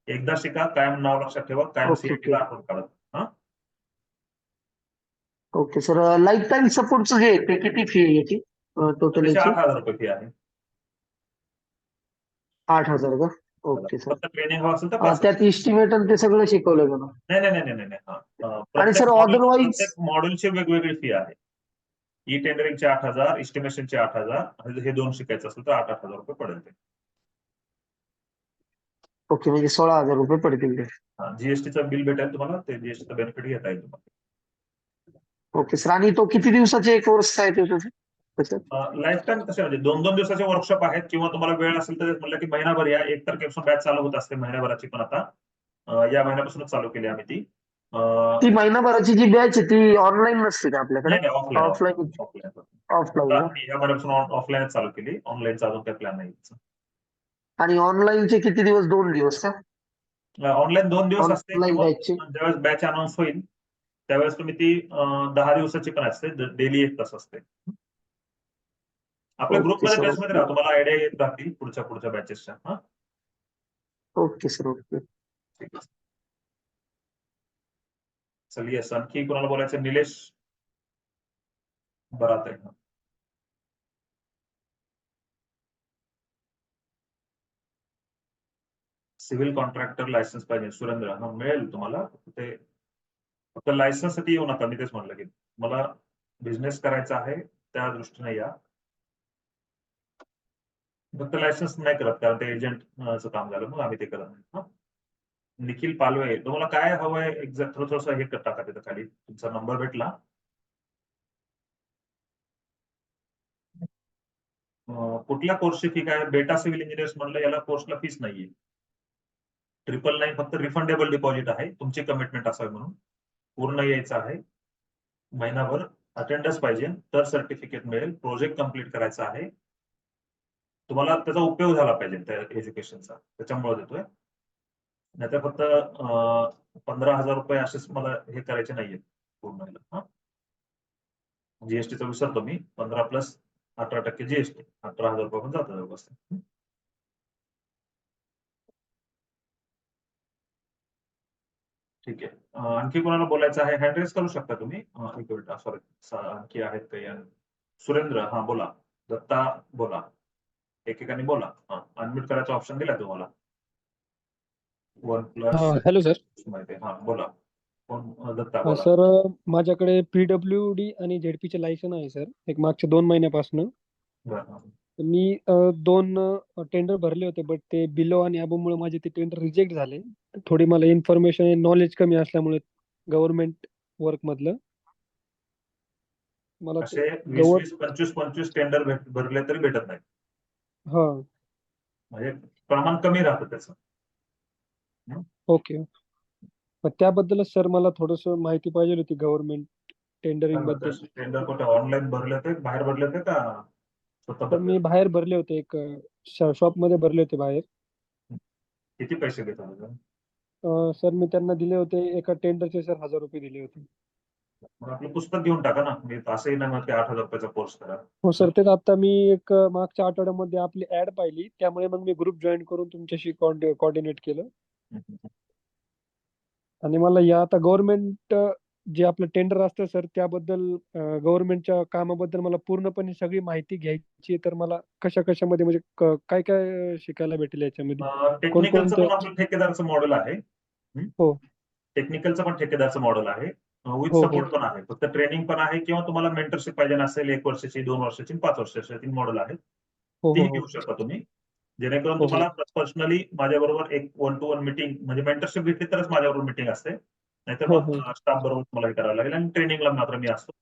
एकदा शिका, कायम नाव लक्षात ठेवा, कायम
ओके
CFP ला
ओके
आठवण काढा. हा,
ओके सर. लाईफ टाईम सपोर्टचं जे आहे, ते किती फी आहे याची
तर
टोटल
त्याची
याची?
8,000 रुपये फी आहे.
8,000 का? Okay sir.
फक्त ट्रेनिंग हवं असेल तर 5,000.
त्यात इस्टिमेट आणि ते सगळं शिकवलं जाणार.
नाही नाही नाही नाही नाही हा.
आणि
प्रत्येक
सर
मॉड्यूल
अदरवाईज
प्रत्येक मॉड्यूलची वेगवेगळी फी आहे. ई टेंडरिंगचे 8,000, इस्टिमेशनचे 8,000, आणि हे 2 शिकायचं असेल तर 8,000 रुपये पडेल ते.
ओके, म्हणजे 16,000 रुपये पडतील ते.
जीएसटीचं बिल भेटेल तुम्हाला, ते जीएसटीचं बेनिफिट घेता येईल तुम्हाला.
Okay sir. आणि तो किती दिवसाचे कोर्स आहे त्याच्यात?
लाईफ टाईम कसे म्हणजे 2-2 दिवसाचे वर्कशॉप आहेत, किंवा तुम्हाला वेळ असेल तर म्हणलं की महिनाभर या. 1 तारखेपासून बॅच चालू होत असते महिन्याभराची, पण आता या महिन्यापासूनच चालू केली आम्ही ती.
ती महिनाभराची जी बॅच आहे ती ऑनलाईन नसते का आपल्याकडे?
नाही ऑफलाईन
ऑफलाईन.
ऑफलाईन.
ऑफलाईन
आता
का?
आम्ही या महिन्यापासून ऑफलाईनच चालू केली, ऑनलाईनचा अजून काही प्लॅन नाही.
आणि ऑनलाईनचे किती दिवस? 2 दिवस का?
ऑनलाईन 2 दिवस असते,
ऑनलाईन
किंवा
बॅचचे?
ज्यावेळेस बॅच अनाऊन्स होईल त्यावेळेस तुम्ही ती 10 दिवसाची पण असते, डेली 1 तास असते. आपल्या
ओके
ग्रुपमध्ये
सर.
बॅचमध्ये
ओके
राहा, तुम्हाला आयडिया येत राहतील पुढच्या बॅचेसच्या. हा,
ओके सर. ओके.
ठीक आहे. चलिए, आणखी कोणाला बोलायचं? निलेश बरात आहे. सिव्हिल कॉन्ट्रॅक्टर लायसन्स पाहिजे सुरेंद्र. हा, मिळेल तुम्हाला. ते फक्त लायसन्स साठी येऊ नका, मी तेच म्हणलं की मला बिझनेस करायचा आहे त्या दृष्टीने या. फक्त लायसन्स नाही करत, कारण ते एजंटचं काम झालं, मग आम्ही ते करत नाही. निखिल पालवे, तुम्हाला काय हवंय एक्झॅक्ट? थोडंसं हे टाका तिथं खाली, तुमचा नंबर भेटला. कुठल्या कोर्सची फी काय? बेटा सिव्हिल इंजिनियर्स म्हणलं, याला कोर्सला फीस नाहीये. 999 फक्त रिफंडेबल डिपॉझिट आहे, तुमची कमिटमेंट असावी म्हणून. पूर्ण यायचं आहे, महिनाभर अटेंडन्स पाहिजे तर सर्टिफिकेट मिळेल. प्रोजेक्ट कम्प्लीट करायचा आहे, तुम्हाला त्याचा उपयोग झाला पाहिजे त्या एज्युकेशनचा, त्याच्यामुळे देतोय. नाहीतर फक्त 15,000 रुपये असेच मला हे करायचे नाहीये पूर्ण. हा, जीएसटीचा विसरतो मी, 15 प्लस 18% जीएसटी, 18,000 रुपये पण जातं व्यवस्थित. ठीक आहे. आणखी कोणाला बोलायचं आहे? हँड रेस करू शकता तुम्ही. एक मिनिट, सॉरी, आणखी आहेत काही? सुरेंद्र, हा बोला. दत्ता बोला. एकेकाने बोला. हा, अनम्यूट करायचा ऑप्शन दिला तुम्हाला. 1+
हॅलो सर.
माहिती आहे. हा, बोला. कोण? दत्ता बोला.
सर, माझ्याकडे PWD आणि ZP लायसन आहे सर, एक मागच्या 2 महिन्यापासून.
बरं.
मी 2 टेंडर भरले होते, बट ते बिलो आणि अबोमुळे माझे ते टेंडर रिजेक्ट झाले. थोडी मला इन्फॉर्मेशन नॉलेज कमी असल्यामुळे गव्हर्नमेंट वर्क मधलं मला
असे 20,
गव्हर्न
25, 25 टेंडर भरले तरी भेटत नाही,
हा.
म्हणजे प्रमाण कमी राहतं त्याचं.
ओके. त्याबद्दलच सर मला थोडस माहिती पाहिजे होती गव्हर्नमेंट टेंडरिंग बद्दल.
टेंडर कुठे ऑनलाईन भरले होते, बाहेर भरले होते का स्वतः
तर
भरले?
मी बाहेर भरले होते, एक शॉप मध्ये भरले होते बाहेर.
किती पैसे घेतात?
सर, मी त्यांना दिले होते, एका टेंडरचे सर 1,000 रुपये दिले होते.
मग आपलं पुस्तक घेऊन टाका ना, मी असंही नाही म्हणत की 8,000 रुपयाचा कोर्स करा.
हो सर, तेच आता मी एक मागच्या आठवड्यामध्ये आपली ऍड पाहिली, त्यामुळे मग मी ग्रुप जॉईन करून तुमच्याशी कोऑर्डिनेट केलं. आणि मला या आता गव्हर्नमेंट जे आपलं टेंडर असतं सर, त्याबद्दल गव्हर्नमेंटच्या कामाबद्दल मला पूर्णपणे सगळी माहिती घ्यायची आहे. तर मला कशामध्ये म्हणजे काय काय शिकायला भेटेल याच्यामध्ये?
टेक्निकलचं
कोणकोणते?
पण आपलं ठेकेदारचं मॉडेल आहे.
हो
टेक्निकलचं पण ठेकेदारचं मॉडेल आहे, विथ
हो हो
सपोर्ट पण आहे. फक्त ट्रेनिंग पण आहे, किंवा तुम्हाला मेंटरशिप पाहिजे असेल 1 वर्षाची, 2 वर्षाची, 5 वर्षाची, 3 मॉडेल आहेत,
हो
तीही
हो
घेऊ शकता तुम्ही. जेणेकरून
हो हो
तुम्हाला पर्सनली माझ्याबरोबर एक 1-to-1 मीटिंग, म्हणजे मेंटरशिप घेतली तरच माझ्याबरोबर मीटिंग असते, नाहीतर
हो
मग
हो
स्टाफ बरोबर तुम्हाला हे करावं लागेल. आणि ट्रेनिंगला मात्र मी असतो.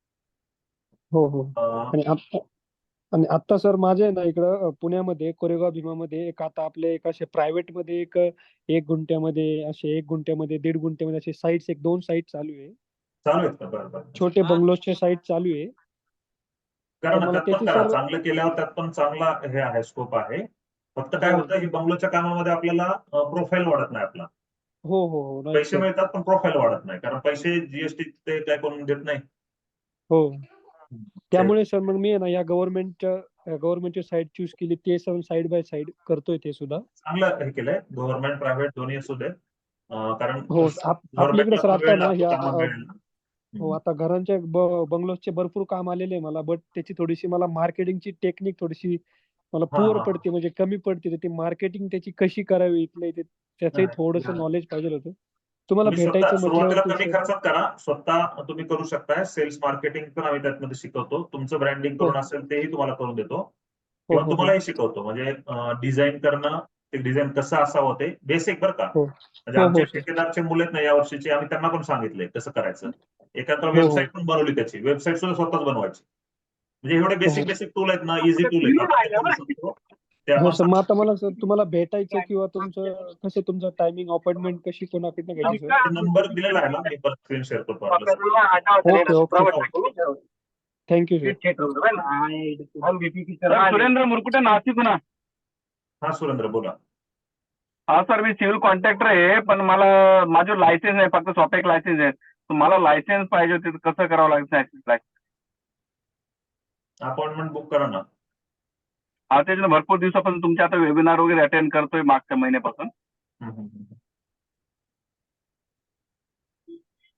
हो हो. आणि आणि आता सर माझे ना इकडं पुण्यामध्ये कोरेगाव भीमामध्ये एक आता आपले एक असे प्रायव्हेट मध्ये एक गुंठ्यामध्ये असे 1 गुंठ्यामध्ये 1.5 गुंठ्यामध्ये असे साईट्स 2 साईट चालू आहे.
चालू आहेत का? बरं बरं.
छोटे बंगलोजचे साईट चालू आहे.
करा
तर
ना,
मला
त्यात पण
त्याची
करा.
सर
चांगलं केल्यावर त्यात पण चांगला हे आहे, स्कोप आहे. फक्त काय
हो
होतं, ही बंगलोच्या कामामध्ये आपल्याला प्रोफाईल वाढत नाही आपला.
हो राईट
पैसे
सर.
मिळतात पण प्रोफाईल वाढत नाही, कारण पैसे जीएसटी ते काय कोण देत नाही.
हो
ते
त्यामुळे सर मग मी आहे ना या गव्हर्नमेंटची साईट चूज केली. ते सर साईड बाय साईड करतोय ते सुद्धा.
चांगलं हे केलंय. गव्हर्नमेंट प्रायव्हेट दोन्ही असू दे. कारण
हो आपल्या इकडे
गव्हर्नमेंटला
सर
पण
आता
वेळ
ना
लागतो,
या
कामाला मिळेल ना.
हो आता घरांच्या बंगलोजचे भरपूर काम आलेले आहे मला, बट त्याची थोडीशी मला मार्केटिंगची टेक्निक थोडीशी मला
हा
पुअर
हा
पडते, म्हणजे कमी पडते. तर ती मार्केटिंग त्याची कशी करावी इथल्या इथे त्याचंही थोडंसं नॉलेज पाहिजे होतं. तुम्हाला
तुम्ही स्वतः
भेटायचं
सुरुवातीला
म्हटल्यावरती
कमी
सर.
खर्चात करा. स्वतः तुम्ही करू शकताय. सेल्स मार्केटिंग पण आम्ही त्यामध्ये शिकवतो. तुमचं ब्रँडिंग
हो
करून असेल तेही तुम्हाला करून देतो,
हो
किंवा
हो हो
तुम्हालाही शिकवतो. म्हणजे डिझाईन करणं, ते डिझाईन कसं असावं ते बेसिक बरं का.
हो
म्हणजे
हो
आमचे
हो सर.
ठेकेदारचे मुलं आहेत ना या वर्षीचे, आम्ही त्यांना पण सांगितलंय कसं करायचं. एखादा
हो हो
वेबसाईट पण बनवली, त्याची वेबसाईट सुद्धा स्वतःच बनवायची. म्हणजे एवढे
हो
बेसिक बेसिक टूल आहेत ना, इझी टूल आहेत, आपण ते करू शकतो. ते
हो
आपण
सर. मग आता मला सर तुम्हाला भेटायचं किंवा तुमचं टायमिंग अपॉइंटमेंट कशी कोणाकडनं घ्यायची सर?
नंबर दिलेला आहे ना, मी परत स्क्रीन शेअर करतो आपल्याला.
Okay thank you sir.
Surendra Murkute, Nashik ना.
हा सुरेंद्र बोला.
हा सर, मी सिव्हिल कॉन्ट्रॅक्टर आहे, पण मला माझं लायसन्स आहे, फक्त स्वतः एक लायसन्स आहे. तर मला लायसन्स पाहिजे होते, तर कसं करावं लागतं?
अपॉइंटमेंट बुक करा ना.
हा त्याच्यानं भरपूर दिवसापासून तुमच्या आता वेबिनार वगैरे अटेंड करतोय मागच्या महिन्यापासून.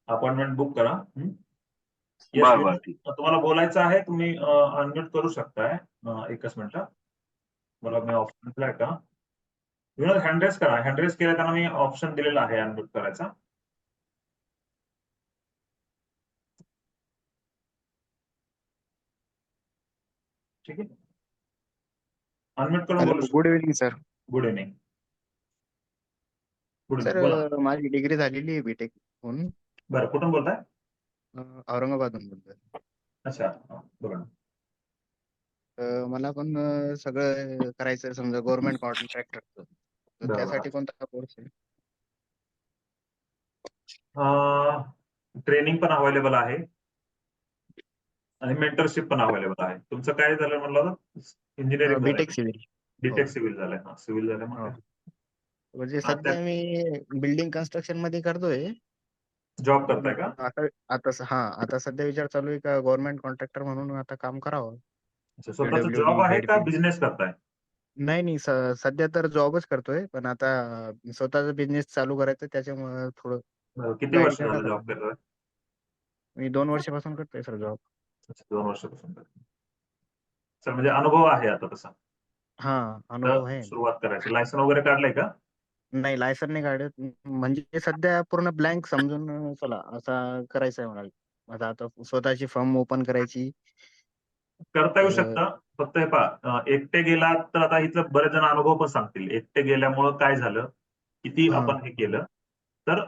अपॉइंटमेंट बुक करा. येस
बरं बरं
विनोद,
ठीक.
तुम्हाला बोलायचं आहे, तुम्ही अनम्यूट करू शकताय. एकच मिनिट, मला मी ऑप्शन दिलाय का? विनोद हँडरेस करा. हँडरेस केलं त्यांना मी ऑप्शन दिलेला आहे अनम्यूट करायचा. ठीक आहे, अनम्यूट करून बोलू
हॅलो,
शकतो.
Good evening sir.
Good evening. Good
sir
evening, बोला.
माझी डिग्री झालेली आहे बीटेक म्हणून.
बरं, कुठून बोलताय?
औरंगाबादहून बोलतोय.
अच्छा, बोला.
मला पण सगळं करायचं समजा गव्हर्नमेंट कॉन्ट्रॅक्टरचं, तर
बरोबर.
त्यासाठी कोणता कोर्स आहे?
ट्रेनिंग पण अवेलेबल आहे आणि मेंटरशिप पण अवेलेबल आहे. तुमचं काय झालं म्हणलं? इंजिनिअरिंग झालंय,
बीटेक सिव्हिल. हो
बीटेक सिव्हिल झालंय. हा, सिव्हिल झालं मग
हो.
काय?
म्हणजे
हा,
सध्या मी बिल्डिंग कन्स्ट्रक्शन मध्ये करतोय.
जॉब
पण
करताय का?
आता सध्या विचार चालू आहे का गव्हर्नमेंट कॉन्ट्रॅक्टर म्हणून आता काम करावं.
अच्छा, स्वतःचा जॉब
पीडब्ल्यूडी,
आहे का
झेडपी.
बिझनेस करताय?
नाही सध्या तर जॉबच करतोय, पण आता स्वतःचा बिझनेस चालू करायचं, त्याच्यामुळे थोडं
किती
गाईड
वर्ष
करा
झालं
जरा.
जॉब करताय?
मी 2 वर्षापासून करतोय सर जॉब.
अच्छा, 2 वर्षापासून करताय. सर म्हणजे अनुभव आहे आता तसा,
हा,
तर
अनुभव आहे.
सुरुवात करायची. लायसन वगैरे काढलंय का?
नाही, लायसन नाही काढत. म्हणजे सध्या पूर्ण ब्लँक समजून चला असा करायचा आहे मला. आता स्वतःची फर्म ओपन करायची.
करता येऊ
तर
शकतं. फक्त हे पहा, एकटे गेलात तर आता इथलं बरेच जण अनुभव पण सांगतील. एकटे गेल्यामुळं काय झालं, किती
हा
आपण हे केलं तर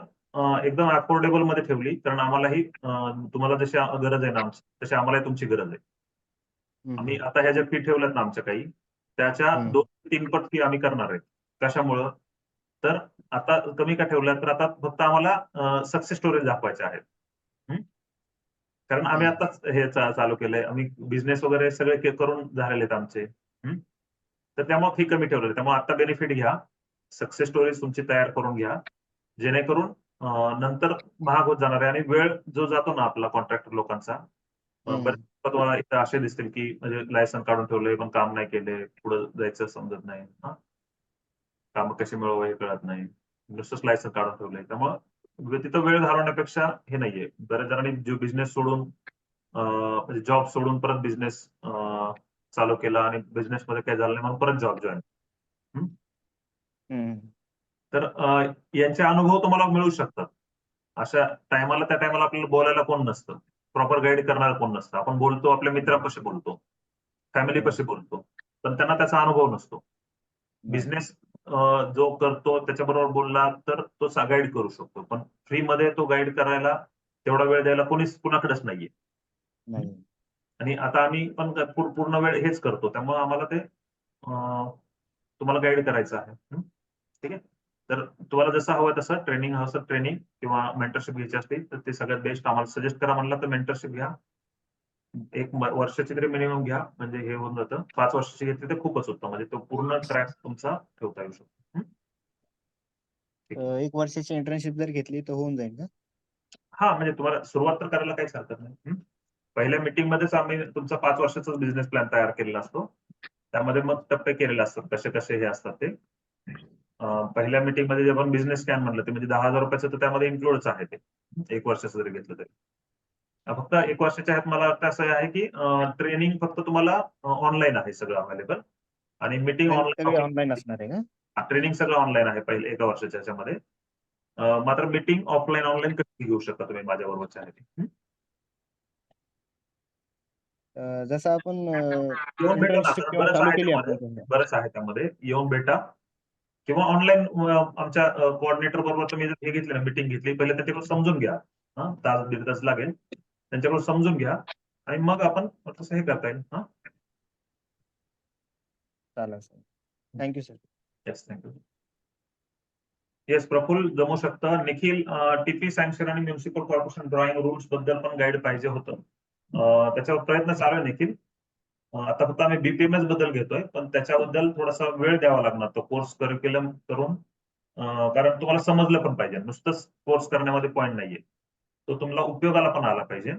एकदम अफोर्डेबल मध्ये ठेवली, कारण आम्हालाही तुम्हाला जशी गरज आहे ना आमची, तशी आम्हालाही तुमची गरज आहे. आम्ही
हम्म,
आता ह्या ज्या फी ठेवल्यात ना आमच्या काही, त्याच्या
हम्म,
2-3 पट फी आम्ही करणार आहे. कशामुळं? तर आता कमी का ठेवल्या, तर आता फक्त आम्हाला सक्सेस स्टोरीज दाखवायच्या आहेत. कारण आम्ही
हम्म,
आताच हे चालू केलंय. आम्ही बिझनेस वगैरे सगळे करून झालेले आहेत आमचे. तर त्यामुळे फी कमी ठेवलेली. त्यामुळे आता बेनिफिट घ्या. सक्सेस स्टोरीज तुमची तयार करून घ्या, जेणेकरून नंतर महाग होत जाणार आहे. आणि वेळ जो जातो ना आपला कॉन्ट्रॅक्टर लोकांचा, बरेच
हम्म,
तुम्हाला इथं असे दिसतील की म्हणजे लायसन काढून ठेवलंय पण काम नाही केले, पुढे जायचं समजत नाही, काम कशी मिळवावं हे कळत नाही, नुसतंच लायसन काढून ठेवलंय. त्यामुळे तिथं वेळ घालवण्यापेक्षा हे नाहीये. बऱ्याच जणांनी जो बिझनेस सोडून म्हणजे जॉब सोडून परत बिझनेस चालू केला, आणि बिझनेस मध्ये काय झालं नाही म्हणून परत जॉब जॉईन.
हम्म.
तर यांचे अनुभव तुम्हाला मिळू शकतात. अशा टायमाला, त्या टायमाला आपल्याला बोलायला कोण नसतं, प्रॉपर गाईड करणार कोण नसतं. आपण बोलतो, आपल्या मित्रापाशी बोलतो, फॅमिलीपाशी बोलतो, पण त्यांना त्याचा अनुभव नसतो.
नाही
बिझनेस जो करतो त्याच्याबरोबर बोलला तर तो गाईड करू शकतो, पण फ्री मध्ये तो गाईड करायला तेवढा वेळ द्यायला कुणाकडेच नाहीये.
नाही
आणि आता आम्ही पण पूर्ण वेळ हेच करतो, त्यामुळे आम्हाला ते तुम्हाला गाईड करायचं आहे. ठीक आहे. तर तुम्हाला जसं हवं तसं ट्रेनिंग हवं असं ट्रेनिंग किंवा मेंटरशिप घ्यायची असते तर ते सगळ्यात बेस्ट आम्हाला सजेस्ट करा म्हणलं तर मेंटरशिप घ्या. एक वर्षाची तरी मिनिमम घ्या, म्हणजे हे होऊन जातं. 5 वर्षाची घेतली तर खूपच होतं, म्हणजे तो पूर्ण ट्रॅक तुमचा ठेवता येऊ शकतो. ठीक आहे.
1 वर्षाची इंटर्नशिप जर घेतली तर होऊन जाईल का?
हा, म्हणजे तुम्हाला सुरुवात तर करायला काहीच हरकत नाही. पहिल्या मीटिंग मध्येच आम्ही तुमचा 5 वर्षाचा बिझनेस प्लॅन तयार केलेला असतो. त्यामध्ये मग टप्पे केलेले असतात, कसे कसे हे असतात ते. पहिल्या मीटिंग मध्ये जे आपण बिझनेस प्लॅन म्हणलं ते म्हणजे 10,000 रुपयाचं तर त्यामध्ये इन्क्लूडच आहे ते, 1 वर्षाचं जरी घेतलं तरी. फक्त 1 वर्षाच्या ह्यात मला वाटतं असं आहे की ट्रेनिंग फक्त तुम्हाला ऑनलाईन आहे सगळं अवेलेबल, आणि मीटिंग
ट्रेनिंग सगळी
ऑनलाईन.
ऑनलाईन असणार आहे का?
ट्रेनिंग सगळं ऑनलाईन आहे पहिले 1 वर्षाच्या ह्याच्यामध्ये. मात्र मीटिंग ऑनलाईन कशी घेऊ शकता तुम्ही माझ्याबरोबरच्या आहे.
जसं आपण
येऊन भेटा ना,
इंटर्नशिप
कारण
किंवा
बरंच
चालू
आहे
केली
त्यामध्ये,
आपण समजा.
बरंच आहे त्यामध्ये. येऊन भेटा किंवा ऑनलाईन आमच्या कोऑर्डिनेटर बरोबर तुम्ही जर हे घेतली ना, मीटिंग घेतली, पहिले त्यांच्याकडून समजून घ्या. तास दीड तास लागेल, त्यांच्याकडून समजून घ्या आणि मग आपण तसं हे करता येईल.
चालेल sir. Thank you sir.
Yes, thank you. Yes, Praful जमू शकतं. निखिल, टीपी सँक्शन आणि म्युनिसिपल कॉर्पोरेशन ड्रॉइंग रूल्स बद्दल पण गाईड पाहिजे होतं. त्याच्यावर प्रयत्न चालू आहे निखिल. आता फक्त आम्ही बीपीएमएस बद्दल घेतोय, पण त्याच्याबद्दल थोडासा वेळ द्यावा लागणार तो कोर्स करिक्युलम करून, कारण तुम्हाला समजलं पण पाहिजे. नुसतंच कोर्स करण्यामध्ये पॉईंट नाहीये, तो तुम्हाला उपयोगाला पण आला पाहिजे.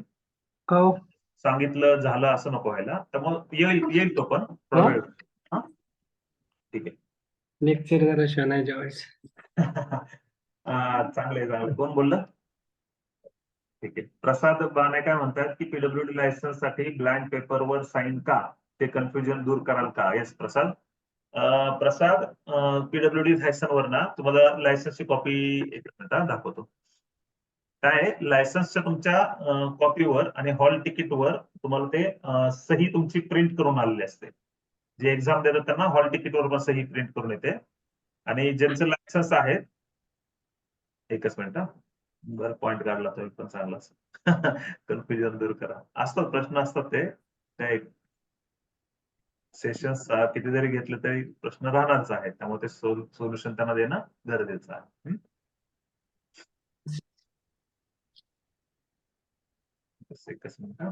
सांगितलं झालं असं नको व्हायला, तर मग येईल तो पण थोडा वेळ. ठीक आहे.
लेक्चर जरा शनायच्या वेळेस.
चांगले. कोण बोललं? ठीक आहे. प्रसाद बाणे काय म्हणतात की पीडब्ल्यूडी लायसन्स साठी ब्लँक पेपरवर साईन का, ते कन्फ्युजन दूर कराल का? येस प्रसाद. प्रसाद, पीडब्ल्यूडी लायसन वर ना तुम्हाला लायसन्सची कॉपी एक मिनिट दाखवतो. काय लायसन्सच्या तुमच्या कॉपीवर आणि हॉल तिकीटवर तुम्हाला ते सही तुमची प्रिंट करून आलेली असते. जे एक्झाम देतात त्यांना हॉल तिकीटवर पण सही प्रिंट करून येते. आणि ज्यांचं लायसन्स आहे, एकच मिनिट. बरं, पॉइंट काढला तो पण चांगलाच. कन्फ्युजन दूर करा. असतात प्रश्न असतात ते काय, सेशन्स किती जरी घेतले तरी प्रश्न राहणारच आहे, त्यामुळे ते सोल्युशन त्यांना देणं गरजेचं आहे. एकच मिनिट.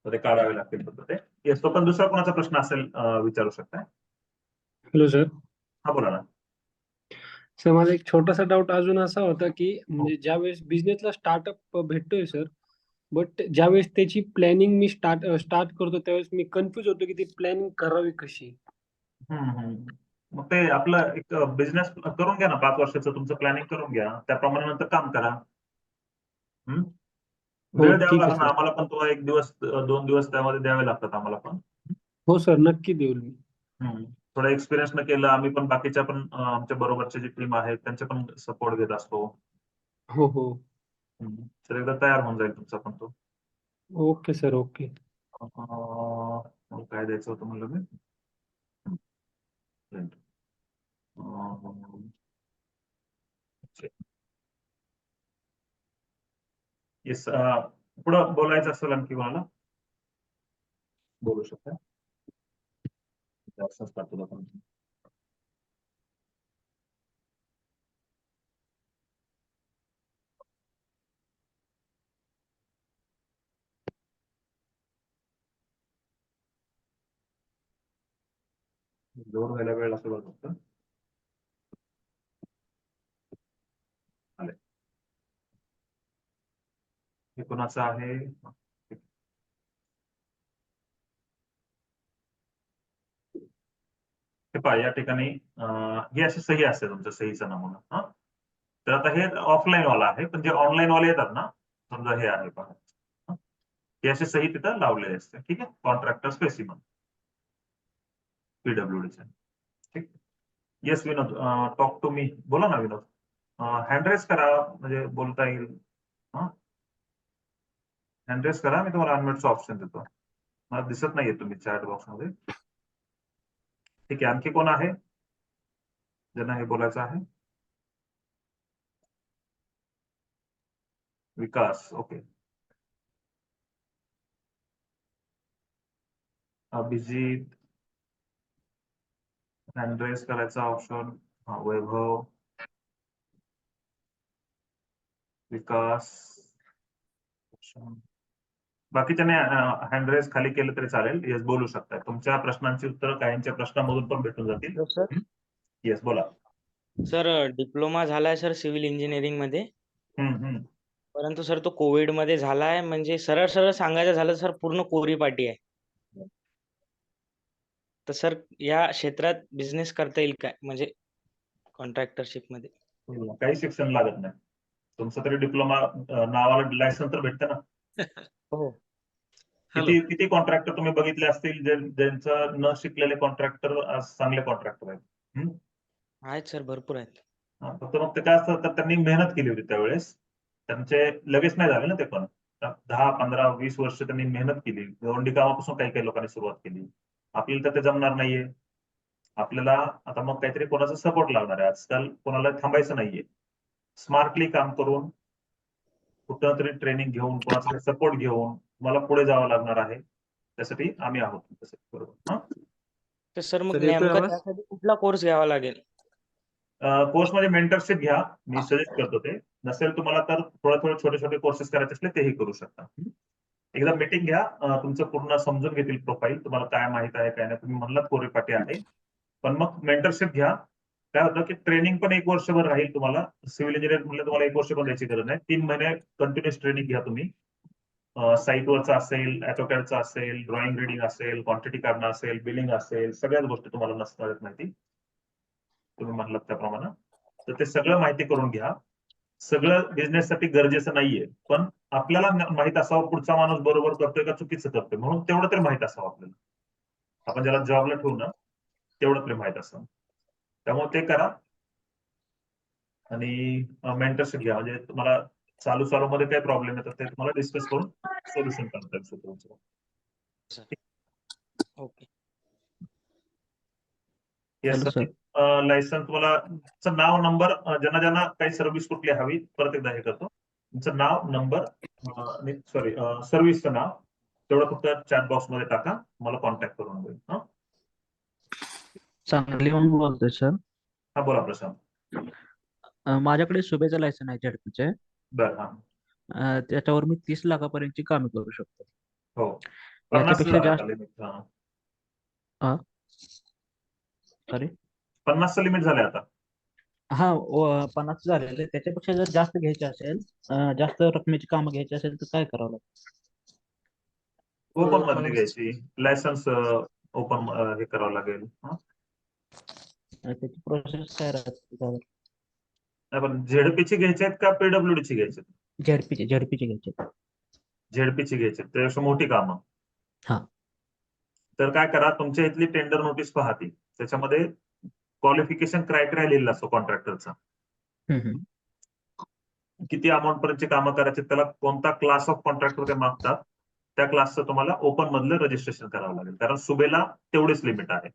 ते काढावे लागतील फक्त ते. येस, तो पण दुसरा कोणाचा प्रश्न असेल विचारू शकता.
Hello sir.
हा, बोला ना.
सर माझा एक छोटासा डाऊट अजून असा होता की म्हणजे ज्यावेळेस बिझनेसला स्टार्टअप भेटतोय सर, बट ज्यावेळेस त्याची प्लॅनिंग मी स्टार्ट करतो त्यावेळेस मी कन्फ्युज होतो की ती प्लॅनिंग करावी कशी.
मग ते आपलं एक बिझनेस करून घ्या ना, 5 वर्षाचं तुमचं प्लॅनिंग करून घ्या, त्याप्रमाणे नंतर काम करा.
हो
वेळ द्यावा
ठीक आहे
लागणार
सर.
आम्हाला पण, तो 1 दिवस 2 दिवस त्यामध्ये द्यावे लागतात आम्हाला पण.
हो सर, नक्की देईल मी.
थोडा एक्सपिरियन्स न केलं आम्ही पण बाकीच्या पण आमच्या बरोबरची जी टीम आहे त्यांचे पण सपोर्ट घेत असतो.
हो हो.
तर एकदा तयार होऊन जाईल तुमचा पण तो.
Okay sir, okay.
काय द्यायचं होतं म्हणलं मी. येस, पुढं बोलायचं असेल आणखी मला बोलू शकता. असंच करतो आपण. लोड व्हायला वेळ लागतो फक्त. हे कोणाचं आहे? हे पहा, या ठिकाणी ही अशी सही असते तुमच्या सहीचा नमुना. तर आता हे ऑफलाईन वाला आहे, पण जे ऑनलाईन वाले येतात ना, समजा हे आहे पहा, ही अशी सही तिथं लावलेली असते. ठीक आहे. कॉन्ट्रॅक्टर स्पेसिमन पीडब्ल्यूडीचे. ठीक. Yes Vinod, talk to me. बोला ना विनोद. हँड रेस करा म्हणजे बोलता येईल. हँड रेस करा, मी तुम्हाला अनम्यूटचा ऑप्शन देतो. मला दिसत नाहीये तुम्ही चॅट बॉक्स मध्ये. ठीक आहे. आणखी कोण आहे ज्यांना हे बोलायचं आहे? विकास, ओके. अभिजित, हँड रेस करायचा ऑप्शन, वैभव, विकास, बाकीच्याने हँड रेस खाली केलं तरी चालेल. येस, बोलू शकता. तुमच्या प्रश्नांची उत्तरं काहींच्या प्रश्नामधून पण भेटून जातील.
सर
येस, बोला.
सर डिप्लोमा झालाय सर सिव्हिल इंजिनिअरिंग मध्ये,
हम्म.
परंतु सर तो कोविड मध्ये झालाय. म्हणजे सरळ सरळ सांगायचं झालं सर पूर्ण कोरी पाटी आहे. तर सर या क्षेत्रात बिझनेस करता येईल काय, म्हणजे कॉन्ट्रॅक्टरशिप मध्ये?
काही शिक्षण लागत नाही. तुमचं तरी डिप्लोमा नावाला लायसन्स तर भेटतं ना.
हो.
किती कॉन्ट्रॅक्टर तुम्ही बघितले असतील ज्यांचं न शिकलेले कॉन्ट्रॅक्टर आज चांगले कॉन्ट्रॅक्टर आहेत.
आहेत सर, भरपूर आहेत.
फक्त मग ते काय असतं तर त्यांनी मेहनत केली होती त्यावेळेस. त्यांचे लगेच नाही झाले ना ते पण. 10, 15, 20 वर्ष त्यांनी मेहनत केली. गवंडी कामापासून काही लोकांनी सुरुवात केली. आपल्याला तर ते जमणार नाहीये. आपल्याला आता मग काहीतरी कोणाचा सपोर्ट लागणार आहे. आजकाल कोणाला थांबायचं नाहीये. स्मार्टली काम करून कुठं तरी ट्रेनिंग घेऊन कोणाचा सपोर्ट घेऊन मला पुढे जावं लागणार आहे. त्यासाठी आम्ही आहोत. बरोबर.
तर सर मग नेमकं त्यासाठी कुठला कोर्स घ्यावा लागेल?
कोर्समध्ये मेंटरशिप घ्या. मी सजेस्ट करतो ते. नसेल तुम्हाला तर थोडे छोटे कोर्सेस करायचे असले तेही करू शकता. एकदा मीटिंग घ्या. तुमचं पूर्ण समजून घेतील प्रोफाईल. तुम्हाला काय माहित आहे काय नाही. तुम्ही म्हणलात कोरेपाटी आहे, पण मग मेंटरशिप घ्या. काय होतं की ट्रेनिंग पण 1 वर्षभर राहील तुम्हाला. सिव्हिल इंजिनियर म्हणलं तुम्हाला 1 वर्ष पण द्यायची गरज नाही. 3 महिने कंटिन्युअस ट्रेनिंग घ्या तुम्ही. साईटवरचा असेल, ऑटोकॅडचा असेल, ड्रॉइंग रीडिंग असेल, क्वांटिटी काढणं असेल, बिलिंग असेल, सगळ्याच गोष्टी तुम्हाला नसणार आहेत माहिती. तुम्ही म्हणलात त्याप्रमाणे. तर ते सगळं माहिती करून घ्या. सगळं बिझनेससाठी गरजेचं नाहीये, पण आपल्याला माहित असावं पुढचा माणूस बरोबर करतोय का चुकीचं करतोय, म्हणून तेवढं तरी माहित असावं आपल्याला. आपण ज्याला जॉबला ठेवू ना तेवढं तरी माहित असावं. त्यामुळे ते करा आणि मेंटरशिप घ्या. म्हणजे तुम्हाला चालू मध्ये काय प्रॉब्लेम येतात ते तुम्हाला डिस्कस करून सोल्युशन करता येईल तुमचं.
ओके.
Yes sir. लायसन तुम्हाला नाव नंबर ज्यांना काही सर्व्हिस कुठली हवी परत एकदा हे करतो. तुमचं नाव नंबर सॉरी सर्व्हिसचं नाव तेवढं फक्त चॅट बॉक्स मध्ये टाका. मला कॉन्टॅक्ट करून देईल.
सांगली म्हणून बोलतोय सर.
हा, बोला प्रशांत.
माझ्याकडे सुभेचं लायसन आहे झेडपीचे.
बरं. हा,
त्याच्यावर मी 30 लाखापर्यंतची कामे करू शकतो.
हो.
याच्यापेक्षा
50
जास्त
लिमिट.
सॉरी
50चं लिमिट झालंय आता.
50 झालेले. त्याच्यापेक्षा जर जास्त घ्यायचे असेल, जास्त रकमेची कामं घ्यायची असेल तर काय करावं लागेल?
ओपन मधली घ्यायची. लायसन्स ओपन हे करावं लागेल.
त्याची प्रोसेस काय राहते?
पण झेडपीची घ्यायची आहेत का पीडब्ल्यूडीची घ्यायची?
झेडपीचे घ्यायचे.
झेडपीची घ्यायची. त्यापेक्षा मोठी कामं.
हा.
तर काय करा, तुमच्या इथली टेंडर नोटीस पहा ती. त्याच्यामध्ये क्वालिफिकेशन क्रायटेरिया लिहिलेला असतो कॉन्ट्रॅक्टरचा. किती अमाऊंट पर्यंतची कामं करायची, त्याला कोणता क्लास ऑफ कॉन्ट्रॅक्टर ते मागतात, त्या क्लासचं तुम्हाला ओपन मधलं रजिस्ट्रेशन करावं लागेल. कारण सुबेला तेवढीच लिमिट आहे.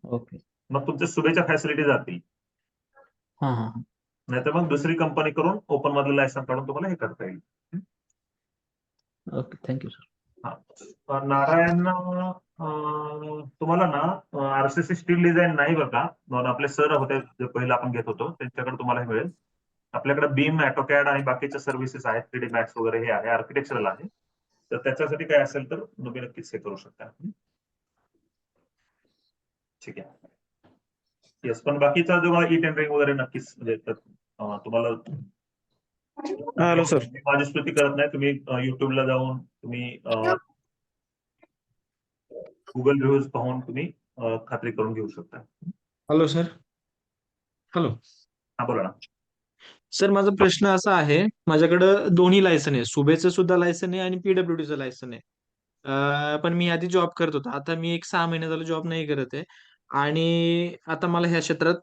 ओके.
मग तुमच्या सुबेच्या फॅसिलिटी जातील. नाहीतर मग दुसरी कंपनी करून ओपन मधलं लायसन काढून तुम्हाला हे करता येईल.
Okay, thank you sir.
नारायण, तुम्हाला ना आरसीसी स्टील डिझाईन नाही बघा. आपले सर होते जे पहिला आपण घेत होतो त्यांच्याकडे तुम्हाला मिळेल. आपल्याकडे बीम, ऑटोकॅड आणि बाकीच्या सर्व्हिसेस आहेत. 3D मॅक्स वगैरे हे आहे. आर्किटेक्चरल आहे. तर त्याच्यासाठी काय असेल तर तुम्ही नक्कीच हे करू शकता. ठीक आहे. येस, पण बाकीचा जो ई टेंडरिंग वगैरे नक्कीच म्हणजे तुम्हाला.
Hello sir.
माझी स्तुती करत नाही. तुम्ही युट्यूबला जाऊन तुम्ही गुगल रिव्ह्यूज पाहून तुम्ही खात्री करून घेऊ शकता.
Hello sir. हॅलो.
हा, बोला ना.
सर, माझा प्रश्न असा आहे, माझ्याकडं दोन्ही लायसन आहे. सुबेचं सुद्धा लायसन आहे आणि पीडब्ल्यूडीचं लायसन आहे. पण मी आधी जॉब करत होतो. आता मी 6 महिने झालं जॉब नाही करत आहे आणि आता मला ह्या क्षेत्रात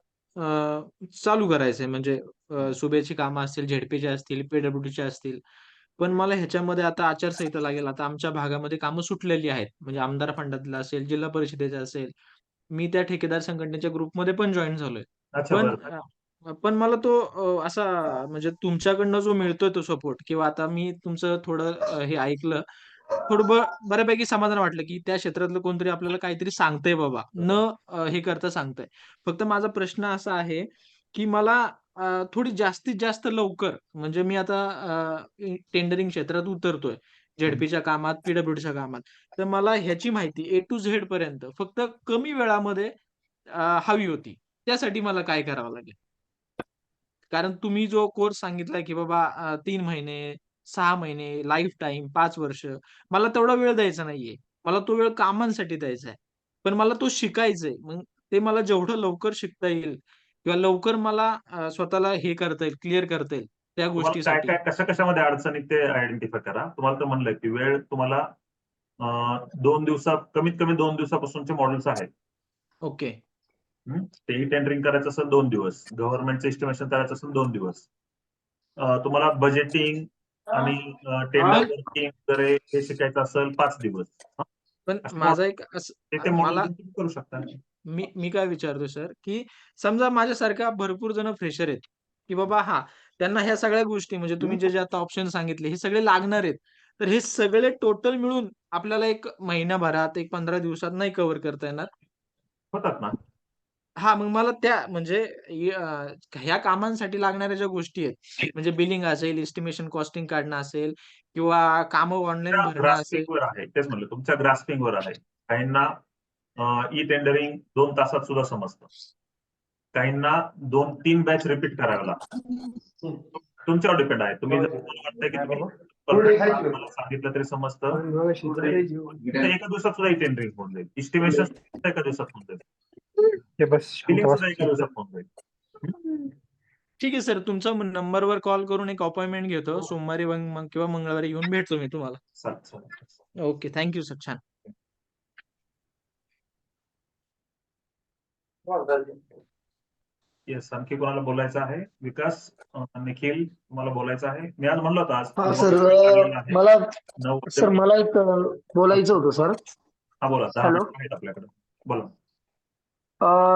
चालू करायचंय. म्हणजे सुबेची कामं असतील, झेडपीचे असतील, पीडब्ल्यूडीचे असतील. पण मला ह्याच्यामध्ये आता आचारसंहिता लागेल. आता आमच्या भागामध्ये कामं सुटलेली आहेत. म्हणजे आमदार फंडातलं असेल, जिल्हा परिषदेचं असेल. मी त्या ठेकेदार संघटनेच्या ग्रुपमध्ये पण जॉईन झालोय.
अच्छा,
पण
बरं.
पण मला तो असा म्हणजे तुमच्याकडनं जो मिळतोय तो सपोर्ट, किंवा आता मी तुमचं थोडं हे ऐकलं थोडं बऱ्यापैकी समाधान वाटलं, की त्या क्षेत्रातलं कोणतरी आपल्याला काहीतरी सांगतंय बाबा. हे करता सांगतंय. फक्त माझा प्रश्न असा आहे, की मला थोडी जास्तीत जास्त लवकर म्हणजे मी आता टेंडरिंग क्षेत्रात उतरतोय. झेडपीच्या कामात, पीडब्ल्यूडीच्या कामात. तर मला ह्याची माहिती ए टू झेड पर्यंत फक्त कमी वेळामध्ये हवी होती. त्यासाठी मला काय करावं लागेल? कारण तुम्ही जो कोर्स सांगितलाय, की बाबा 3 महिने, 6 महिने, लाईफ टाईम, 5 वर्ष. मला तेवढा वेळ द्यायचा नाहीये. मला तो वेळ कामांसाठी द्यायचा आहे. पण मला तो शिकायचंय. मग ते मला जेवढं लवकर शिकता येईल किंवा लवकर मला स्वतःला हे करता येईल, क्लिअर करता येईल त्या
तुम्हाला काय
गोष्टीसाठी.
काय कशा-कशामध्ये अडचणी ते आयडेंटिफाय करा. तुम्हाला तर म्हणलंय, की वेळ तुम्हाला 2 दिवसात कमीत कमी 2 दिवसापासूनचे मॉडेल्स आहेत.
ओके.
ते टेंडरिंग करायचं असेल 2 दिवस. गव्हर्नमेंटचं एस्टिमेशन करायचं असेल 2 दिवस. तुम्हाला बजेटिंग आणि टेंडर वर्किंग वगैरे हे शिकायचं असेल 5 दिवस.
पण
असे
माझा
model
एक
ते मॉडेल
मला
तुम्ही करू शकता.
मी काय विचारतोय सर, की समजा माझ्यासारखा भरपूर जण फ्रेशर आहेत, की बाबा त्यांना ह्या सगळ्या गोष्टी म्हणजे तुम्ही जे आता ऑप्शन सांगितले हे सगळे लागणार आहेत. तर हे सगळे टोटल मिळून आपल्याला 1 महिन्याभरात, 15 दिवसात नाही कव्हर करता येणार.
होतात ना.
मग मला त्या म्हणजे ह्या कामांसाठी लागणाऱ्या ज्या गोष्टी आहेत, म्हणजे बिलिंग असेल, एस्टिमेशन कॉस्टिंग काढणं असेल किंवा कामं ऑनलाईन
तुमच्या
भरणं असेल.
ग्रास्पिंगवर आहे. तेच म्हणलं तुमच्या ग्रास्पिंगवर आहे. काहींना ई टेंडरिंग 2 तासात सुद्धा समजतं. काहींना 2-3 बॅच रिपीट कराव्या लागतात. तुमच्यावर डिपेंड आहे. तुम्ही जर तुम्हाला वाटतंय की तुम्ही परफेक्ट मला सांगितलं तरी समजतं. तर एका दिवसात सुद्धा ई टेंडरिंग होऊन जाईल. एस्टिमेशन सुद्धा एका दिवसात होऊन जाईल. बिलिंग सुद्धा एका दिवसात होऊन जाईल.
ठीक आहे सर, तुमच्या नंबरवर कॉल करून एक अपॉइंटमेंट घेतो. सोमवारी मग किंवा मंगळवारी येऊन भेटतो मी तुम्हाला.
चालेल.
ओके. Thank you sir. छान.
येस. आणखी कोणाला बोलायचं आहे? विकास, निखिल तुम्हाला बोलायचं आहे? मी आज म्हणलं होतं आज
हा
नववा
सर,
विषय काढलेला आहे.
मला
9
सर
वाजेपर्यंत.
मला एक बोलायचं होतं सर.
हा बोला. 10
हॅलो.
मिनिटं आहेत आपल्याकडे. बोला.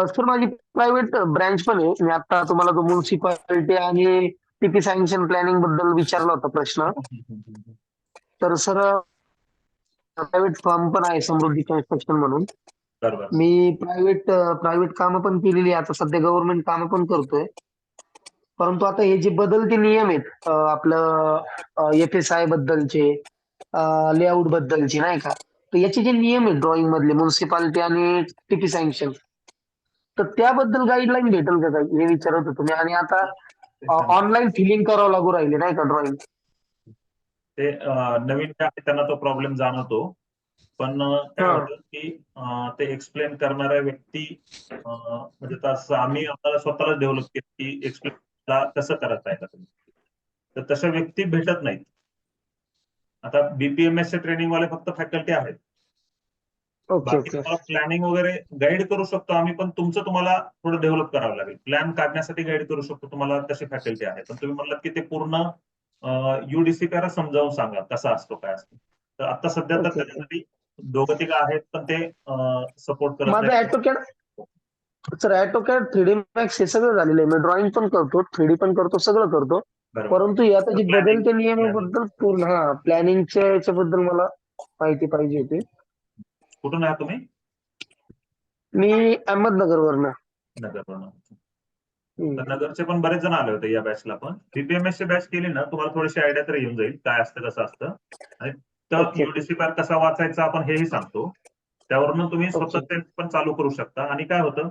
सर माझी प्रायव्हेट ब्रँच पण आहे. मी आता तुम्हाला तो म्युन्सिपालिटी आणि टीपी सँक्शन प्लॅनिंग बद्दल विचारला होता प्रश्न. तर सर प्रायव्हेट फर्म पण आहे समृद्धी कन्स्ट्रक्शन म्हणून.
बरोबर.
मी प्रायव्हेट कामं पण केलेली आहे. आता सध्या गव्हर्नमेंट कामं पण करतोय. परंतु आता हे जे बदलते नियम आहेत आपलं FSI बद्दलचे, लेआउट बद्दलचे नाही का, तर याचे जे नियम आहेत ड्रॉइंग मधले म्युन्सिपालिटी आणि टीपी सँक्शन, तर त्याबद्दल गाईडलाईन भेटेल का काही हे विचारत होतो मी. आणि आता ऑनलाईन फिलिंग करावं लागू राहिले नाही का ड्रॉइंग.
ते नवीन जे आहे त्यांना तो प्रॉब्लेम जाणवतो. पण काय
हा.
होतं की ते एक्सप्लेन करणाऱ्या व्यक्ती म्हणजे तसं आम्ही आम्हाला स्वतःला डेव्हलप केलं की एक्सप्लेन कसं करत आहे का तुम्ही. तर तशा व्यक्ती भेटत नाहीत. आता BPMS चे ट्रेनिंग वाले फक्त फॅकल्टी आहेत.
ओके
बाकी
ओके.
तुम्हाला प्लॅनिंग वगैरे गाईड करू शकतो आम्ही, पण तुमचं तुम्हाला थोडं डेव्हलप करावं लागेल. प्लॅन काढण्यासाठी गाईड करू शकतो तुम्हाला, तशी फॅकल्टी आहे. पण तुम्ही म्हणलात की ते पूर्ण UDCPR समजावून सांगा कसा असतो काय असतो. तर आता सध्या तर
ओके.
त्याच्यासाठी दोघं तिघं आहेत, पण ते सपोर्ट करत
माझं
नाही.
ऑटोकॅड 3D मॅक्स हे सगळं झालेलं आहे. मी ड्रॉइंग पण करतो, 3D पण करतो, सगळं करतो.
बरोबर.
परंतु हे आता जे
प्लॅनिंग
बदलत्या नियमाबद्दल पूर्ण प्लॅनिंगच्या याच्याबद्दल मला माहिती पाहिजे होती.
कुठून आहात तुम्ही?
मी अहमदनगरवरनं.
नगरवरून. तर नगरचे पण बरेच जण आले होते या बॅचला पण. BPMS ची बॅच केली ना तुम्हाला थोडीशी आयडिया तर येऊन जाईल काय असतं कसं असतं. आणि तर
ओके.
UDCPR कसा वाचायचा आपण हेही सांगतो. त्यावरून तुम्ही स्वतः ते पण चालू करू शकता. आणि काय होतं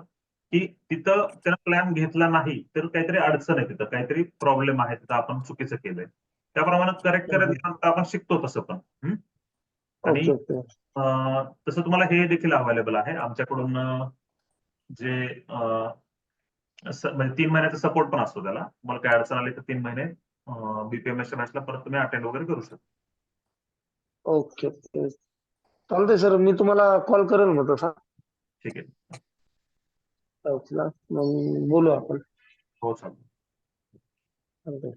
की तिथं त्याला प्लॅन घेतला नाही तर काहीतरी अडचण आहे, तिथं काहीतरी प्रॉब्लेम आहे, तिथं आपण चुकीचं केलंय. त्याप्रमाणे करेक्ट करत गेल्यानंतर आपण शिकतो तसं पण. आणि
ओके.
तसं तुम्हाला हे देखील अवेलेबल आहे आमच्याकडून जे म्हणजे 3 महिन्याचा सपोर्ट पण असतो त्याला. तुम्हाला काय अडचण आली तर 3 महिने BPMS बॅचला परत तुम्ही अटेंड वगैरे करू शकता.
ओके. चालतंय सर, मी तुम्हाला कॉल करेल मग तसा.
ठीक आहे.
मग बोलू आपण.
हो चालेल.
चालतंय.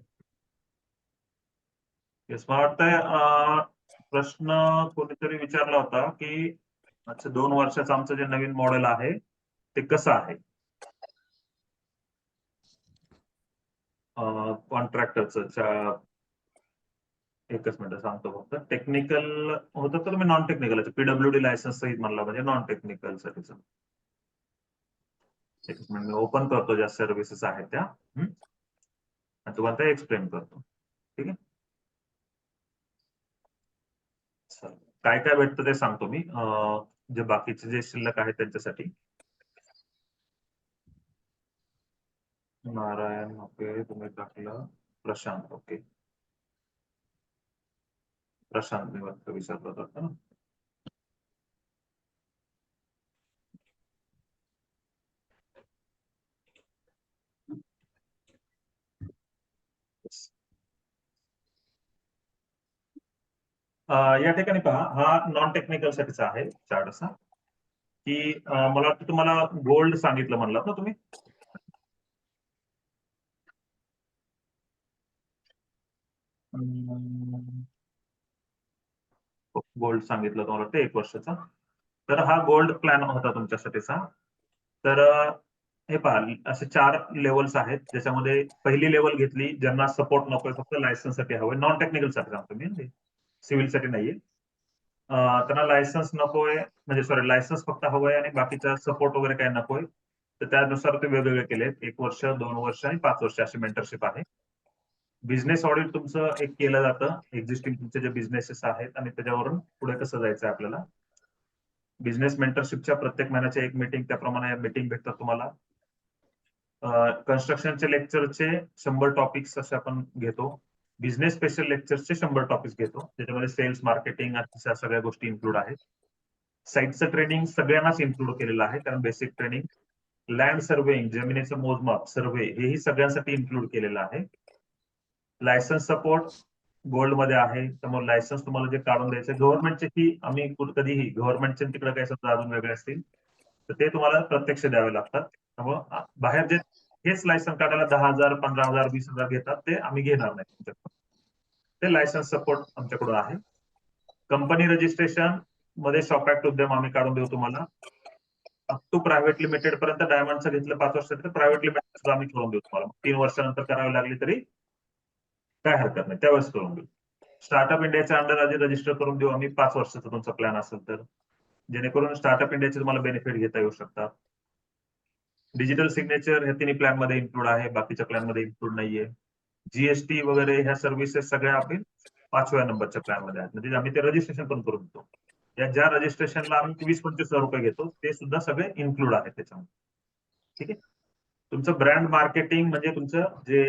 येस, मला वाटतंय प्रश्न कोणीतरी विचारला होता की 2 वर्षाचं आमचं जे नवीन मॉडेल आहे ते कसं आहे कॉन्ट्रॅक्टरचं. एकच मिनिट सांगतो फक्त. टेक्निकल होतं तर तुम्ही नॉन टेक्निकल पीडब्ल्यूडी लायसन्स सहित म्हणला म्हणजे नॉन टेक्निकल साठीच. एक मिनिट मी ओपन करतो ज्या सर्व्हिसेस आहेत त्या आणि तुम्हाला ते एक्सप्लेन करतो. ठीक आहे. चला. काय काय भेटतं ते सांगतो मी. जे बाकीचे जे शिल्लक आहेत त्यांच्यासाठी. नारायण ओके तुम्ही टाकलं. प्रशांत ओके. प्रशांत मी वाटतं विचारलं होतं ना. या ठिकाणी पहा हा नॉन टेक्निकल साठीचा आहे चार्ट असा की मला वाटतं तुम्हाला गोल्ड सांगितलं म्हणलात ना तुम्ही. गोल्ड सांगितलं तुम्हाला वाटतं 1 वर्षाचा. तर हा गोल्ड प्लॅन होता तुमच्यासाठीचा. तर हे पहा असे 4 लेवल्स आहेत ज्याच्यामध्ये पहिली लेवल घेतली ज्यांना सपोर्ट नकोय फक्त लायसन्स साठी हवंय. नॉन टेक्निकल साठी सांगतो मी सिव्हिल साठी नाहीये. त्यांना लायसन्स नकोय म्हणजे सॉरी लायसन्स फक्त हवंय आणि बाकीचा सपोर्ट वगैरे काही नकोय. तर त्यानुसार ते वेगवेगळे केले. 1 वर्ष 2 वर्ष आणि 5 वर्ष अशी मेंटरशिप आहे. बिझनेस ऑडिट तुमचं एक केलं जातं. एक्झिस्टिंग तुमचे जे बिझनेसेस आहेत आणि त्याच्यावरून पुढे कसं जायचं आपल्याला. बिझनेस मेंटरशिपच्या प्रत्येक महिन्याच्या 1 मीटिंग त्याप्रमाणे मीटिंग भेटतात तुम्हाला. कन्स्ट्रक्शनचे लेक्चरचे 100 टॉपिक्स असे आपण घेतो. बिझनेस स्पेशल लेक्चरचे 100 टॉपिक्स घेतो ज्याच्यामध्ये सेल्स मार्केटिंग अशा सगळ्या गोष्टी इन्क्लूड आहेत. साईटचं ट्रेनिंग सगळ्यांनाच इन्क्लूड केलेलं आहे कारण बेसिक ट्रेनिंग. लँड सर्वेइंग जमिनीचं मोजमाप सर्वे हेही सगळ्यांसाठी इन्क्लूड केलेलं आहे. लायसन्स सपोर्ट गोल्ड मध्ये आहे. त्यामुळे लायसन्स तुम्हाला जे काढून द्यायचं गव्हर्नमेंटचे फी आम्ही कधीही गव्हर्नमेंटचे तिकडे काही समजा अजून वेगळे असतील तर ते तुम्हाला प्रत्यक्ष द्यावे लागतात. त्यामुळे बाहेर जे हेच लायसन्स काढायला 10,000 15,000 20,000 घेतात ते आम्ही घेणार नाही तुमच्याकडून. ते लायसन्स सपोर्ट आमच्याकडून आहे. कंपनी रजिस्ट्रेशन मध्ये शॉप ऍक्ट उद्यम आम्ही काढून देऊ तुम्हाला. अप टू प्रायव्हेट लिमिटेड पर्यंत डायमंडचं घेतलं 5 वर्षाचं प्रायव्हेट लिमिटेड सुद्धा आम्ही करून देऊ तुम्हाला. 3 वर्षानंतर करावी लागली तरी काय हरकत नाही त्यावेळेस करून देऊ. स्टार्टअप इंडियाच्या अंडर आधी रजिस्टर करून देऊ आम्ही 5 वर्षाचा तुमचा प्लॅन असेल तर जेणेकरून स्टार्टअप इंडियाचे तुम्हाला बेनिफिट घेता येऊ शकतात. डिजिटल सिग्नेचर हे तिन्ही प्लॅन मध्ये इन्क्लूड आहे बाकीच्या प्लॅन मध्ये इन्क्लूड नाहीये. जीएसटी वगैरे ह्या सर्व्हिसेस सगळ्या आपण 5व्या नंबरच्या प्लॅन मध्ये आहेत म्हणजे आम्ही ते रजिस्ट्रेशन पण करून देतो. या ज्या रजिस्ट्रेशनला आम्ही 20-25 रुपये घेतो ते सुद्धा सगळे इन्क्लूड आहेत त्याच्यामध्ये. ठीक आहे. तुमचं ब्रँड मार्केटिंग म्हणजे तुमचं जे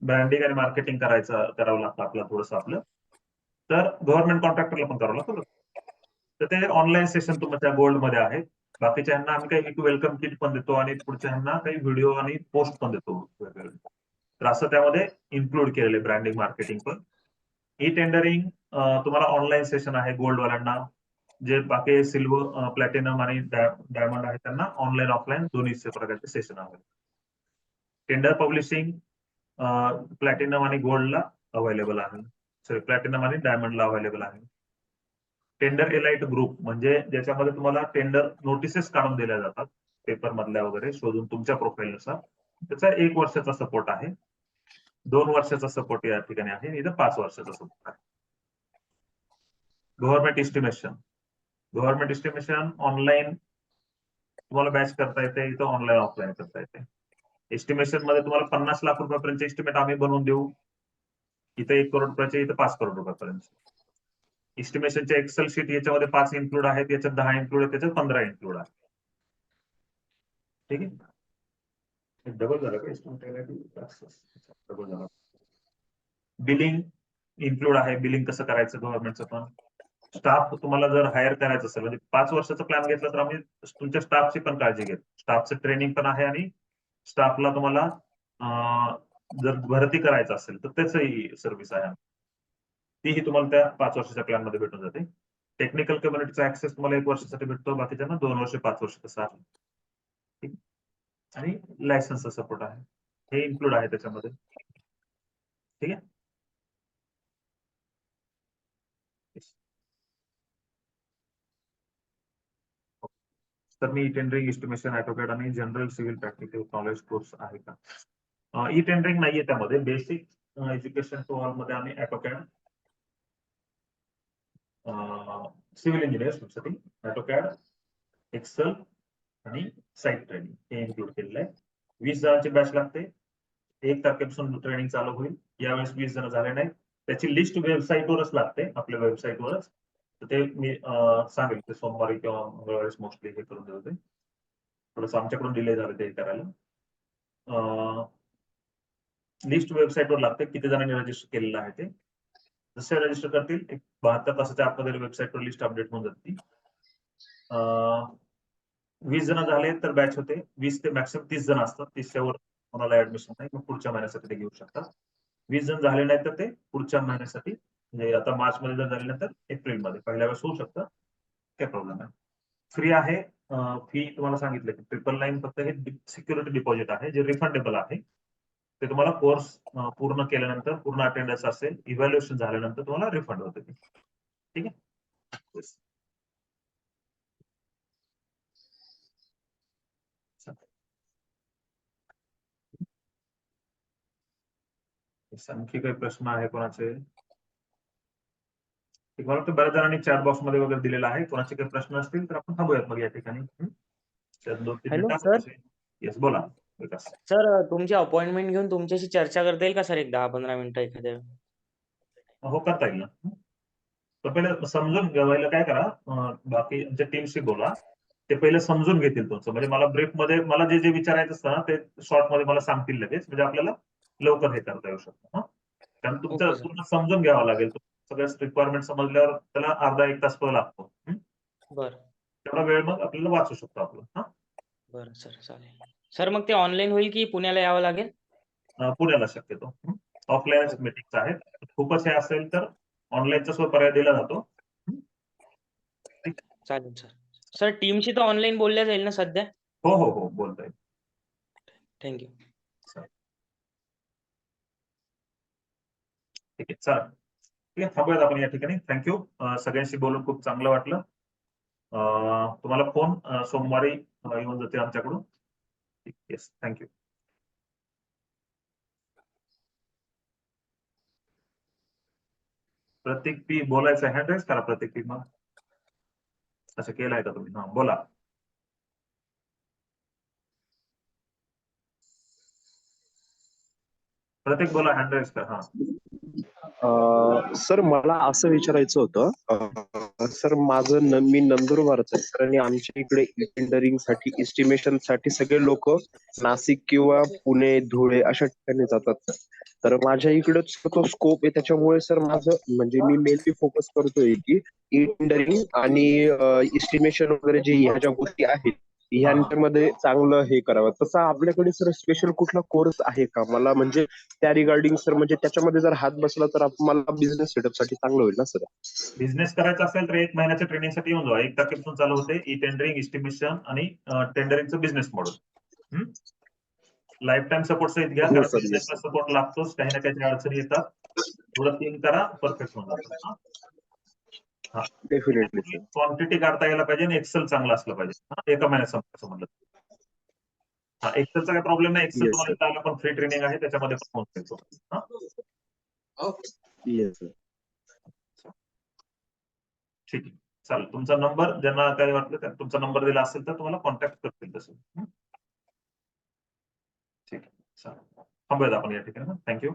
ब्रँडिंग आणि मार्केटिंग करावं लागतं आपलं थोडंसं आपलं. तर गव्हर्नमेंट कॉन्ट्रॅक्टरला पण करावं लागतं. तर ते ऑनलाईन सेशन तुमच्या गोल्ड मध्ये आहे. बाकीच्या ह्यांना आम्ही काही वेलकम किट पण देतो आणि पुढच्या ह्यांना काही व्हिडिओ आणि पोस्ट पण देतो वेगवेगळे. तर असं त्यामध्ये इन्क्लूड केलेले ब्रँडिंग मार्केटिंग पण. ई टेंडरिंग तुम्हाला ऑनलाईन सेशन आहे गोल्ड वाल्यांना. जे बाकी सिल्वर प्लॅटिनम आणि डायमंड आहे त्यांना ऑनलाईन ऑफलाईन दोन्ही प्रकारचे सेशन आहे. टेंडर पब्लिशिंग प्लॅटिनम आणि गोल्डला अवेलेबल आहे. सॉरी प्लॅटिनम आणि डायमंडला अवेलेबल आहे. टेंडर एलाइट ग्रुप म्हणजे ज्याच्यामध्ये तुम्हाला टेंडर नोटिसेस काढून दिल्या जातात पेपर मधल्या वगैरे शोधून तुमच्या प्रोफाईलनुसार. त्याचा 1 वर्षाचा सपोर्ट आहे. 2 वर्षाचा सपोर्ट या ठिकाणी आहे. इथं 5 वर्षाचा सपोर्ट आहे. गव्हर्नमेंट इस्टिमेशन ऑनलाईन तुम्हाला बॅच करता येते इथं ऑनलाईन ऑफलाईन करता येते. एस्टिमेशन मध्ये तुम्हाला 50 लाख रुपयापर्यंत एस्टिमेट आम्ही बनवून देऊ. इथं 1 करोड रुपयाचे इथं 5 करोड रुपयापर्यंत. एस्टिमेशनचे एक्सेल शीट याच्यामध्ये 5 इन्क्लूड आहेत याच्यात 10 इन्क्लूड आहेत त्याच्यात 15 इन्क्लूड आहे. ठीक आहे. डबल झालं का डबल झालं. बिलिंग इन्क्लूड आहे. बिलिंग कसं करायचं गव्हर्नमेंटचं पण. स्टाफ तुम्हाला जर हायर करायचं असेल म्हणजे 5 वर्षाचा प्लॅन घेतला तर आम्ही तुमच्या स्टाफची पण काळजी घेतो. स्टाफचं ट्रेनिंग पण आहे आणि स्टाफला तुम्हाला जर भरती करायचं असेल तर त्याचंही सर्व्हिस आहे. तीही तुम्हाला त्या 5 वर्षाच्या प्लॅन मध्ये भेटून जाते. टेक्निकल कम्युनिटीचा ऍक्सेस तुम्हाला 1 वर्षासाठी भेटतो बाकीच्यांना 2 वर्ष 5 वर्ष तसं आहे. ठीक. आणि लायसन्सचा सपोर्ट आहे. हे इन्क्लूड आहे त्याच्यामध्ये. ठीक आहे. तर मी टेंडरिंग एस्टिमेशन ऑटोकॅड आणि general civil practical knowledge course आहे का. ई टेंडरिंग नाहीये त्यामध्ये बेसिक एज्युकेशन टू ऑल मध्ये आम्ही ऑटोकॅड, सिव्हिल इंजिनियर्ससाठी ऑटोकॅड, एक्सेल आणि साईट ट्रेनिंग हे इन्क्लूड केलेलं आहे. 20 जणांची बॅच लागते. 1 तारखेपासून ट्रेनिंग चालू होईल. यावेळेस 20 जण झाले नाहीत. त्याची लिस्ट वेबसाईटवरच लागते, आपल्या वेबसाईटवरच. तर ते मी सांगेल ते सोमवारी किंवा मंगळवारीच मोस्टली हे करून देऊ. ते थोडंसं आमच्याकडून डिले झालं ते करायला. लिस्ट वेबसाईटवर लागते, किती जणांनी रजिस्टर केलेलं आहे ते. जसे रजिस्टर करतील 72 तासाच्या आतमध्ये वेबसाईटवर लिस्ट अपडेट होऊन जाते. 20 जण झाले तर बॅच होते. 20 ते मॅक्सिमम 30 जण असतात. 30च्या वर कोणाला ऍडमिशन नाही, मग पुढच्या महिन्यासाठी ते घेऊ शकतात. 20 जण झाले नाही तर ते पुढच्या महिन्यासाठी, म्हणजे आता मार्च मध्ये जर झाले नाही तर एप्रिलमध्ये पहिल्या वेळेस होऊ शकतं. काय प्रॉब्लेम आहे. फ्री आहे. फी तुम्हाला सांगितलं की 999 फक्त हे सिक्युरिटी डिपॉझिट आहे, जे रिफंडेबल आहे. ते तुम्हाला कोर्स पूर्ण केल्यानंतर, पूर्ण अटेंडन्स असेल, इव्हॅल्युएशन झाल्यानंतर तुम्हाला रिफंड होते. ठीक आहे. Yes. आणखी काही प्रश्न आहे कोणाचे? मला वाटतं बऱ्याच जणांनी चॅट बॉक्स मध्ये वगैरे दिलेला आहे. कोणाचे काही प्रश्न असतील तर आपण थांबूयात मग या ठिकाणी. 2-3
हॅलो
मिनिटं.
सर.
येस, बोला विकास.
सर तुमची अपॉइंटमेंट घेऊन तुमच्याशी चर्चा करता येईल का सर, एक 10-15 मिनिटं एखाद्या वेळी?
हो, करता येईल ना. तर पहिले समजून घ्यायला काय करा, बाकी आमच्या टीमशी बोला. ते पहिले समजून घेतील तुमचं. म्हणजे मला ब्रीफ मध्ये मला जे जे विचारायचं असतं ना ते शॉर्ट मध्ये मला सांगतील लगेच, म्हणजे आपल्याला लवकर हे करता येऊ शकतं. कारण तुमचं
ओके सर.
पूर्ण समजून घ्यावं लागेल. सगळ्या रिक्वायरमेंट समजल्यावर त्याला अर्धा-1 तास लागतो.
बरं
तेवढा वेळ मग आपल्याला वाचू शकतो आपलं.
बरं सर, चालेल. सर मग ते ऑनलाईन होईल की पुण्याला यावं लागेल?
पुण्याला शक्यतो. ऑफलाईन मीटिंग्स आहेत. खूपच हे असेल तर ऑनलाईनचा सुद्धा पर्याय दिला जातो.
चालेल सर. सर टीमशी तर ऑनलाईन बोलल्या जाईल ना सध्या?
हो हो हो, बोलता येईल.
थँक्यू.
ठीक आहे, चालेल. ठीक आहे, थांबूयात आपण या ठिकाणी. थँक्यू. सगळ्यांशी बोलून खूप चांगलं वाटलं. तुम्हाला फोन सोमवारी येऊन जाते आमच्याकडून. Yes, thank you. प्रत्येक पी बोलायचं, हँड रेस करा प्रत्येक पी. मग असं केलंय का तुम्ही? हा, बोला. प्रत्येक बोला, हँड रेस करा. हा,
सर मला असं विचारायचं होतं, सर मी नंदुरबारचा आहे सर, आणि आमच्या इकडे टेंडरिंग साठी, एस्टिमेशन साठी सगळे लोक नाशिक किंवा पुणे, धुळे अशा ठिकाणी जातात. तर माझ्या इकडे तो स्कोप आहे, त्याच्यामुळे सर माझं म्हणजे मी मेनली फोकस करतोय की टेंडरिंग आणि एस्टिमेशन वगैरे जे ह्या ज्या गोष्टी आहेत ह्यांच्यामध्ये चांगलं हे करावं. तसं आपल्याकडे सर स्पेशल कुठला कोर्स आहे का मला, म्हणजे त्या रिगार्डिंग सर, म्हणजे त्याच्यामध्ये जर हात बसला तर मला बिझनेस सेटअप साठी चांगलं होईल ना सर?
बिझनेस करायचा असेल तर 1 महिन्याच्या ट्रेनिंगसाठी येऊन जावा. 1 तारखेपासून चालू होते ई टेंडरिंग, एस्टिमेशन आणि टेंडरिंगचं business model. Life time support सहित घ्या,
हो
कारण
सर,
बिझनेसला सपोर्ट लागतोच. काही ना काही अडचणी येतात. थोडं 3 करा, परफेक्ट होऊन जातं. हा,
डेफिनेटली सर.
क्वांटिटी काढता यायला पाहिजे आणि एक्सेल चांगलं असलं पाहिजे. 1 महिन्यात संपायचं म्हणलं. हा, एक्सेलचा काही प्रॉब्लेम नाही. एक्सेल
येस
तुम्हाला
सर.
इथं पण फ्री ट्रेनिंग आहे, त्याच्यामध्ये पण होऊन जाईल.
Yes sir.
ठीक आहे, चालेल. तुमचा नंबर, ज्यांना काही वाटलं तर तुमचा नंबर दिला असेल तर तुम्हाला कॉन्टॅक्ट करतील तसं. ठीक आहे, चालेल. थांबूयात आपण या ठिकाणी. थँक्यू.